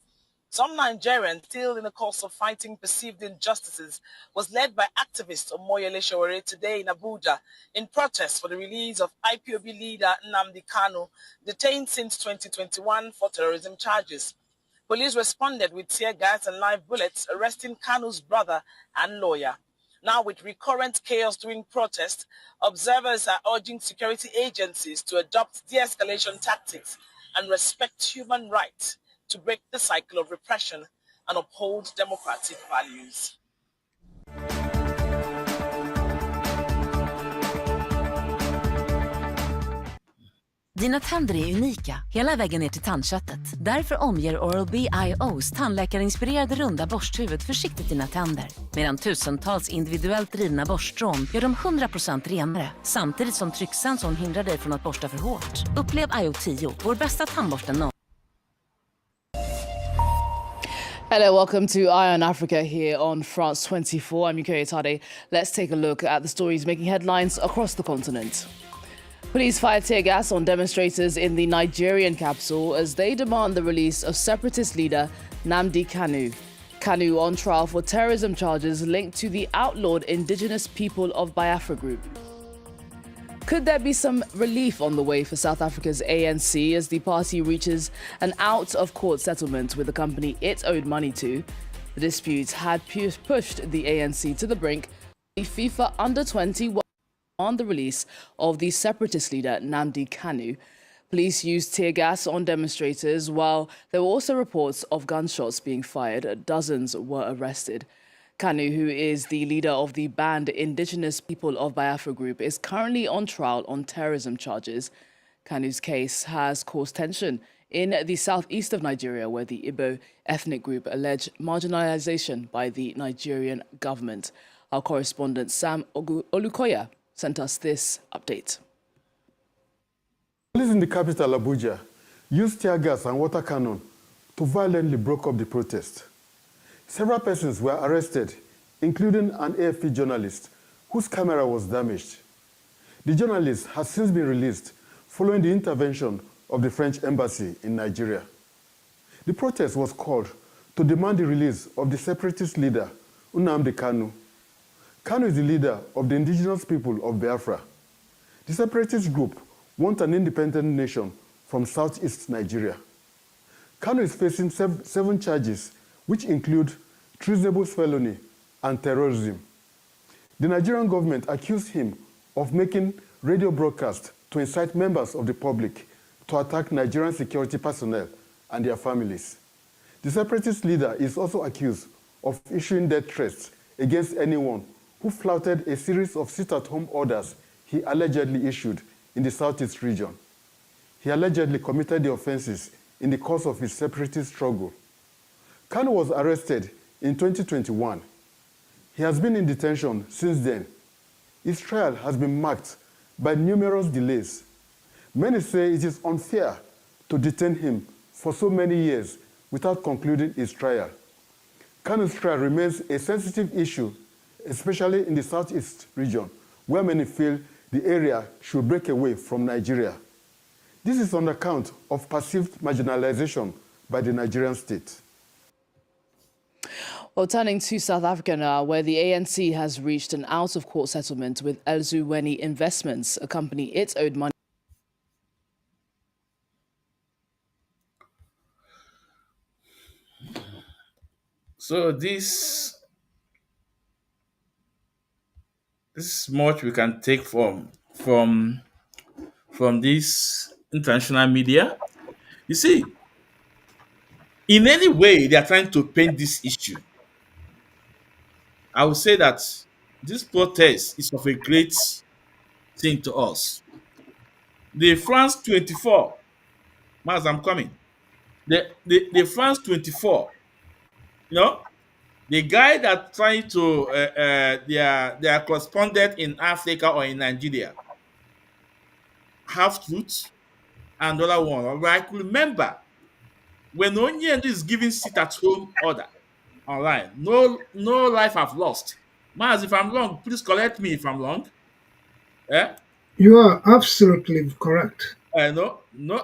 Some Nigerians, still in the course of fighting perceived injustices, was led by activist Omoyele Sowore today in Abuja in protest for the release of IPOB leader Nnamdi Kanu, detained since 2021 for terrorism charges. Police responded with tear gas and live bullets, arresting Kanu's brother and lawyer. Now, with recurrent chaos during protests, observers are urging security agencies to adopt de-escalation tactics and respect human rights to break the cycle of repression and uphold democratic values. Dina tänder är unika, hela vägen ner till tandköttet. Därför omger Oral-B iOs tandläkarinspirerade runda borsthuvud försiktigt dina tänder. Medan tusentals individuellt drivna borstrån gör dem 100% renare, samtidigt som trycksensorn hindrar dig från att borsta för hårt. Upplev IO10, vår bästa tandborste någonsin. Hello, welcome to Eye on Africa here on France 24. I'm Yukoya Tade. Let's take a look at the stories making headlines across the continent. Police fired tear gas on demonstrators in the Nigerian capital as they demand the release of separatist leader Nnamdi Kanu. Kanu on trial for terrorism charges linked to the outlawed indigenous people of Biafra group. Could there be some relief on the way for South Africa's ANC as the party reaches an out-of-court settlement with the company it owed money to? The dispute had pushed the ANC to the brink. The FIFA Under-20 on the release of the separatist leader Nnamdi Kanu. Police used tear gas on demonstrators, while there were also reports of gunshots being fired. Dozens were arrested. Kanu, who is the leader of the banned Indigenous People of Biafra group, is currently on trial on terrorism charges. Kanu's case has caused tension in the southeast of Nigeria, where the Igbo ethnic group allege marginalization by the Nigerian government. Our correspondent Sam Olukoya sent us this update. Police in the capital, Abuja, used tear gas and water cannon to violently break up the protest. Several persons were arrested, including an AFP journalist whose camera was damaged. The journalist has since been released following the intervention of the French embassy in Nigeria. The protest was called to demand the release of the separatist leader, Nnamdi Kanu. Kanu is the leader of the indigenous people of Biafra. The separatist group want an independent nation from southeast Nigeria. Kanu is facing 7 charges, which include treasonable felony and terrorism. The Nigerian government accused him of making radio broadcasts to incite members of the public to attack Nigerian security personnel and their families. The separatist leader is also accused of issuing death threats against anyone who flouted a series of sit-at-home orders he allegedly issued in the southeast region. He allegedly committed the offenses in the course of his separatist struggle. Kanu was arrested in 2021. He has been in detention since then. His trial has been marked by numerous delays. Many say it is unfair to detain him for so many years without concluding his trial. Kanu's trial remains a sensitive issue, especially in the southeast region, where many feel the area should break away from Nigeria. This is on account of perceived marginalization by the Nigerian state. Well, turning to South Africa now, where the ANC has reached an out-of-court settlement with Elzuvweni Investments, a company it owed money. So this is much we can take from this international media. You see, in any way they are trying to paint this issue, I would say that this protest is of a great thing to us. The France 24, Maz, I'm coming. The France 24, you know, the guy that trying to their correspondent in Africa or in Nigeria, Half Truth, and the other one. I could remember when Onyendu is giving sit-at-home order online, no life have lost. Maz, if I'm wrong, please correct me if I'm wrong. You are absolutely correct. No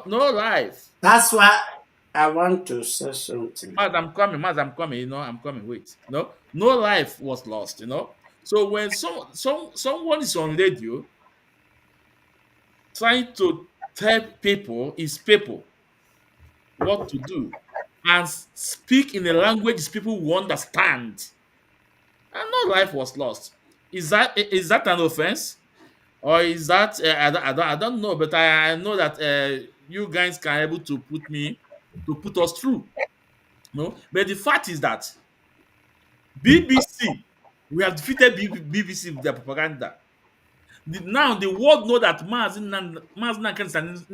life. That's why I want to say something. Maz, I'm coming. You know, I'm coming. Wait. No life was lost. You know. So when someone is on radio trying to tell people what to do and speak in a language people will understand, and no life was lost. Is that an offense, or is that I don't know? But I know that you guys can able to put us through. No, but the fact is that BBC, we have defeated BBC with their propaganda. Now the world know that Mazi Nnamdi is an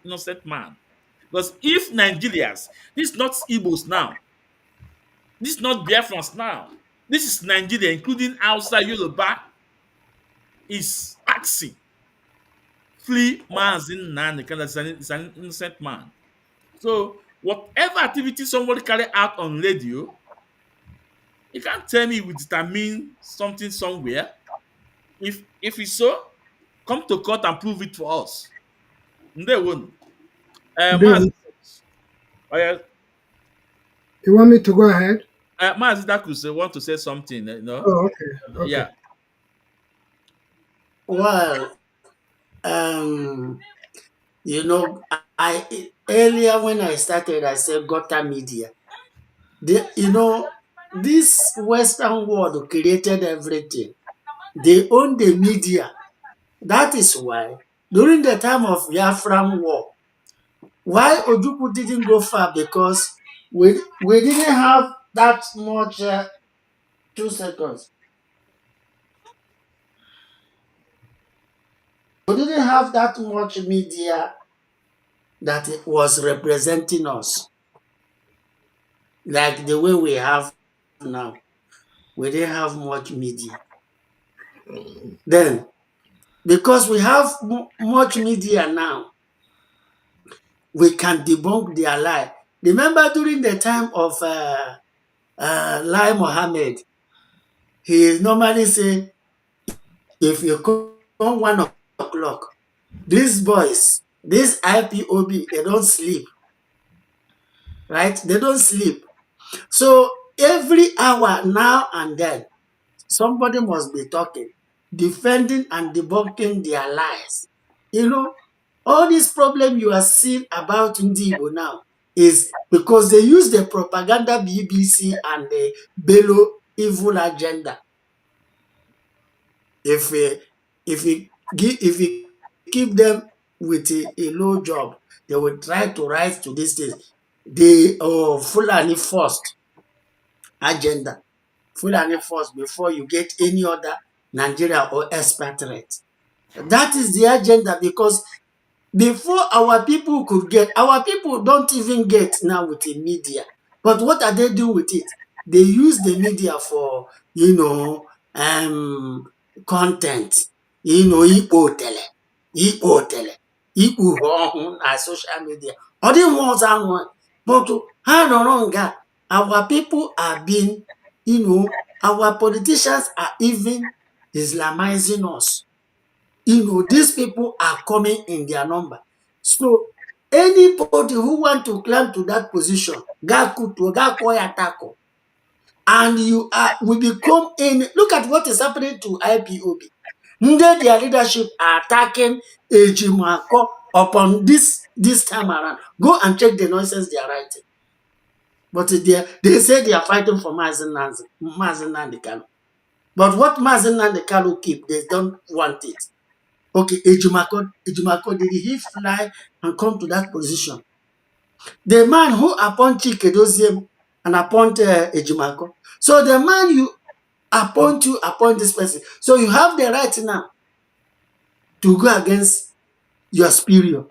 innocent man. Because if Nigerians, this is not Igbos now, this is not Biafrans now, this is Nigeria, including outside Yoruba, is asking, flee Mazi Nnamdi is an innocent man. So whatever activity somebody carry out on radio, you can't tell me we determine something somewhere. If it's so, come to court and prove it for us. They won't. Maz, you want me to go ahead? Maz Dakus want to say something, no? Oh, okay. Yeah. Well, you know, I earlier when I started, I said Gota Media. You know, this Western world created everything. They own the media. That is why, during the time of Biafran War, why Ojukwu didn't go far, because we didn't have that much. 2 seconds. We didn't have that much media that it was representing us, like the way we have now. We didn't have much media. Then because we have much media now, we can debunk their lie. Remember during the time of Lai Mohammed, he normally say, if you come 1 o'clock, these boys, this IPOB, they don't sleep, right? They don't sleep. So every hour now and then, somebody must be talking, defending and debunking their lies. You know, all this problem you are seeing about Ndibo now is because they use the propaganda BBC and the Bello evil agenda. If we keep them with a low job, they will try to rise to this stage. The Fulani first agenda. Fulani first before you get any other Nigeria or expatriate. That is the agenda, because before our people could get, our people don't even get now with the media. But what are they doing with it? They use the media for, you know, content. You know, Igbo tele, social media. Or they want someone. But how long our people are being, you know, our politicians are even Islamizing us. You know, these people are coming in their number. So anybody who want to climb to that position, and you will become in. Look at what is happening to IPOB. Their leadership are attacking Ejimako upon this time around. Go and check the nonsense they are writing. But they say they are fighting for Mazen Nnamdi Kanu. But what Mazen Nnamdi Kanu keep, they don't want it. Okay, Ejimako, did he fly and come to that position? The man who appoint Chike Doziem and appoint Ejimako. So the man you appoint this person. So you have the right now to go against your superior,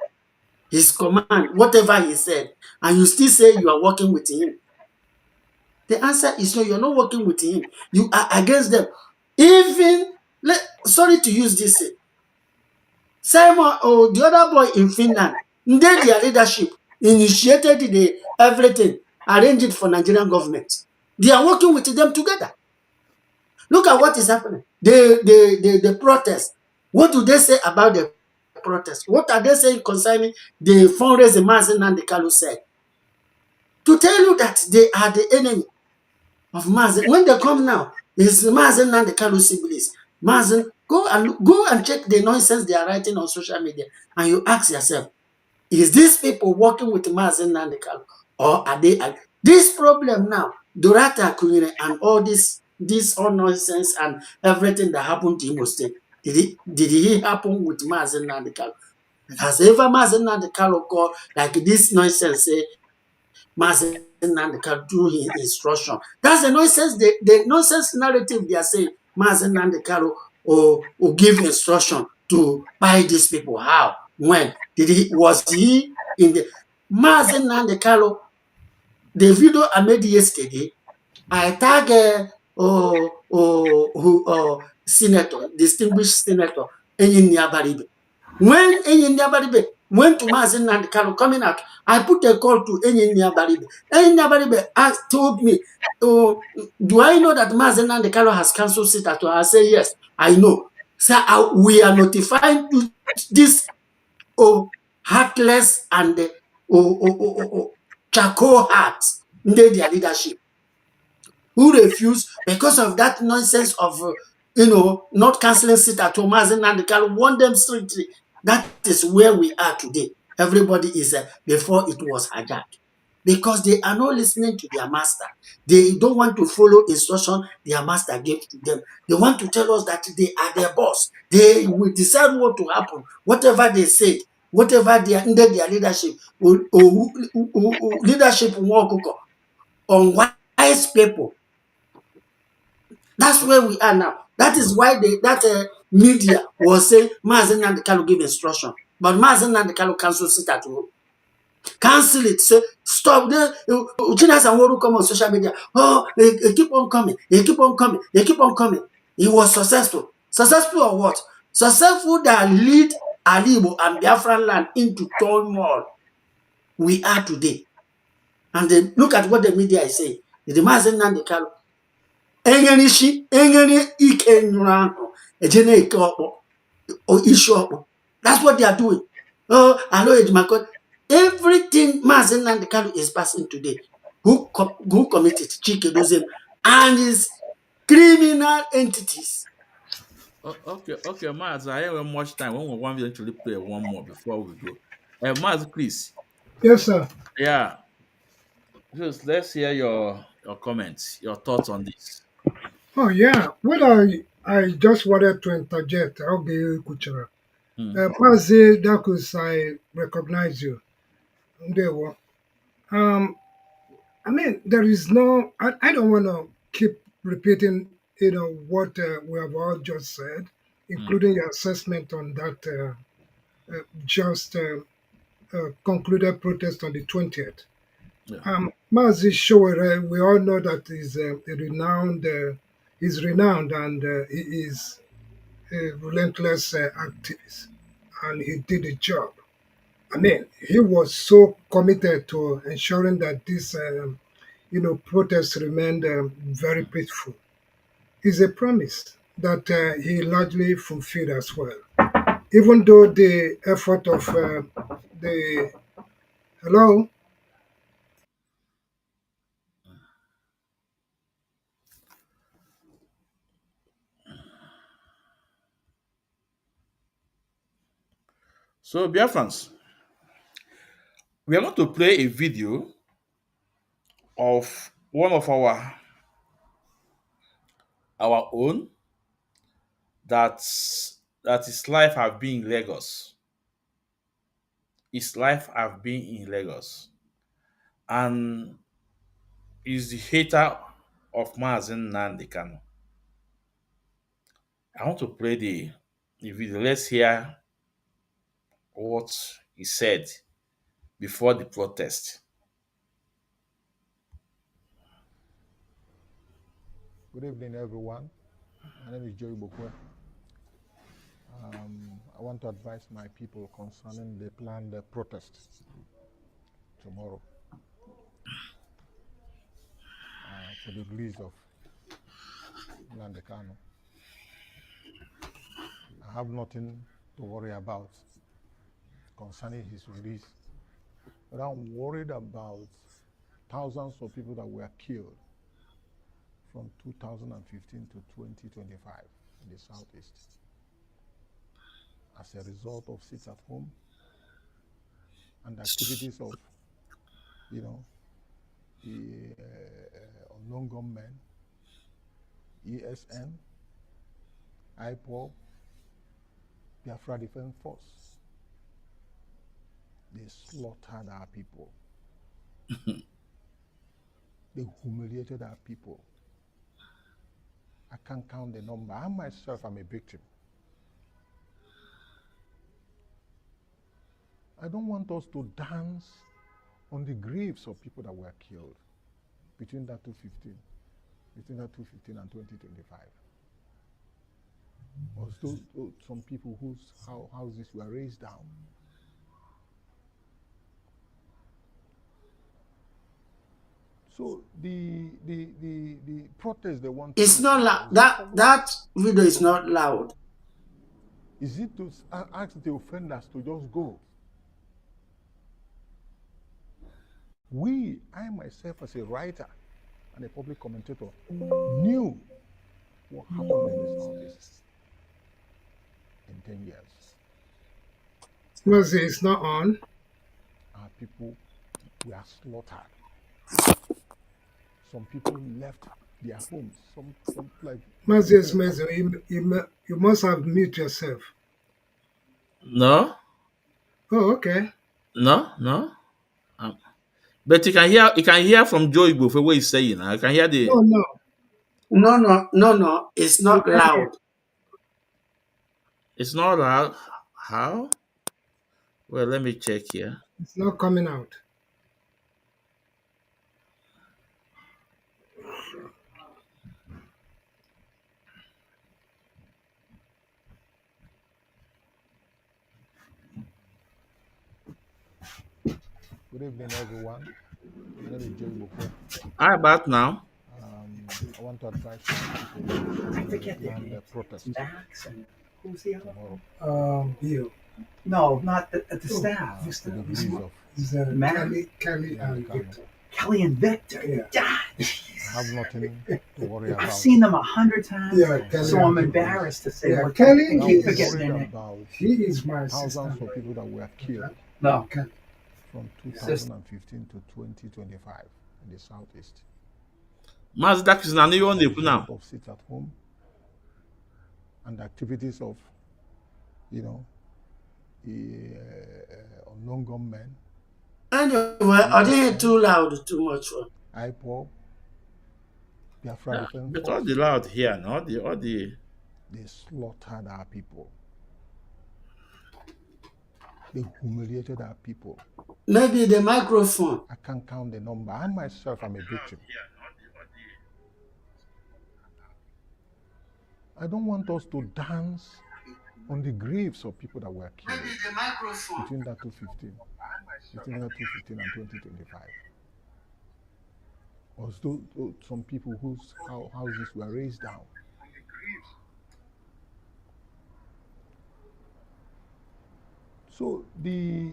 his command, whatever he said, and you still say you are working with him. The answer is no, you're not working with him. You are against them. Even, sorry to use this, Simon or the other boy in Finland, their leadership initiated everything, arranged it for Nigerian government. They are working with them together. Look at what is happening. The protest. What do they say about the protest? What are they saying concerning the fundraising Mazen Nnamdi Kanu said? To tell you that they are the enemy of Mazen. When they come now, it's Mazen Nnamdi Kanu siblings. Mazen, go and check the nonsense they are writing on social media, and you ask yourself, is these people working with Mazen Nnamdi Kanu, or are they? This problem now, Dorata Akunyili and all this all nonsense and everything that happened to Imo State, did it happen with Mazen Nnamdi Kanu? Has ever Mazen Nnamdi Kanu called like this nonsense? Say Mazen Nnamdi Kanu do his instruction. That's the nonsense. The nonsense narrative they are saying. Mazen Nnamdi Kanu will give instruction to buy these people. How? When? Was he in the Mazen Nnamdi Kanu? The video I made yesterday, I tag senator, distinguished senator, Enyinia Baribe. When Enyinia Baribe went to Mazen Nnamdi Kanu coming out, I put a call to Enyinia Baribe. Enyinia Baribe told me, do I know that Mazen Nnamdi Kanu has cancelled sit at all? I say, yes, I know. So we are notifying this heartless and charcoal hearts in their leadership, who refuse because of that nonsense of not cancelling sit at home. Mazen Nnamdi Kanu want them strictly. That is where we are today. Everybody is before it was hijacked, because they are not listening to their master. They don't want to follow instruction their master gave to them. They want to tell us that they are their boss. They will decide what to happen, whatever they said, whatever they are under their leadership, leadership on wise people. That's where we are now. That is why that media was saying Mazen Nnamdi Kanu give instruction, but Mazen Nnamdi Kanu cancel sit at home. Cancel it. Say stop. Chinas and Woru come on social media. Oh, they keep on coming. They keep on coming. They keep on coming. He was successful. Successful or what? successful that lead Alibo and Biafran land into turmoil we are today. And then look at what the media is saying. The Mazen Nnamdi Kanu, that's what they are doing. Oh, I know it, my God. Everything Mazen Nnamdi Kanu is passing today, who committed Chike Dozem and his criminal entities. Okay, Maz, I have much time. When we want to actually play one more before we go. Maz, please. Yes, sir. Yeah. Just let's hear your comments, your thoughts on this. Oh, yeah. Well, I just wanted to interject. I'll be Kuchara. Mazi Dakus, I recognize you. There were. I mean, there is no. I don't want to keep repeating, what we have all just said, including your assessment on that just concluded protest on the 20th. Mazi Showere, we all know that he's renowned and he is a relentless activist, and he did the job. I mean, he was so committed to ensuring that this, protests remained very peaceful. It's a promise that he largely fulfilled as well. Even though the effort of the hello. So, Biafrans, we are going to play a video of one of our own that his life have been in Lagos. His life have been in Lagos, and is the hater of Mazen Nnamdi Kanu. I want to play the video. Let's hear what he said before the protest. Good evening, everyone. My name is Joey Bokwe. I want to advise my people concerning the planned protest tomorrow for the release of Nnamdi Kanu. I have nothing to worry about concerning his release, but I'm worried about thousands of people that were killed from 2015 to 2025 in the Southeast as a result of sits at home and activities of, the unknown gunmen, ESN, IPOB, Biafra Defense Force. They slaughtered our people. They humiliated our people. I can't count the number. I myself am a victim. I don't want us to dance on the graves of people that were killed between that 2015 and 2025. Also, some people whose houses were razed down. So the protest they want. It's not loud. That video is not loud. Is it to ask the offenders to just go? I myself as a writer and a public commentator, knew what happened in the Southeast in 10 years. Mazi, it's not on. Our people were slaughtered. Some people left their homes. Some like. Mazi, you must have mute yourself. No. Oh, okay. No. But you can hear from Joey before what he's saying. I can hear the. No. It's not loud. It's not loud. How? Well, let me check here. It's not coming out. Good evening, everyone. My name is Jerry Boko. How about now? I want to advise people on the protest Max and who's the other? tomorrow. Bill. No, not the staff. The degrees of Matt? Kelly and Victor. Kelly and Victor. Yeah. I have nothing to worry about. I've seen them 100 times, Yeah, Kelly so I'm and embarrassed to say Yeah, what Kelly they keep is forgetting their worried name. about He is my thousands assistant. of people that were killed No. from 2015 to 2025 in the southeast. Mazda is not even the now. Of sit at home and activities of, unknown gunmen. Anyway, are they too loud, too much for? IPOB, Biafra Defense But Force. all the loud here, no? All the They slaughtered our people. They humiliated our people. Maybe the microphone. I can't count the number. I myself am a victim. I don't want us to dance on the graves of people that were killed Maybe the microphone. between that 2015 and 2025. Also, some people whose houses were razed down. So the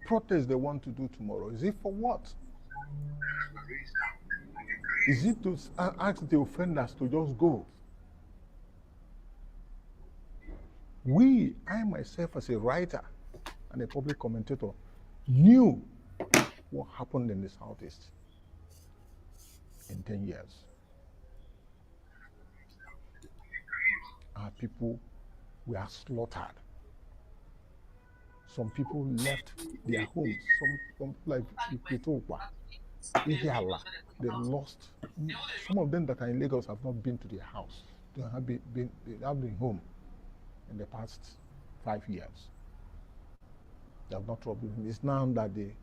protest they want to do tomorrow, is it for what? Is it to ask the offenders to just go? I myself as a writer and a public commentator, knew what happened in the Southeast in 10 years. Our people were slaughtered. Some people left their homes. Some like Ipitokwa, Ihiala, they lost. Some of them that are in Lagos have not been to their house. They have been home in the past 5 years. They have not troubled. It's now that the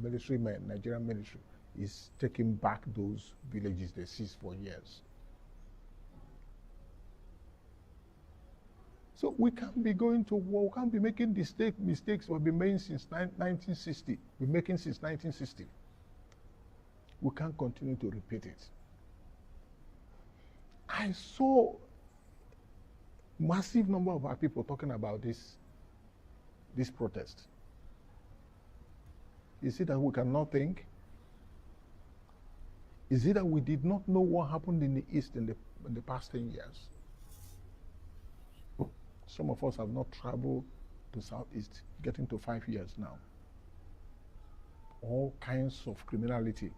Nigerian military is taking back those villages they seized for years. So we can't be going to war, we can't be making the mistakes we've been making since 1960. We're making since 1960. We can't continue to repeat it. I saw massive number of our people talking about this protest. Is it that we cannot think? Is it that we did not know what happened in the East in the past 10 years? Some of us have not traveled to Southeast, getting to 5 years now. All kinds of criminality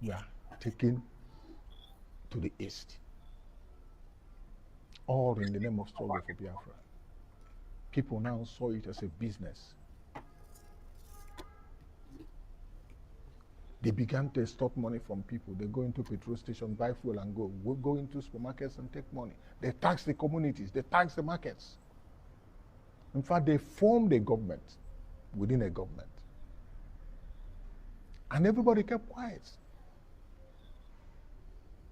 were taken to the East. All in the name of struggle for Biafra. People now saw it as a business. They began to extort money from people. They go into petrol stations, buy fuel and go. We'll go into supermarkets and take money. They tax the communities. They tax the markets. In fact, they formed a government within a government. And everybody kept quiet.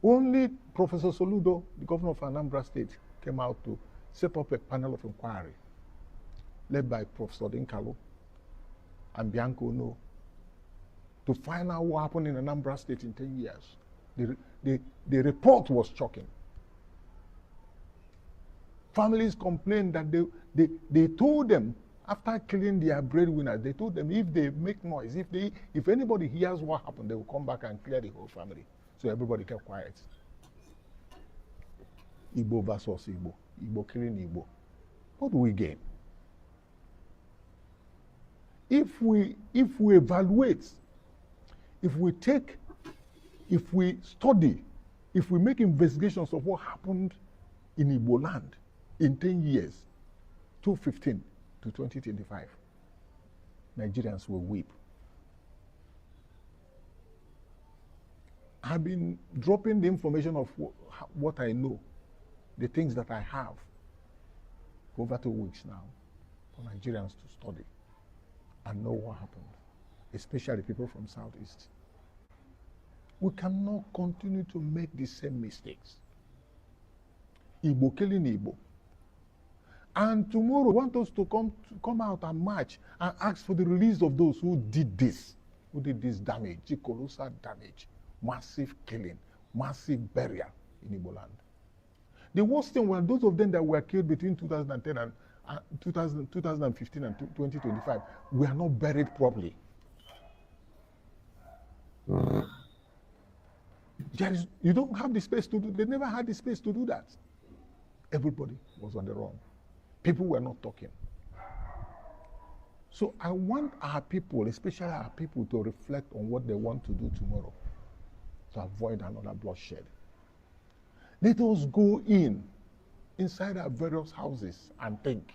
Only Professor Soludo, the governor of Anambra State, came out to set up a panel of inquiry led by Professor Dinkalo and Bianco No, to find out what happened in Anambra State in 10 years. The report was shocking. Families complained that they told them, after killing their breadwinners, they told them if they make noise, if anybody hears what happened, they will come back and clear the whole family. So everybody kept quiet. Igbo versus Igbo. Igbo killing Igbo. What do we gain? If we evaluate, if we study, if we make investigations of what happened in Igbo land in 10 years, 2015 to 2025, Nigerians will weep. I've been dropping the information of what I know, the things that I have, for over 2 weeks now, for Nigerians to study and know what happened, especially people from Southeast. We cannot continue to make the same mistakes. Igbo killing Igbo. And tomorrow, want us to come out and march and ask for the release of those who did this damage, the colossal damage, massive killing, massive burial in Igbo land. The worst thing were those of them that were killed between 2010 and 2015 and 2025 were not buried properly. You don't have the space to do. They never had the space to do that. Everybody was on the run. People were not talking. So I want our people, especially our people, to reflect on what they want to do tomorrow to avoid another bloodshed. Let us go inside our various houses and think.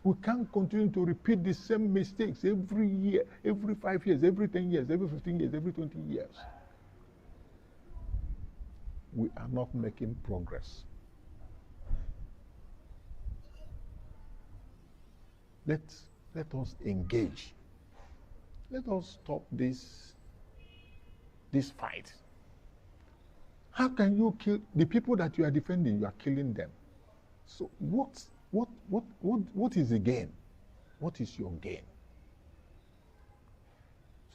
We can't continue to repeat the same mistakes every year, every 5 years, every 10 years, every 15 years, every 20 years. We are not making progress. Let us engage. Let us stop this fight. How can you kill the people that you are defending? You are killing them. So what is the gain? What is your gain?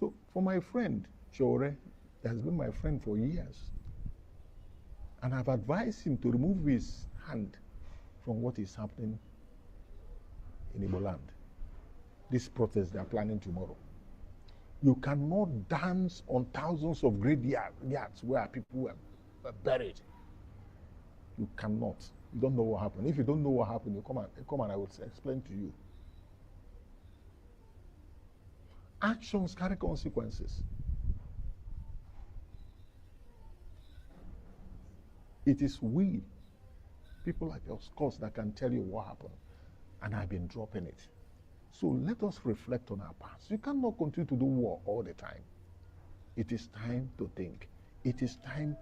So for my friend Chore, he has been my friend for years, and I've advised him to remove his hand from what is happening in Igbo land. This protest they are planning tomorrow. You cannot dance on thousands of graveyards where people were buried. You cannot. You don't know what happened. If you don't know what happened, you come and I will explain to you. Actions carry consequences. It is we, people like us, that can tell you what happened. And I've been dropping it. So let us reflect on our past. You cannot continue to do war all the time. It is time to think. It is time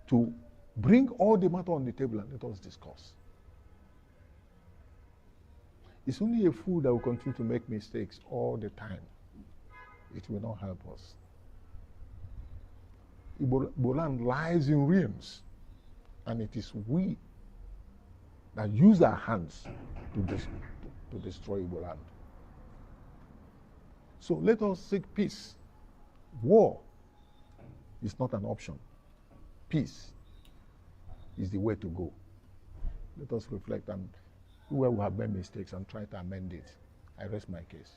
to bring all the matter on the table and let us discuss. It's only a fool that will continue to make mistakes all the time. It will not help us. Igbo land lies in ruins, and it is we that use our hands to destroy Igbo land. So let us seek peace. War is not an option. Peace is the way to go. Let us reflect and where we have made mistakes and try to amend it. I rest my case.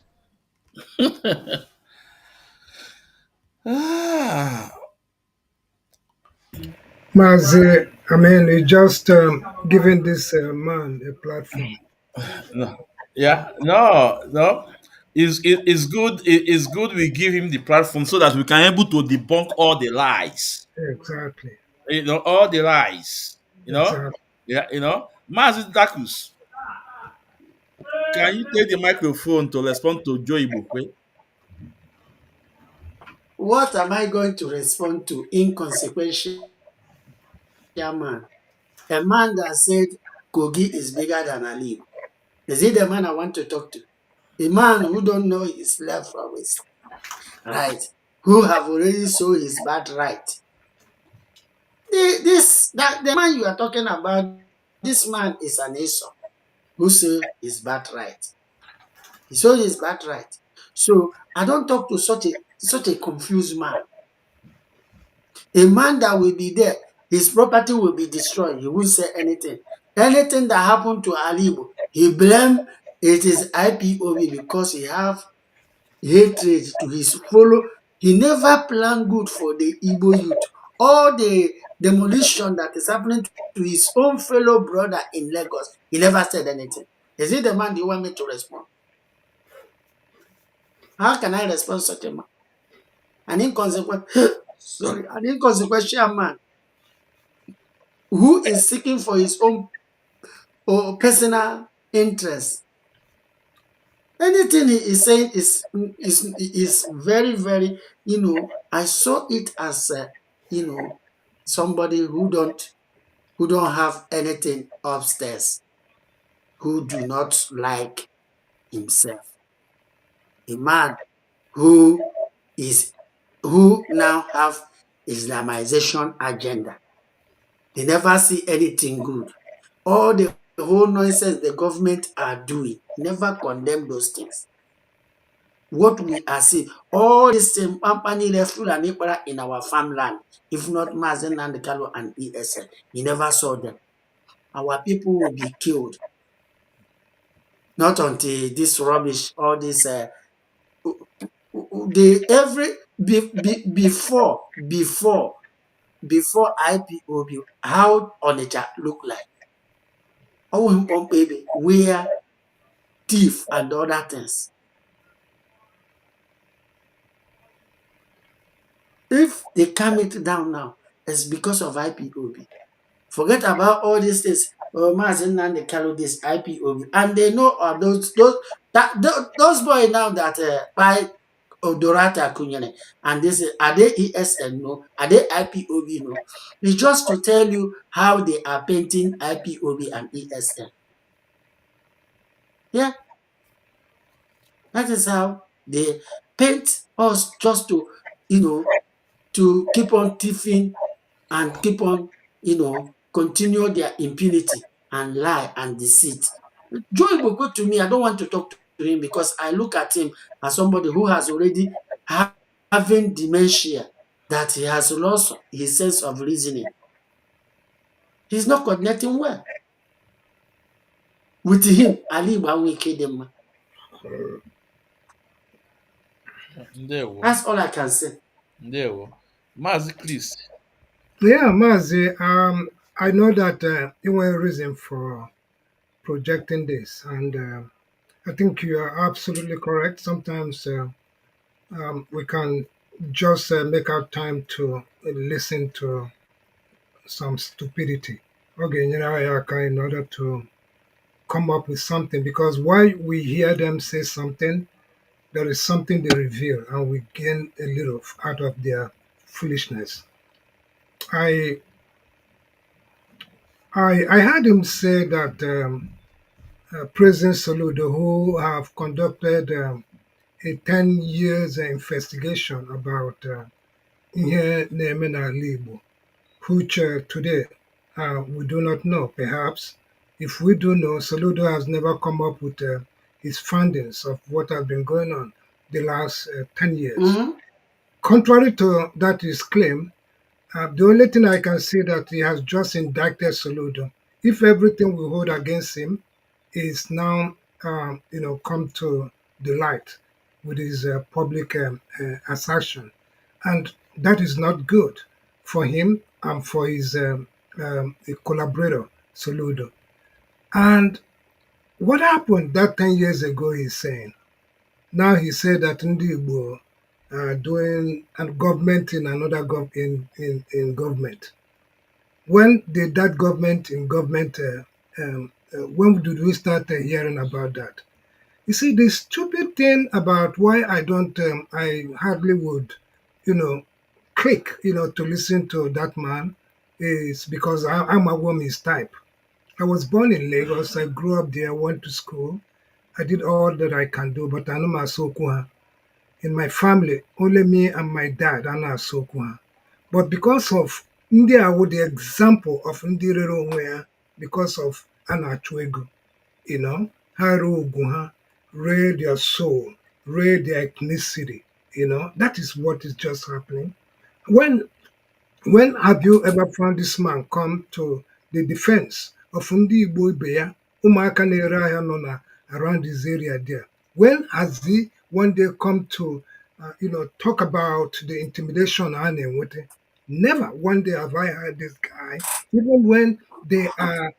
Mazi, I mean, you just giving this man a platform. No. Yeah, no. It's good. It's good we give him the platform so that we can able to debunk all the lies. Exactly. All the lies. Exactly. Yeah, Mazi Dakus, can you take the microphone to respond to Joe Ibukwe? What am I going to respond to? Inconsequential man. A man that said Kogi is bigger than Ali. Is he the man I want to talk to? A man who don't know his left from his right, who have already sold his birthright. The man you are talking about, this man is an Esau who sold his birthright. He sold his birthright. So I don't talk to such a confused man. A man that will be there, his property will be destroyed. He won't say anything. Anything that happened to Alibo, he blamed it is IPOB because he have hatred to his fellow. He never planned good for the Igbo youth. All the demolition that is happening to his own fellow brother in Lagos, he never said anything. Is he the man you want me to respond? How can I respond to such a man? An inconsequential man who is seeking for his own personal interest. Anything he is saying is very, very, I saw it as somebody who don't have anything upstairs, who do not like himself. A man who now have Islamization agenda. They never see anything good. All they the whole nonsense the government are doing. Never condemn those things. What we are seeing, all this same company left in our farmland, if not Mazen and Kalo and ESL, you never saw them. Our people will be killed. Not until this rubbish, all this before IPOB, how Onitsha look like. Oh, baby, where thief and other things. If they calm it down now, it's because of IPOB. Forget about all these things. Oh, Mazen and the Kalo this IPOB, and they know those boys now that buy Odorata Kunyane, and they say, are they ESN? No, are they IPOB? No. It's just to tell you how they are painting IPOB and ESN. Yeah, that is how they paint us, just to, to keep on thieving and keep on, continue their impunity and lie and deceit. Joy will go to me. I don't want to talk to him because I look at him as somebody who has already having dementia, that he has lost his sense of reasoning. He's not coordinating well. With him, Ali Bawikidema. That's all I can say. Mazi, please. Yeah, Mazi, I know that you were a reason for projecting this, and I think you are absolutely correct. Sometimes we can just make out time to listen to some stupidity. Okay, in order to come up with something, because while we hear them say something, there is something they reveal, and we gain a little out of their foolishness. I heard him say that President Soludo, who have conducted a 10 years investigation about Ihe Na-eme n'ala Igbo, which today we do not know. Perhaps, if we do know, Soludo has never come up with his findings of what has been going on the last 10 years. Contrary to that his claim, the only thing I can see that he has just indicted Soludo. If everything we hold against him is now, come to the light with his public assertion, and that is not good for him and for his collaborator Soludo. And what happened that 10 years ago? He's saying now he said that Ndi Igbo doing and government in another in government. When did that government in government? When did we start hearing about that? You see, the stupid thing about why I don't, I hardly would, click, to listen to that man is because I'm a woman's type. I was born in Lagos. I grew up there, went to school. I did all that I can do, but I know my Sokwa. In my family, only me and my dad are not Sokwa. But because of India, with the example of Ndirero Onwea, because of Anna Chuego, Haru Guha, raid their soul, raid their ethnicity, that is what is just happening. When have you ever found this man come to the defense of Ndi Igbo Ibeya, Umaka na-ere ahịa nọ na around this area there? When has he one day come to, talk about the intimidation? Never one day have I heard this guy, even when they are,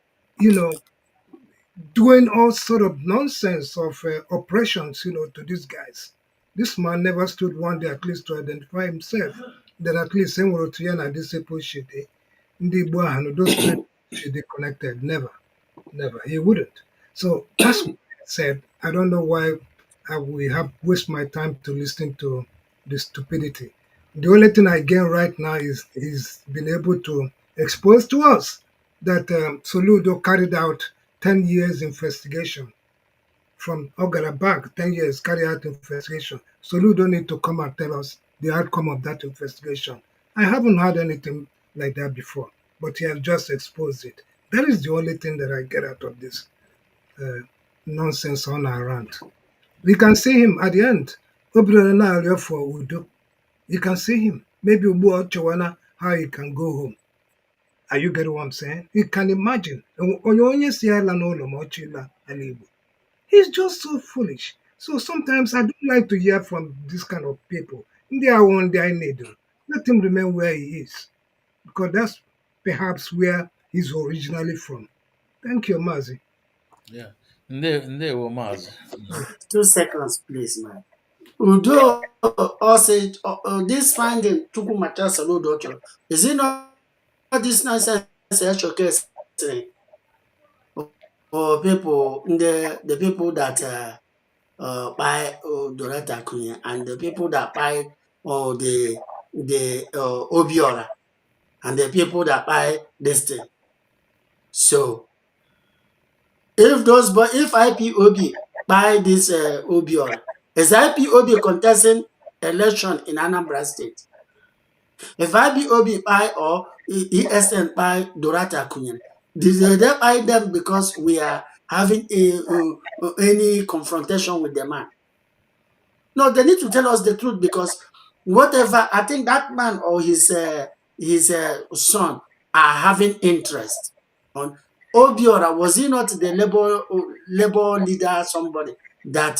doing all sort of nonsense of oppressions, to these guys. This man never stood one day at least to identify himself, that at least those should be connected. Never. He wouldn't. So that's what I said. I don't know why we have waste my time to listen to the stupidity. The only thing I get right now is he's been able to expose to us that Soludo carried out 10 years investigation from Ogarabag, 10 years carried out investigation. Soludo need to come and tell us the outcome of that investigation. I haven't heard anything like that before, but he has just exposed it. That is the only thing that I get out of this nonsense on around. We can see him at the end. For Udo. You can see him. Maybe Ubu Chawana, how he can go home. Are you getting what I'm saying? You can imagine. He's just so foolish. So sometimes I don't like to hear from this kind of people. They are one day needle. Let him remain where he is. Because that's perhaps where he's originally from. Thank you, Mazi. Yeah. Ndewo Mazi. 2 seconds, please, man. Udo also this finding Chukwumacha Soludo, is it not this nonsense showcase or people the people that buy Doretta Queen and the people that buy the Obiora and the people that buy this thing. So if IPOB buy this Obiora, is IPOB contesting election in Anambra State? If IPOB buy or ESN buy Dorata Kunyan, did they buy them because we are having any confrontation with the man? No, they need to tell us the truth, because whatever, I think that man or his son are having interest on Obiora. Was he not the labor leader, somebody that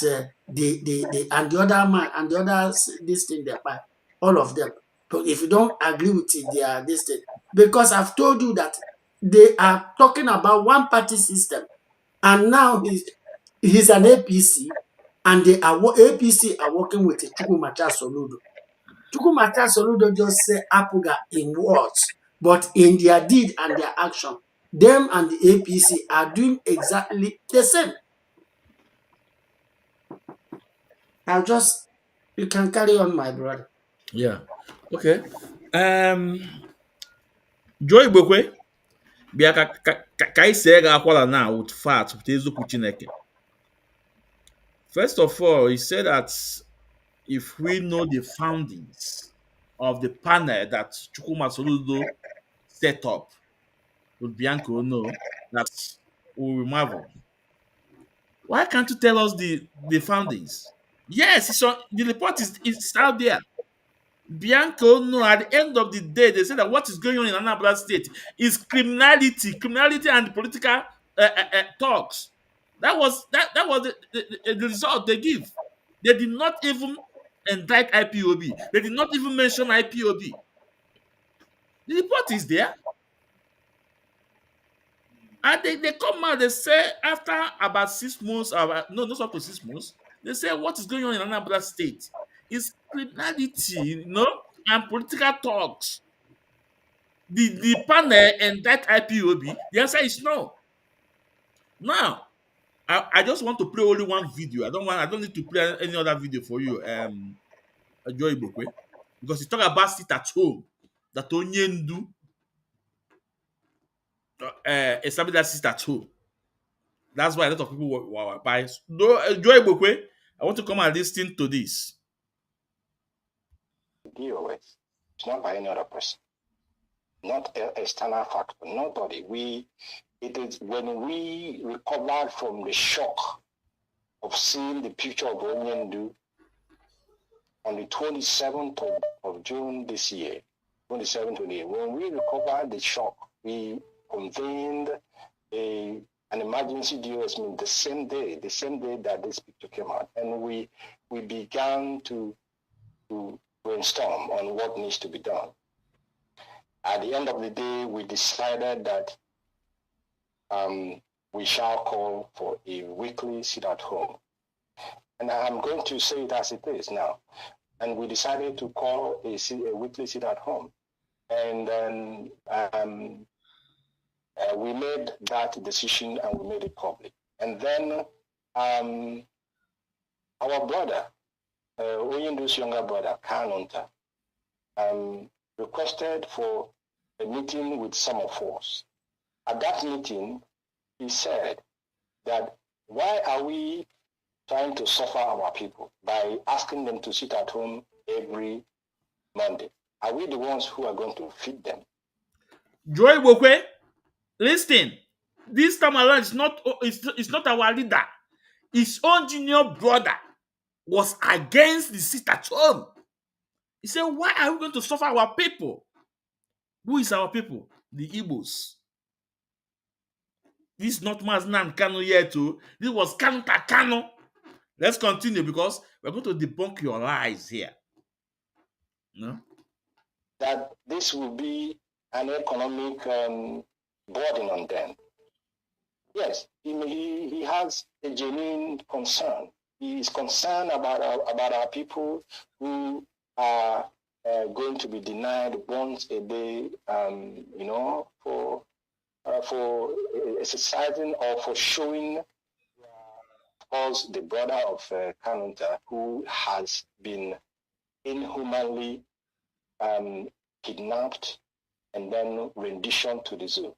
the and the other man and the other this thing they buy, all of them. But if you don't agree with it, they are this thing, because I've told you that they are talking about one party system, and now he's an APC, and the APC are working with Chukwumacha Soludo. Chukwumacha Soludo just say Apuga in words, but in their deed and their action, them and the APC are doing exactly the same. You can carry on, my brother. Yeah. Okay. Joy Bokwe, bia ka ise ga akwala now with facts with eziokwu Chineke. First of all, he said that if we know the foundings of the panel that Chukwuma Soludo set up with Bianca Ono, that we will marvel. Why can't you tell us the foundings? Yes, it's on, the report is out there. Bianca Ono, at the end of the day, they said that what is going on in Anambra State is criminality and political talks. That was the result they give. They did not even indict IPOB. They did not even mention IPOB. The report is there. And they come out, they say after about 6 months, not up to 6 months, they say what is going on in Anambra State is criminality, and political talks. The panel indict IPOB? The answer is no. Now, I just want to play only one video. I don't need to play any other video for you, Joy Bokwe, because you talk about sit at home. That Onyendu establish that sit at home. That's why a lot of people were biased. Joy Bokwe, I want to come and listen to this. DOS. It's not by any other person, not an external factor, nobody. It is when we recovered from the shock of seeing the picture of Onyendu on the 27th of June this year, 27th, when we recovered the shock, we convened an emergency DOS meeting the same day that this picture came out, and we began to brainstorm on what needs to be done. At the end of the day, we decided that we shall call for a weekly sit-at-home. And I'm going to say it as it is now. And we decided to call a weekly sit-at-home. And then we made that decision and we made it public. And then our brother, Oyendu's younger brother, Kanunta, requested for a meeting with some of us. At that meeting, he said that why are we trying to suffer our people by asking them to sit at home every Monday? Are we the ones who are going to feed them? Joy Bokwe, listen, This time around, it's not our leader. His own junior brother was against the seat at home. He said, why are we going to suffer our people? Who is our people? The Igbos. This is not Maznan Kano yet too. This was Kanta Kano. Let's continue because we're going to debunk your lies here. No? That this will be an economic burden on them. Yes, he has a genuine concern. He is concerned about our people who are going to be denied once a day, for exercising or for showing us the brother of Kanunta who has been inhumanly kidnapped and then rendition to the zoo.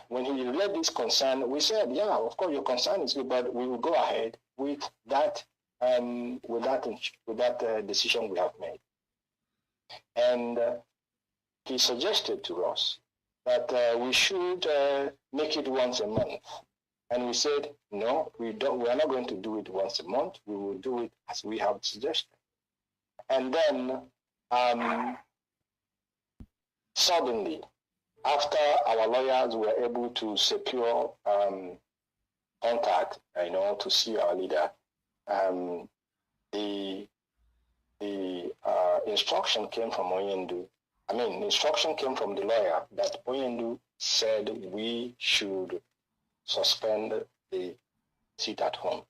When he read this concern, we said, yeah, of course your concern is good, but we will go ahead with that decision we have made. And he suggested to us that we should make it once a month. And we said, no, we are not going to do it once a month. We will do it as we have suggested. And then suddenly, after our lawyers were able to secure contact, to see our leader, the instruction came from Oyendu. Instruction came from the lawyer that Oyendu said we should suspend the seat at home.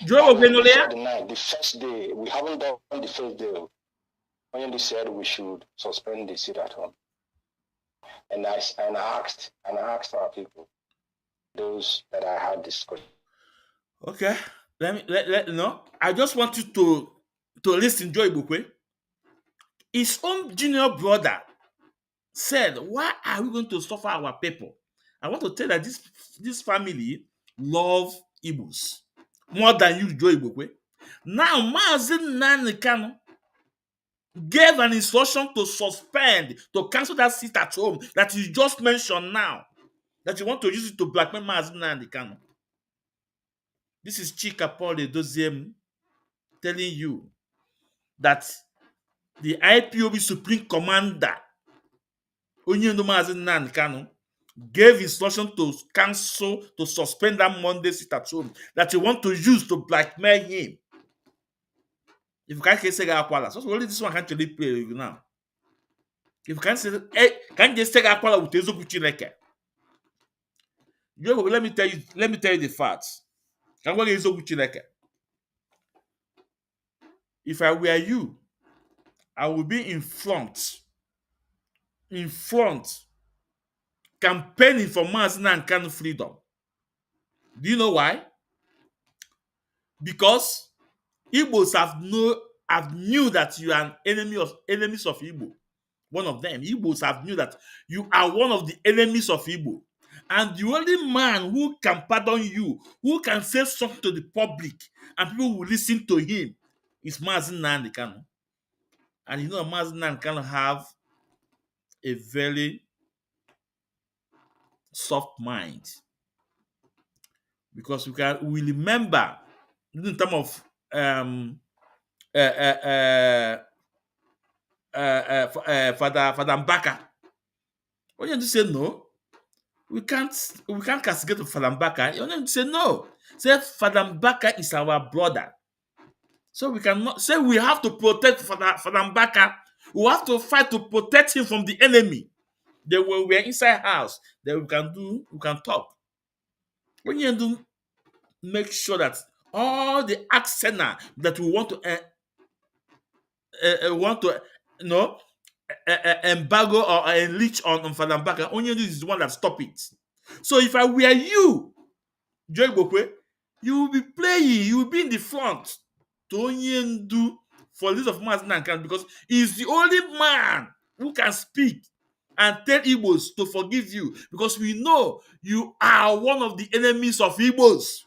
The first day, we haven't done the first day. Oyendu said we should suspend the seat at home. And I asked our people, those that I had discussed. Okay, let no. I just want you to listen, Joy Bukwe. His own junior brother said, "Why are we going to suffer our people?" I want to tell that this family love Igbos more than you, Joy Bukwe. Now, Mazin Nanikano gave an instruction to suspend, to cancel that seat at home that you just mentioned now, that you want to use it to blackmail Mazin Nanikano. This is Chika Paul Edoziem telling you that the IPOB Supreme Commander, Onyendo Mazin Nanikano, gave instruction to cancel, to suspend that Monday seat at home that you want to use to blackmail him. If you can't say Akwala, so only this one can't really play you now. If you can't say, hey, can't just say Akwala with Ezokuchi Leke. Let me tell you the facts. If I were you, I would be in front, campaigning for Mazin and Kanu freedom. Do you know why? Because Igbos have knew that you are an enemies of Igbo. One of them, Igbos have knew that you are one of the enemies of Igbo. And the only man who can pardon you, who can say something to the public, and people will listen to him, is Mazin Nnamdi Kanu. And you know, Mazin Nnamdi Kanu have a very soft mind. Because we remember in terms of Father Mbaka. When you say no, we can't castigate Father Mbaka. You say no. Say Father Mbaka is our brother. So we cannot say we have to protect Father Mbaka. We have to fight to protect him from the enemy. Then when we are inside house, then we can talk. When you do make sure that all the arsenal that we want to embargo or enrich on Father Mbaka, only this is the one that stop it. So if I were you, Joy Bokwe, you will be playing, you will be in the front to only do for the list of Mazin Nnamdi Kanu, because he's the only man who can speak and tell Igbos to forgive you, because we know you are one of the enemies of Igbos.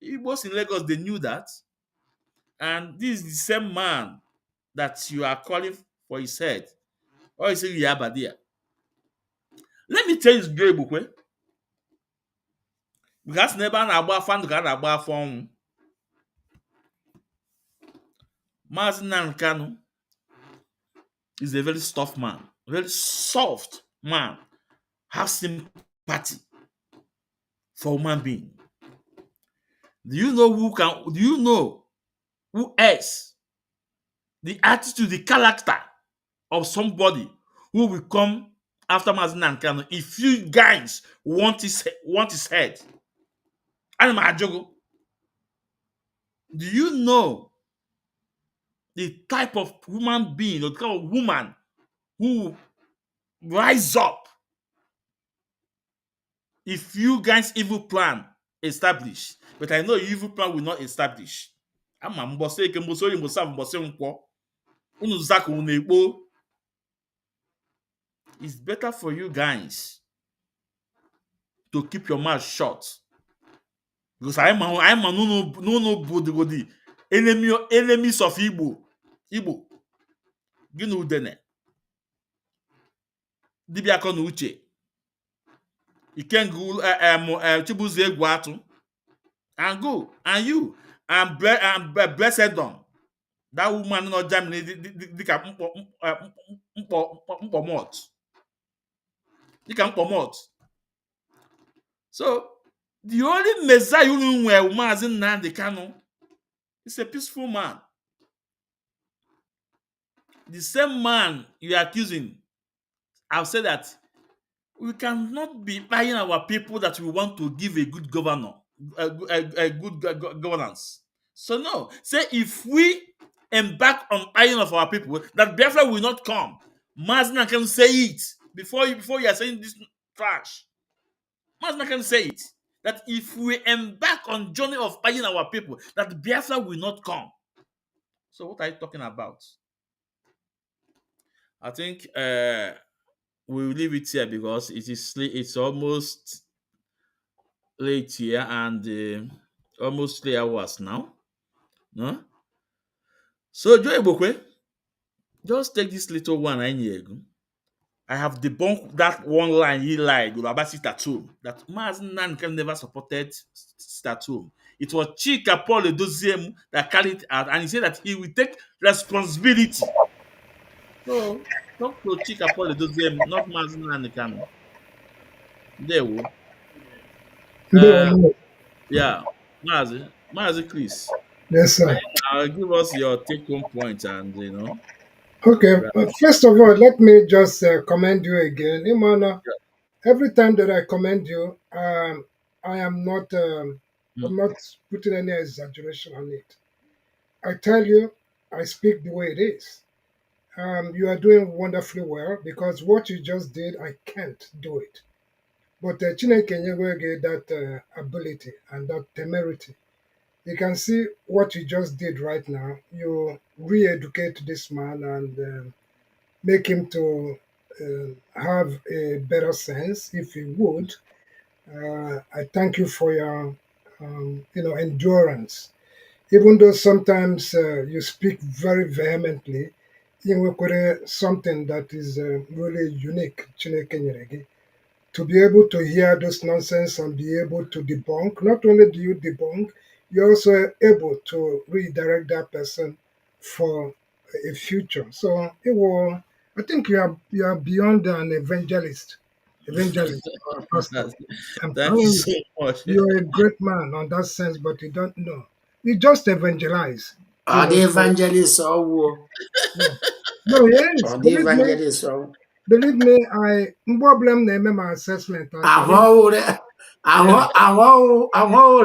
Igbos in Lagos, they knew that. And this is the same man that you are calling for his head. Or you say Yabadia. Let me tell you, Joy Bukwe, Because never na-agba afọ ndụ ka a na-agba afọ ọnwụ. Mazi Nnamdi Kanu is a very soft man, very soft man, has sympathy for human being. Do you know who else? The attitude, the character of somebody who will come after Mazi Nnamdi Kanu if you guys want his head. And Majogo, do you know the type of human being, the type of woman who rise up if you guys evil plan establish? But I know evil plan will not establish. It's better for you guys to keep your mouth shut. Because I'm no enemies of Igbo. Gịnị udene? Dibịa akọ na uche. Ikengu Chibuzo egwu atụ. And go. And you. And blessed done. That woman no Germany dịka mkpọmọt. Dịka mkpọmọt. So, the only Messiah you know Mazi Nnamdi Kanu is a peaceful man. The same man you are accusing, I've said that we cannot be buying our people that we want to give a good governor, a good governance. So no, say if we embark on buying of our people, that Biafra will not come. Mazi Nnamdi Kanu say it before you are saying this trash. Mazi Nnamdi Kanu say it. That if we embark on journey of buying our people, that Biafra will not come. So what are you talking about? I think we'll leave it here because it's almost late here and almost 3 hours now. No? So Joy Bokwe, just take this little one I have debunked that one line he lied about Statum, that Mazi Nnamdi Kanu never supported Statum. It was Chika Paul Edoziem that carried it out, and he said that he will take responsibility. So, talk to Chika Paul Edoziem, not Mazi Nnamdi Kanu. There we yeah, Mazi Chris. Yes, sir. Give us your take-home point and, Okay, first of all, let me just commend you again. Imana, every time that I commend you, I am not I'm not putting any exaggeration on it. I tell you, I speak the way it is. You are doing wonderfully well because what you just did, I can't do it. But Chineke gave that ability and that temerity. You can see what you just did right now. You re-educate this man and make him to have a better sense, if he would. I thank you for your, endurance. Even though sometimes you speak very vehemently, something that is really unique, Chineke nyere. To be able to hear this nonsense and be able to debunk. Not only do you debunk, you're also able to redirect that person for a future. So I think you are beyond an evangelist. Pastor. Thank you so much. You're a great man on that sense, but you don't know. You just evangelize. The evangelist No, yes. The evangelist Believe me, I problem my assessment. I'm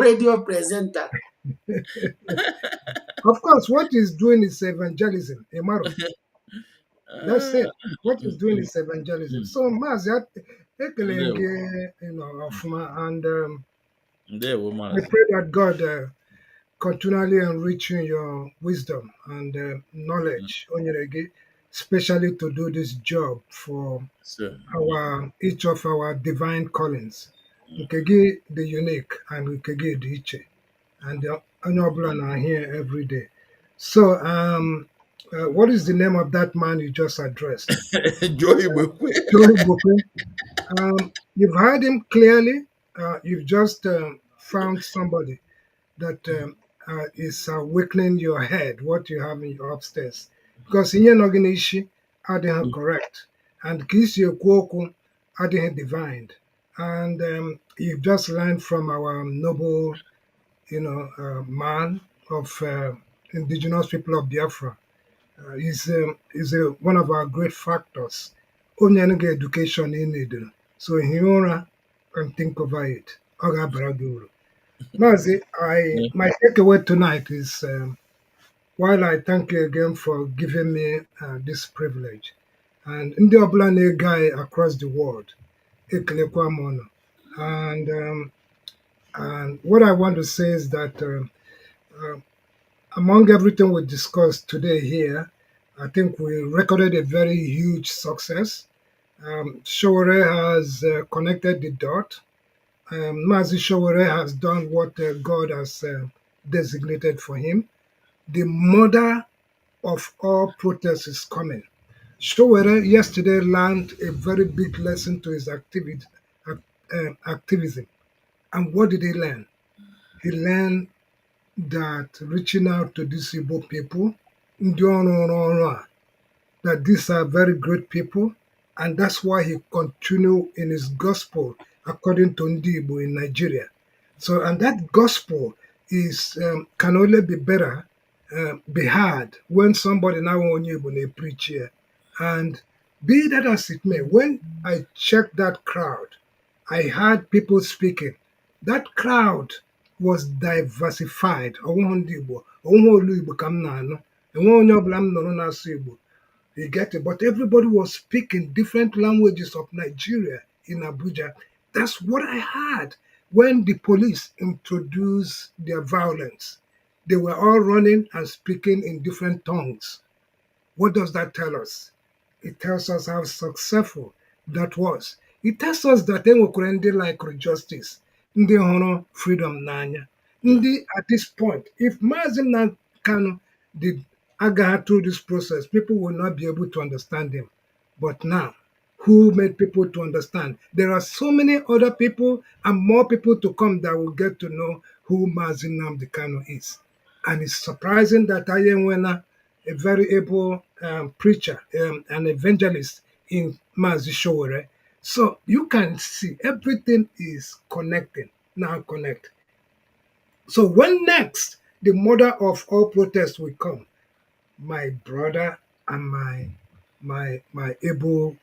radio presenter. Of course, what he's doing is evangelism. That's it. What he's doing is evangelism. So, Mazi, and I pray that God continually enrich you in your wisdom and knowledge, especially to do this job for each of our divine callings. Ukegi the unique and Ukegi the Iche. And the honorable are here every day. So, what is the name of that man you just addressed? Joy Bokwe. Joy Bokwe. You've heard him clearly. You've just found somebody that is awakening your head, what you have in your upstairs. Because in your organization, are they correct? And kiss your kwoku, are they divined? And you've just learned from our noble, man of indigenous people of Biafra. Is one of our great factors. Only any education in need. So here and think over it. Mazi, my takeaway tonight is while I thank you again for giving me this privilege, and ndị ọbụla na-ege across the world, ekelekwa m ọnụ. And what I want to say is that among everything we discussed today here, I think we recorded a very huge success. Showore has connected the dot. Mazi Showore has done what God has designated for him. The mother of all protests is coming. Showore yesterday learned a very big lesson to his activism. And what did he learn? He learned that reaching out to these Igbo people, that these are very great people, and that's why he continued in his gospel according to Ndi Igbo in Nigeria. So, and that gospel is can only be better, be heard when somebody now on Igbo they preach here. And be that as it may, when I checked that crowd, I heard people speaking. That crowd was diversified. You get it? But everybody was speaking different languages of Nigeria in Abuja. That's what I heard when the police introduced their violence. They were all running and speaking in different tongues. What does that tell us? It tells us how successful that was. It tells us that they were like justice, they honor freedom nanya. At this point, if Mazi Kanu did Aga through this process, people will not be able to understand him. But now, who made people to understand? There are so many other people and more people to come that will get to know who Mazi Nnamdi Kanu is. And it's surprising that Ayenwena, a very able preacher, an evangelist in Mazi Showore. So you can see everything is connecting, now connect. So when next the mother of all protests will come, my brother and my able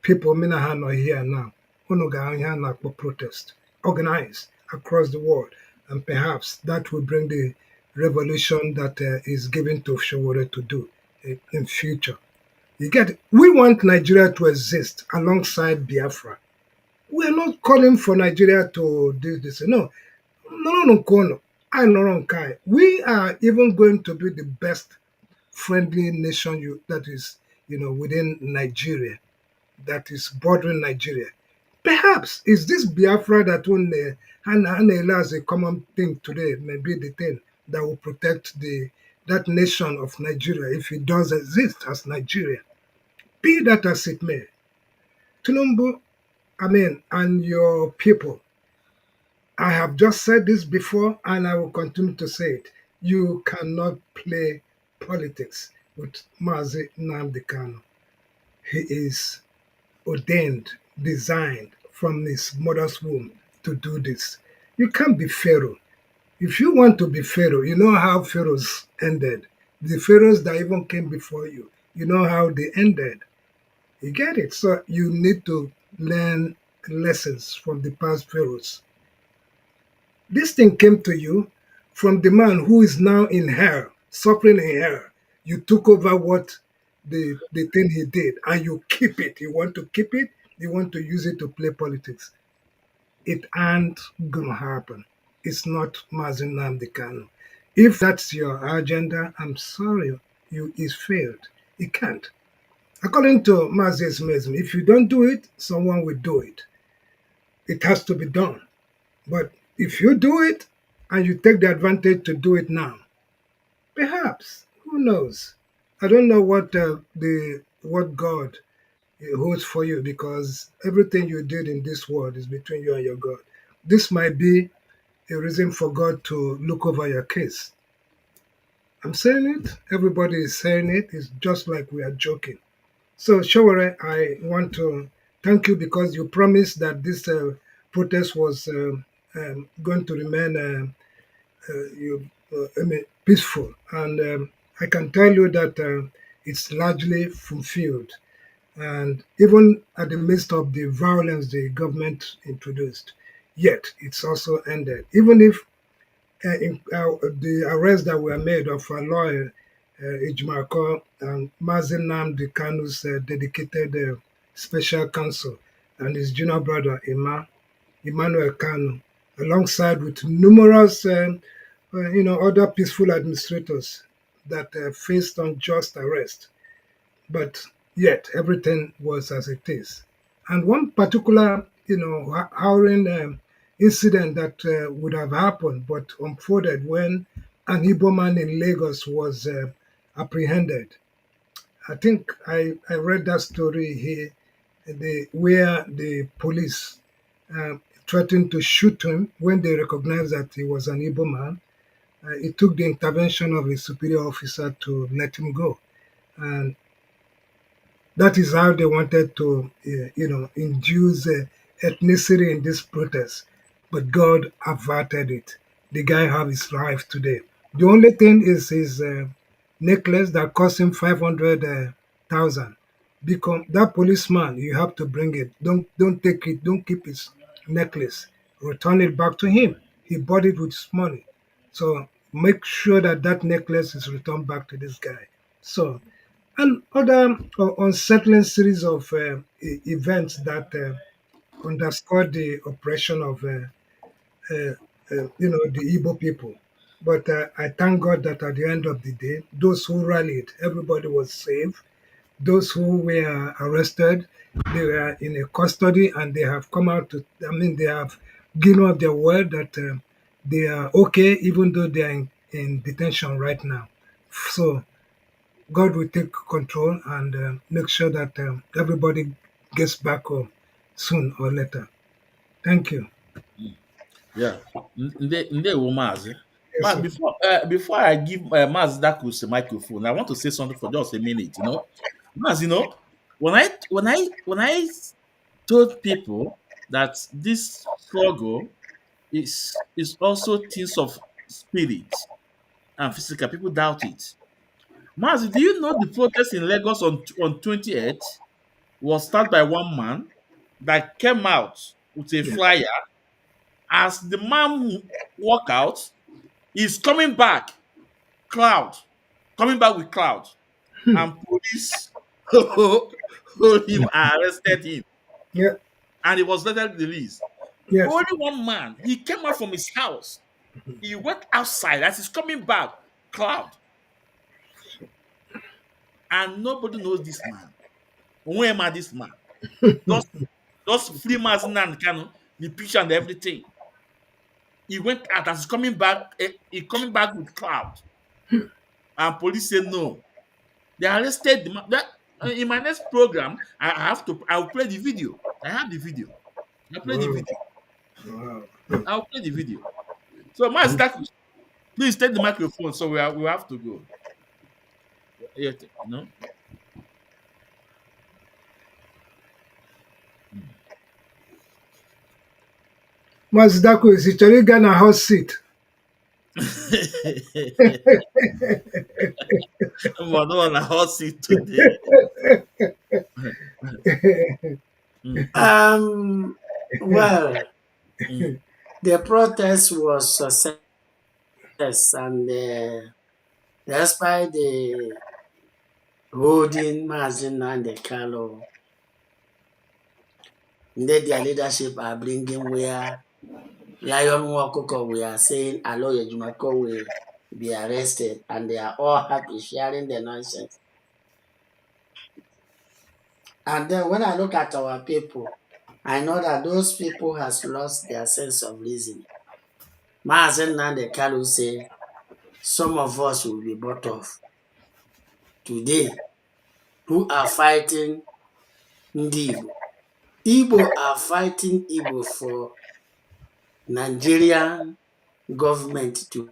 people, Minahano here now, Unuga protest, organized across the world, and perhaps that will bring the revolution that is given to Showore to do in future. You get it? We want Nigeria to exist alongside Biafra. We are not calling for Nigeria to do this. No. We are even going to be the best friendly nation that is, within Nigeria, that is bordering Nigeria. Perhaps is this Biafra that has a common thing today, maybe the thing that will protect that nation of Nigeria if it does exist as Nigeria. Be that as it may, Tulumbu, and your people, I have just said this before and I will continue to say it. You cannot play politics with Mazi Nnamdi Kanu. He is ordained, designed from his mother's womb to do this. You can't be Pharaoh. If you want to be Pharaoh, you know how Pharaohs ended. The Pharaohs that even came before you, you know how they ended. You get it? So you need to learn lessons from the past Pharaohs. This thing came to you from the man who is now in hell, suffering in hell. You took over what the thing he did, and you keep it. You want to keep it. You want to use it to play politics. It ain't gonna happen. It's not Mazi Nnamdi Kanu. If that's your agenda, I'm sorry, it's failed. It can't. According to Mazi Esmezim, if you don't do it, someone will do it. It has to be done. But if you do it and you take the advantage to do it now, perhaps, who knows? I don't know what God holds for you, because everything you did in this world is between you and your God. This might be a reason for God to look over your case. I'm saying it. Everybody is saying it. It's just like we are joking. So, Showore, I want to thank you because you promised that this protest was going to remain peaceful. And I can tell you that it's largely fulfilled. And even at the midst of the violence the government introduced, yet it's also ended. Even if the arrests that were made of our lawyer, Ejimako, and Mazi Nnamdi Kanu's dedicated special counsel, and his junior brother, Emmanuel Kanu, alongside with numerous other peaceful administrators that faced unjust arrest. But yet everything was as it is. And one particular, harrowing incident that would have happened but unfolded when an Igbo man in Lagos was apprehended. I think I read that story here, where the police threatened to shoot him when they recognized that he was an Igbo man. It took the intervention of a superior officer to let him go. And that is how they wanted to, induce ethnicity in this protest. But God averted it. The guy have his life today. The only thing is his necklace that cost him 500,000. Become that policeman, you have to bring it. Don't take it. Don't keep his necklace. Return it back to him. He bought it with his money. So make sure that necklace is returned back to this guy. So, and other unsettling series of events that underscore the oppression of the Igbo people. But I thank God that at the end of the day, those who rallied, everybody was safe. Those who were arrested, they were in a custody, and they have come out they have given up their word that they are okay, even though they are in detention right now. So God will take control and make sure that everybody gets back home soon or later. Thank you. Yeah. Ndewo Mazi. But before I give Mazi Dakus the microphone, I want to say something for just a minute. Mazi, when I told people that this struggle is also things of spirit and physical, people doubt it. Mazi, do you know the protest in Lagos on 28th was started by one man that came out with a flyer? As the man walk out, he's coming back with cloud, and police hold him, arrested him. Yeah. And he was later released. Yes. Only one man, he came out from his house. He went outside as he's coming back, cloud. And nobody knows this man. Who am I, this man? Those free Mazi Nnamdi Kanu, the picture and everything. He went out as he's coming back. He coming back with cloud, and police said no. They arrested the man. In my next program, I will play the video. I have the video. I'll play the video. I'll play the video. So, Mazi Dakus, please take the microphone. So we have to go. No. Mazi Dakus, it's already got a hot seat. I'm not on a hot seat today. Well, the protest was success, and despite the holding Mazi Nnamdi Kanu, their leadership are bringing where Lion Wakoko, we are saying Aloy Ejimako will be arrested, and they are all happy sharing the nonsense. And then when I look at our people, I know that those people has lost their sense of reason. Mazi Nnamdi Kanu say some of us will be bought off today who are fighting Igbo. Igbo are fighting Igbo for Nigerian government to,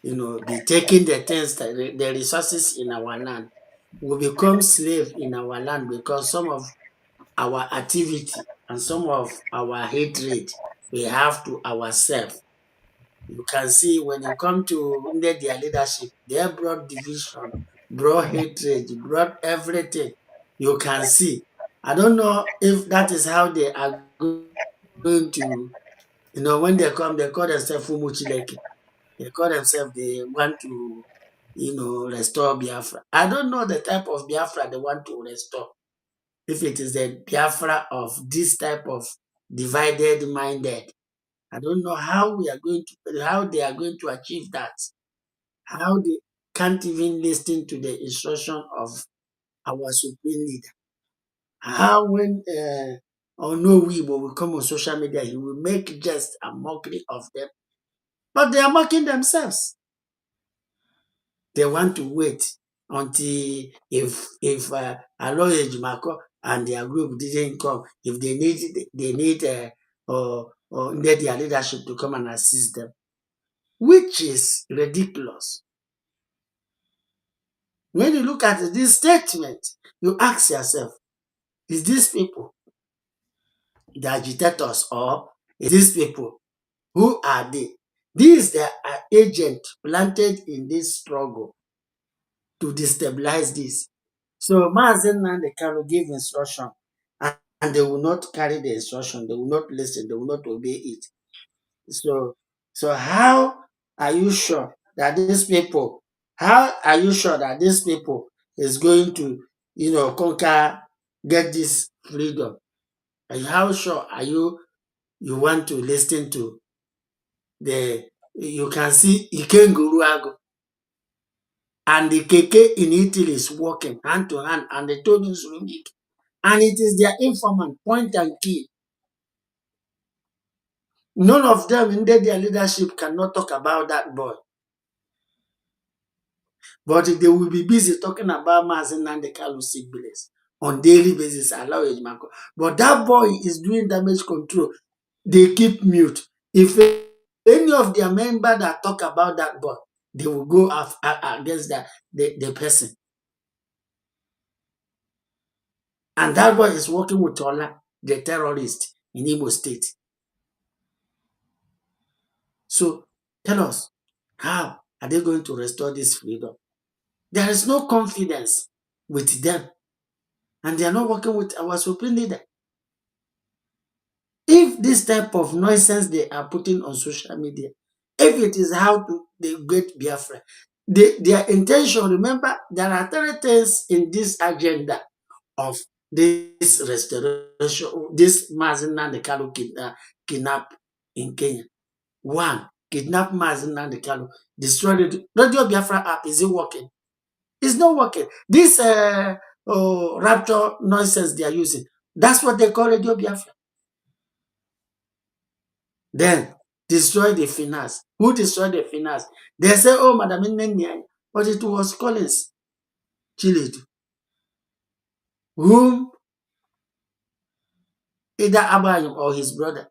be taking the things, the resources in our land. We become slave in our land because some of our activity and some of our hatred we have to ourselves. You can see when you come to under their leadership, they brought division, brought hatred, brought everything. You can see. I don't know if that is how they are going to, when they come, they call themselves Fumuchileke. They call themselves, they want to, restore Biafra. I don't know the type of Biafra they want to restore. If it is the Biafra of this type of divided minded, I don't know how they are going to achieve that. How they can't even listen to the instruction of our supreme leader. How when Onowibo will come on social media, he will make jest a mockery of them. But they are mocking themselves. They want to wait until if Aloy Ejimako and their group didn't come, if they need their leadership to come and assist them, which is ridiculous. When you look at this statement, you ask yourself, is these people the agitators or is these people? Who are they? These are agents planted in this struggle to destabilize this. So Mazen Nnamdi Kanu give instruction and they will not carry the instruction, they will not listen, they will not obey it. So how are you sure that these people, is going to, conquer, get this freedom? And how sure are you want to listen to you can see Ikenguruago and the Keke in Italy is working hand to hand and they told him Zurumik. And it is their informant, point and kill. None of them in their leadership cannot talk about that boy. But they will be busy talking about Mazen Nnamdi Kanu siblings on daily basis. But that boy is doing damage control. They keep mute. If any of their members that talk about that boy, they will go against the person. And that boy is working with Tola, the terrorist in Imo State. So tell us, how are they going to restore this freedom? There is no confidence with them. And they are not working with our supreme leader. If this type of nonsense they are putting on social media, if it is how they get Biafra, their intention, remember, there are 3 things in this agenda of this restoration, this Mazen Nnamdi Kanu kidnap in Kenya. 1, kidnap Mazen Nnamdi Kanu, destroy the Radio Biafra app. Is it working? It's not working. This rapture nonsense they are using, that's what they call Radio Biafra. Then destroy the finance. Who destroyed the finance? They say, oh, Madam Nnenyai, but it was Collins Chiledu, whom either Abraham or his brother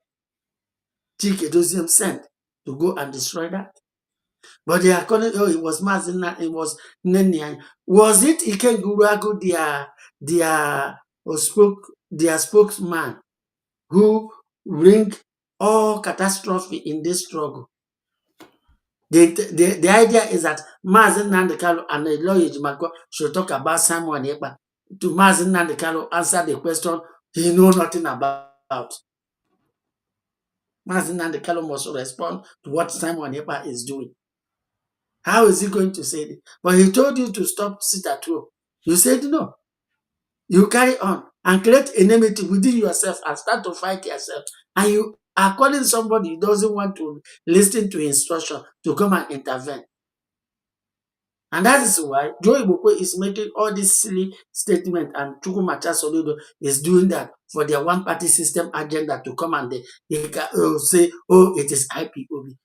Chike Doziem sent to go and destroy that. But they are calling, oh, it was Mazina, it was Nnenyai. Was it Ikenguruago, their spokesman, who bring all catastrophe in this struggle? The idea is that Mazen Nnamdi Kanu and the lawyer Ejimako should talk about Simon Ekpa. To Mazen Nnamdi Kanu answer the question he knows nothing about. Mazen Nnamdi Kanu must respond to what Simon Ekpa is doing. How is he going to say it? But he told you to stop, sit at home. You said no. You carry on and create enmity within yourself and start to fight yourself. And you are calling somebody who doesn't want to listen to instruction to come and intervene. And that is why Joe Ibokwe is making all this silly statement and Chukwumacha Soludo is doing that for their one-party system agenda to come and they say, oh, it is IPOB.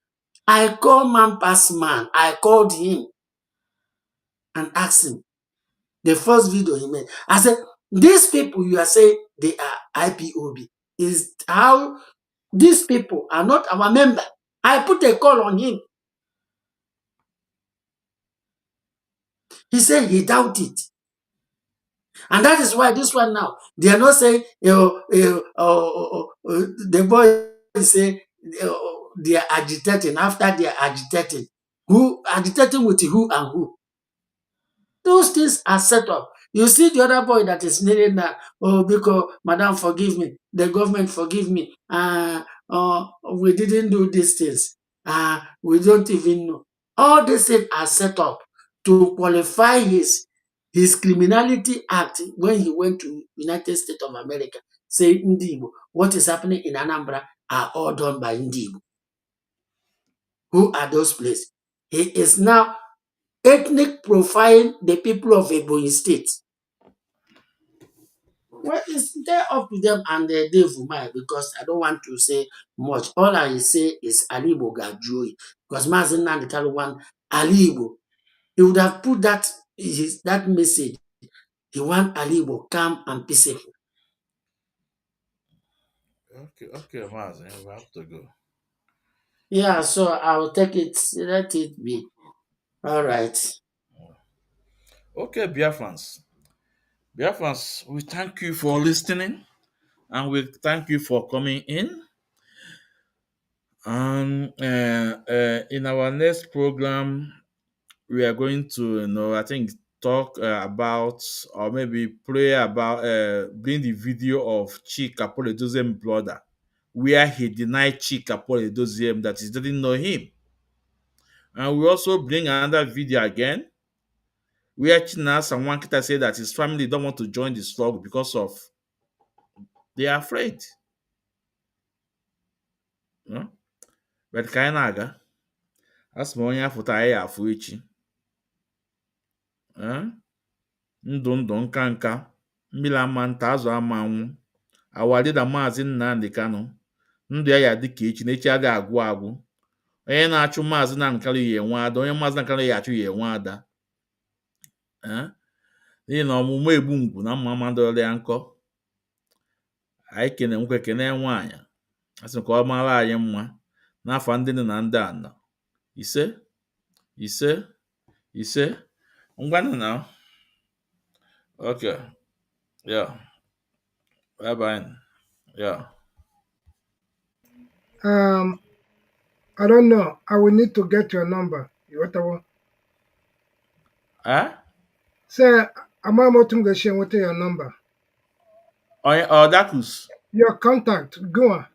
I call man past man. I called him and asked him. The first video he made, I said, these people you are saying they are IPOB is how these people are not our member. I put a call on him. He said he doubted it. And that is why this one now, they are not saying, the boy say they are agitating. After they are agitating, who agitating with who and who? Those things are set up. You see the other boy that is kneeling that, oh, because Madam forgive me, the government forgive me, we didn't do these things. We don't even know. All these things are set up to qualify his criminality act when he went to United States of America. Say Ndibo, what is happening in Anambra are all done by Ndibo. Who are those places? He is now ethnic profiling the people of Ebonyi State. Well, it's there up to them and they will mind, because I don't want to say much. All I say is Alibo Gajui, because Mazen Nandikalu want Alibo. He would have put that message. He want Alibo calm and peaceful. Okay, Mazen, we have to go. Yeah, so I'll take it. Let it be. All right. Okay, Biafrans, we thank you for listening, and we thank you for coming in. And in our next program, we are going to, I think, talk about, or maybe pray about, bring the video of Chika Poledoziem brother, where he denied Chika Poledoziem that he didn't know him. And we also bring another video again, where Chinasa Nwankita said that his family don't want to join the struggle because of they are afraid. No? But Kainaga, that's my only after echi. Ndụ nka mmiri ama nta azụ ama anwụ awadịda Maazị Nnamdi Kanu ndụ ya dịka echi na echi adịghị agwụ agwụ. Onye na-achụ Maazị Nnamdi Kanu ya enwe ada, onye Maazị Nnamdi Kanu ya achụ ya enwe ada. N'ihi na ọmụmụ egbu ngwu na mma amadọrọ ya nkọ. Anyị kene nwoke kene nwaanyị, asị ka ọ mara anyị mma n'afọ ndị nne na ndị ana. Ise ngwanụ na. Okay. Yeah. Bye-bye. Yeah. I don't know. I will need to get your number. Whatever. Say, I'm about to share with your number. Oh, that was your contact. Go on.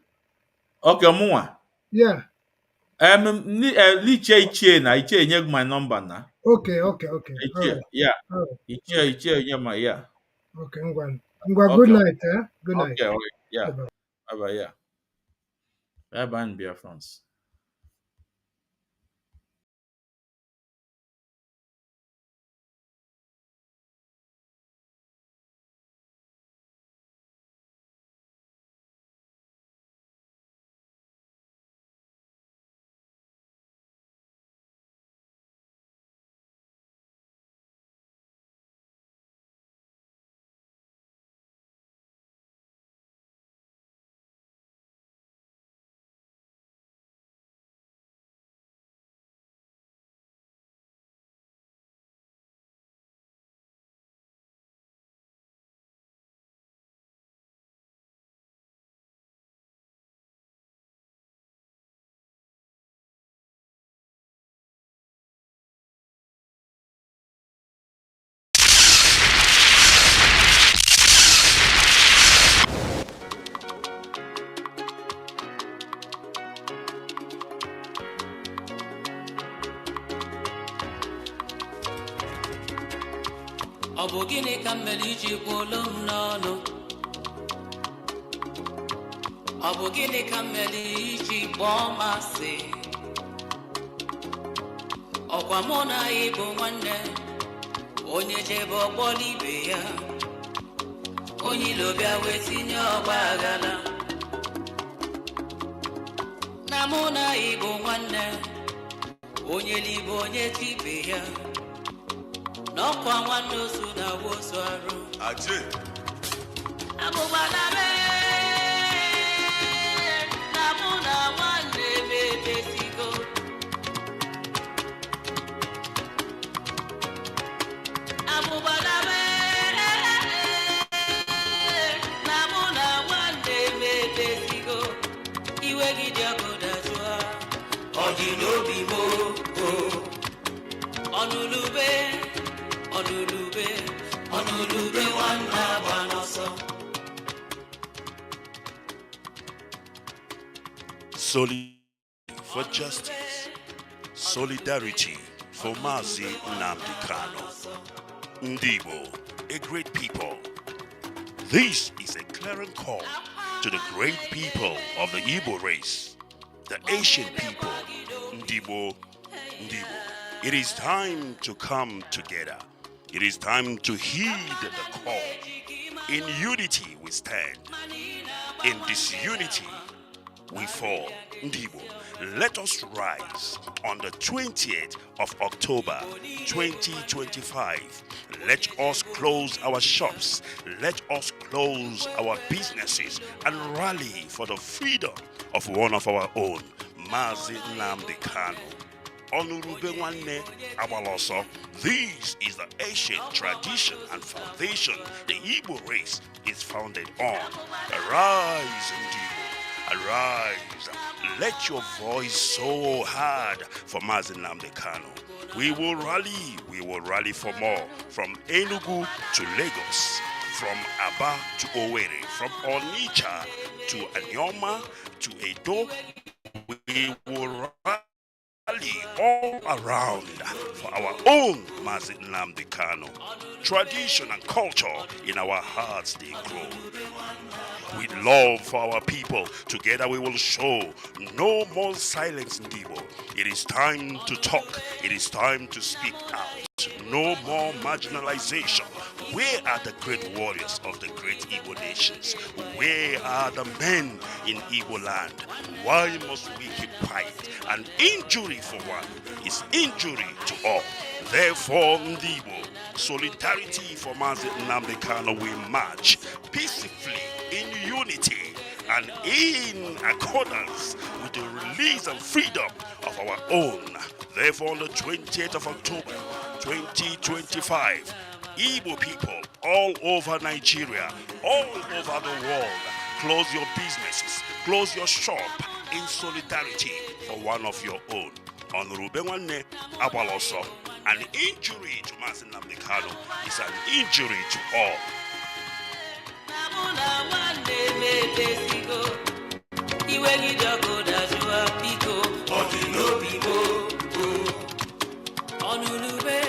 Okay, more. Yeah. Iche nye my number na. Okay. Right. Yeah. Iche yeah. Okay, Ngwan, good night, eh? Good night. Okay, all right. Yeah. Bye-bye, yeah. Bye-bye, Biafrans. Ọ bụ gịnị ka m mere iji kwuolu m n'ọnụ? Ọ bụ gịnị ka m mere iji kpọọ m asị? Ọkwa mụ na anyị bụ nwanne, onye jebe ọkpọrọ ibe ya, onye ilo bịa wee tinye ọgba aghara. Na mụ na anyị bụ nwanne, onye libe onye tibe ya, n'ọkwa nwanne osu na wosu arụ. Abụgbala mee na mụ na nwanne m ebesi Solidarity for justice, solidarity for Mazi Nnamdi Kanu. Ndibo, a great people. This is a clarion call to the great people of the Igbo race, the Asian people. Ndibo. It is time to come together. It is time to heed the call. In unity we stand. In disunity we fall. Ndibo, let us rise on the 20th of October 2025. Let us close our shops. Let us close our businesses and rally for the freedom of one of our own, Mazi Nnamdi Kanu. Onurube Nwanne Agbaloso. This is the ancient tradition and foundation the Igbo race is founded on. Arise, Ndibo. Arise. Let your voice soar hard for Mazi Nnamdi Kanu. We will rally for more. From Enugu to Lagos, from Aba to Owerri, from Onitsha to Anyoma to Edo, we will rally all around for our own Mazi Nnamdi Kanu. Tradition and culture in our hearts they grow. With love for our people, together we will show no more silence in Igbo. It is time to talk. It is time to speak out. No more marginalization. Where are the great warriors of the great Igbo nations? Where are the men in Igbo land? Why must we keep quiet? An injury for one is injury to all. Therefore, Ndibo, solidarity for Mazi Nnamdi Kanu, we march peacefully in unity and in accordance with the release and freedom of our own. Therefore, on the 20th of October 2025, Igbo people all over Nigeria, all over the world, close your businesses, close your shop in solidarity for one of your own. Onurube Nwanne Agbaloso. An injury to Mazi Nnamdi Kanu is an injury to all. Onurube,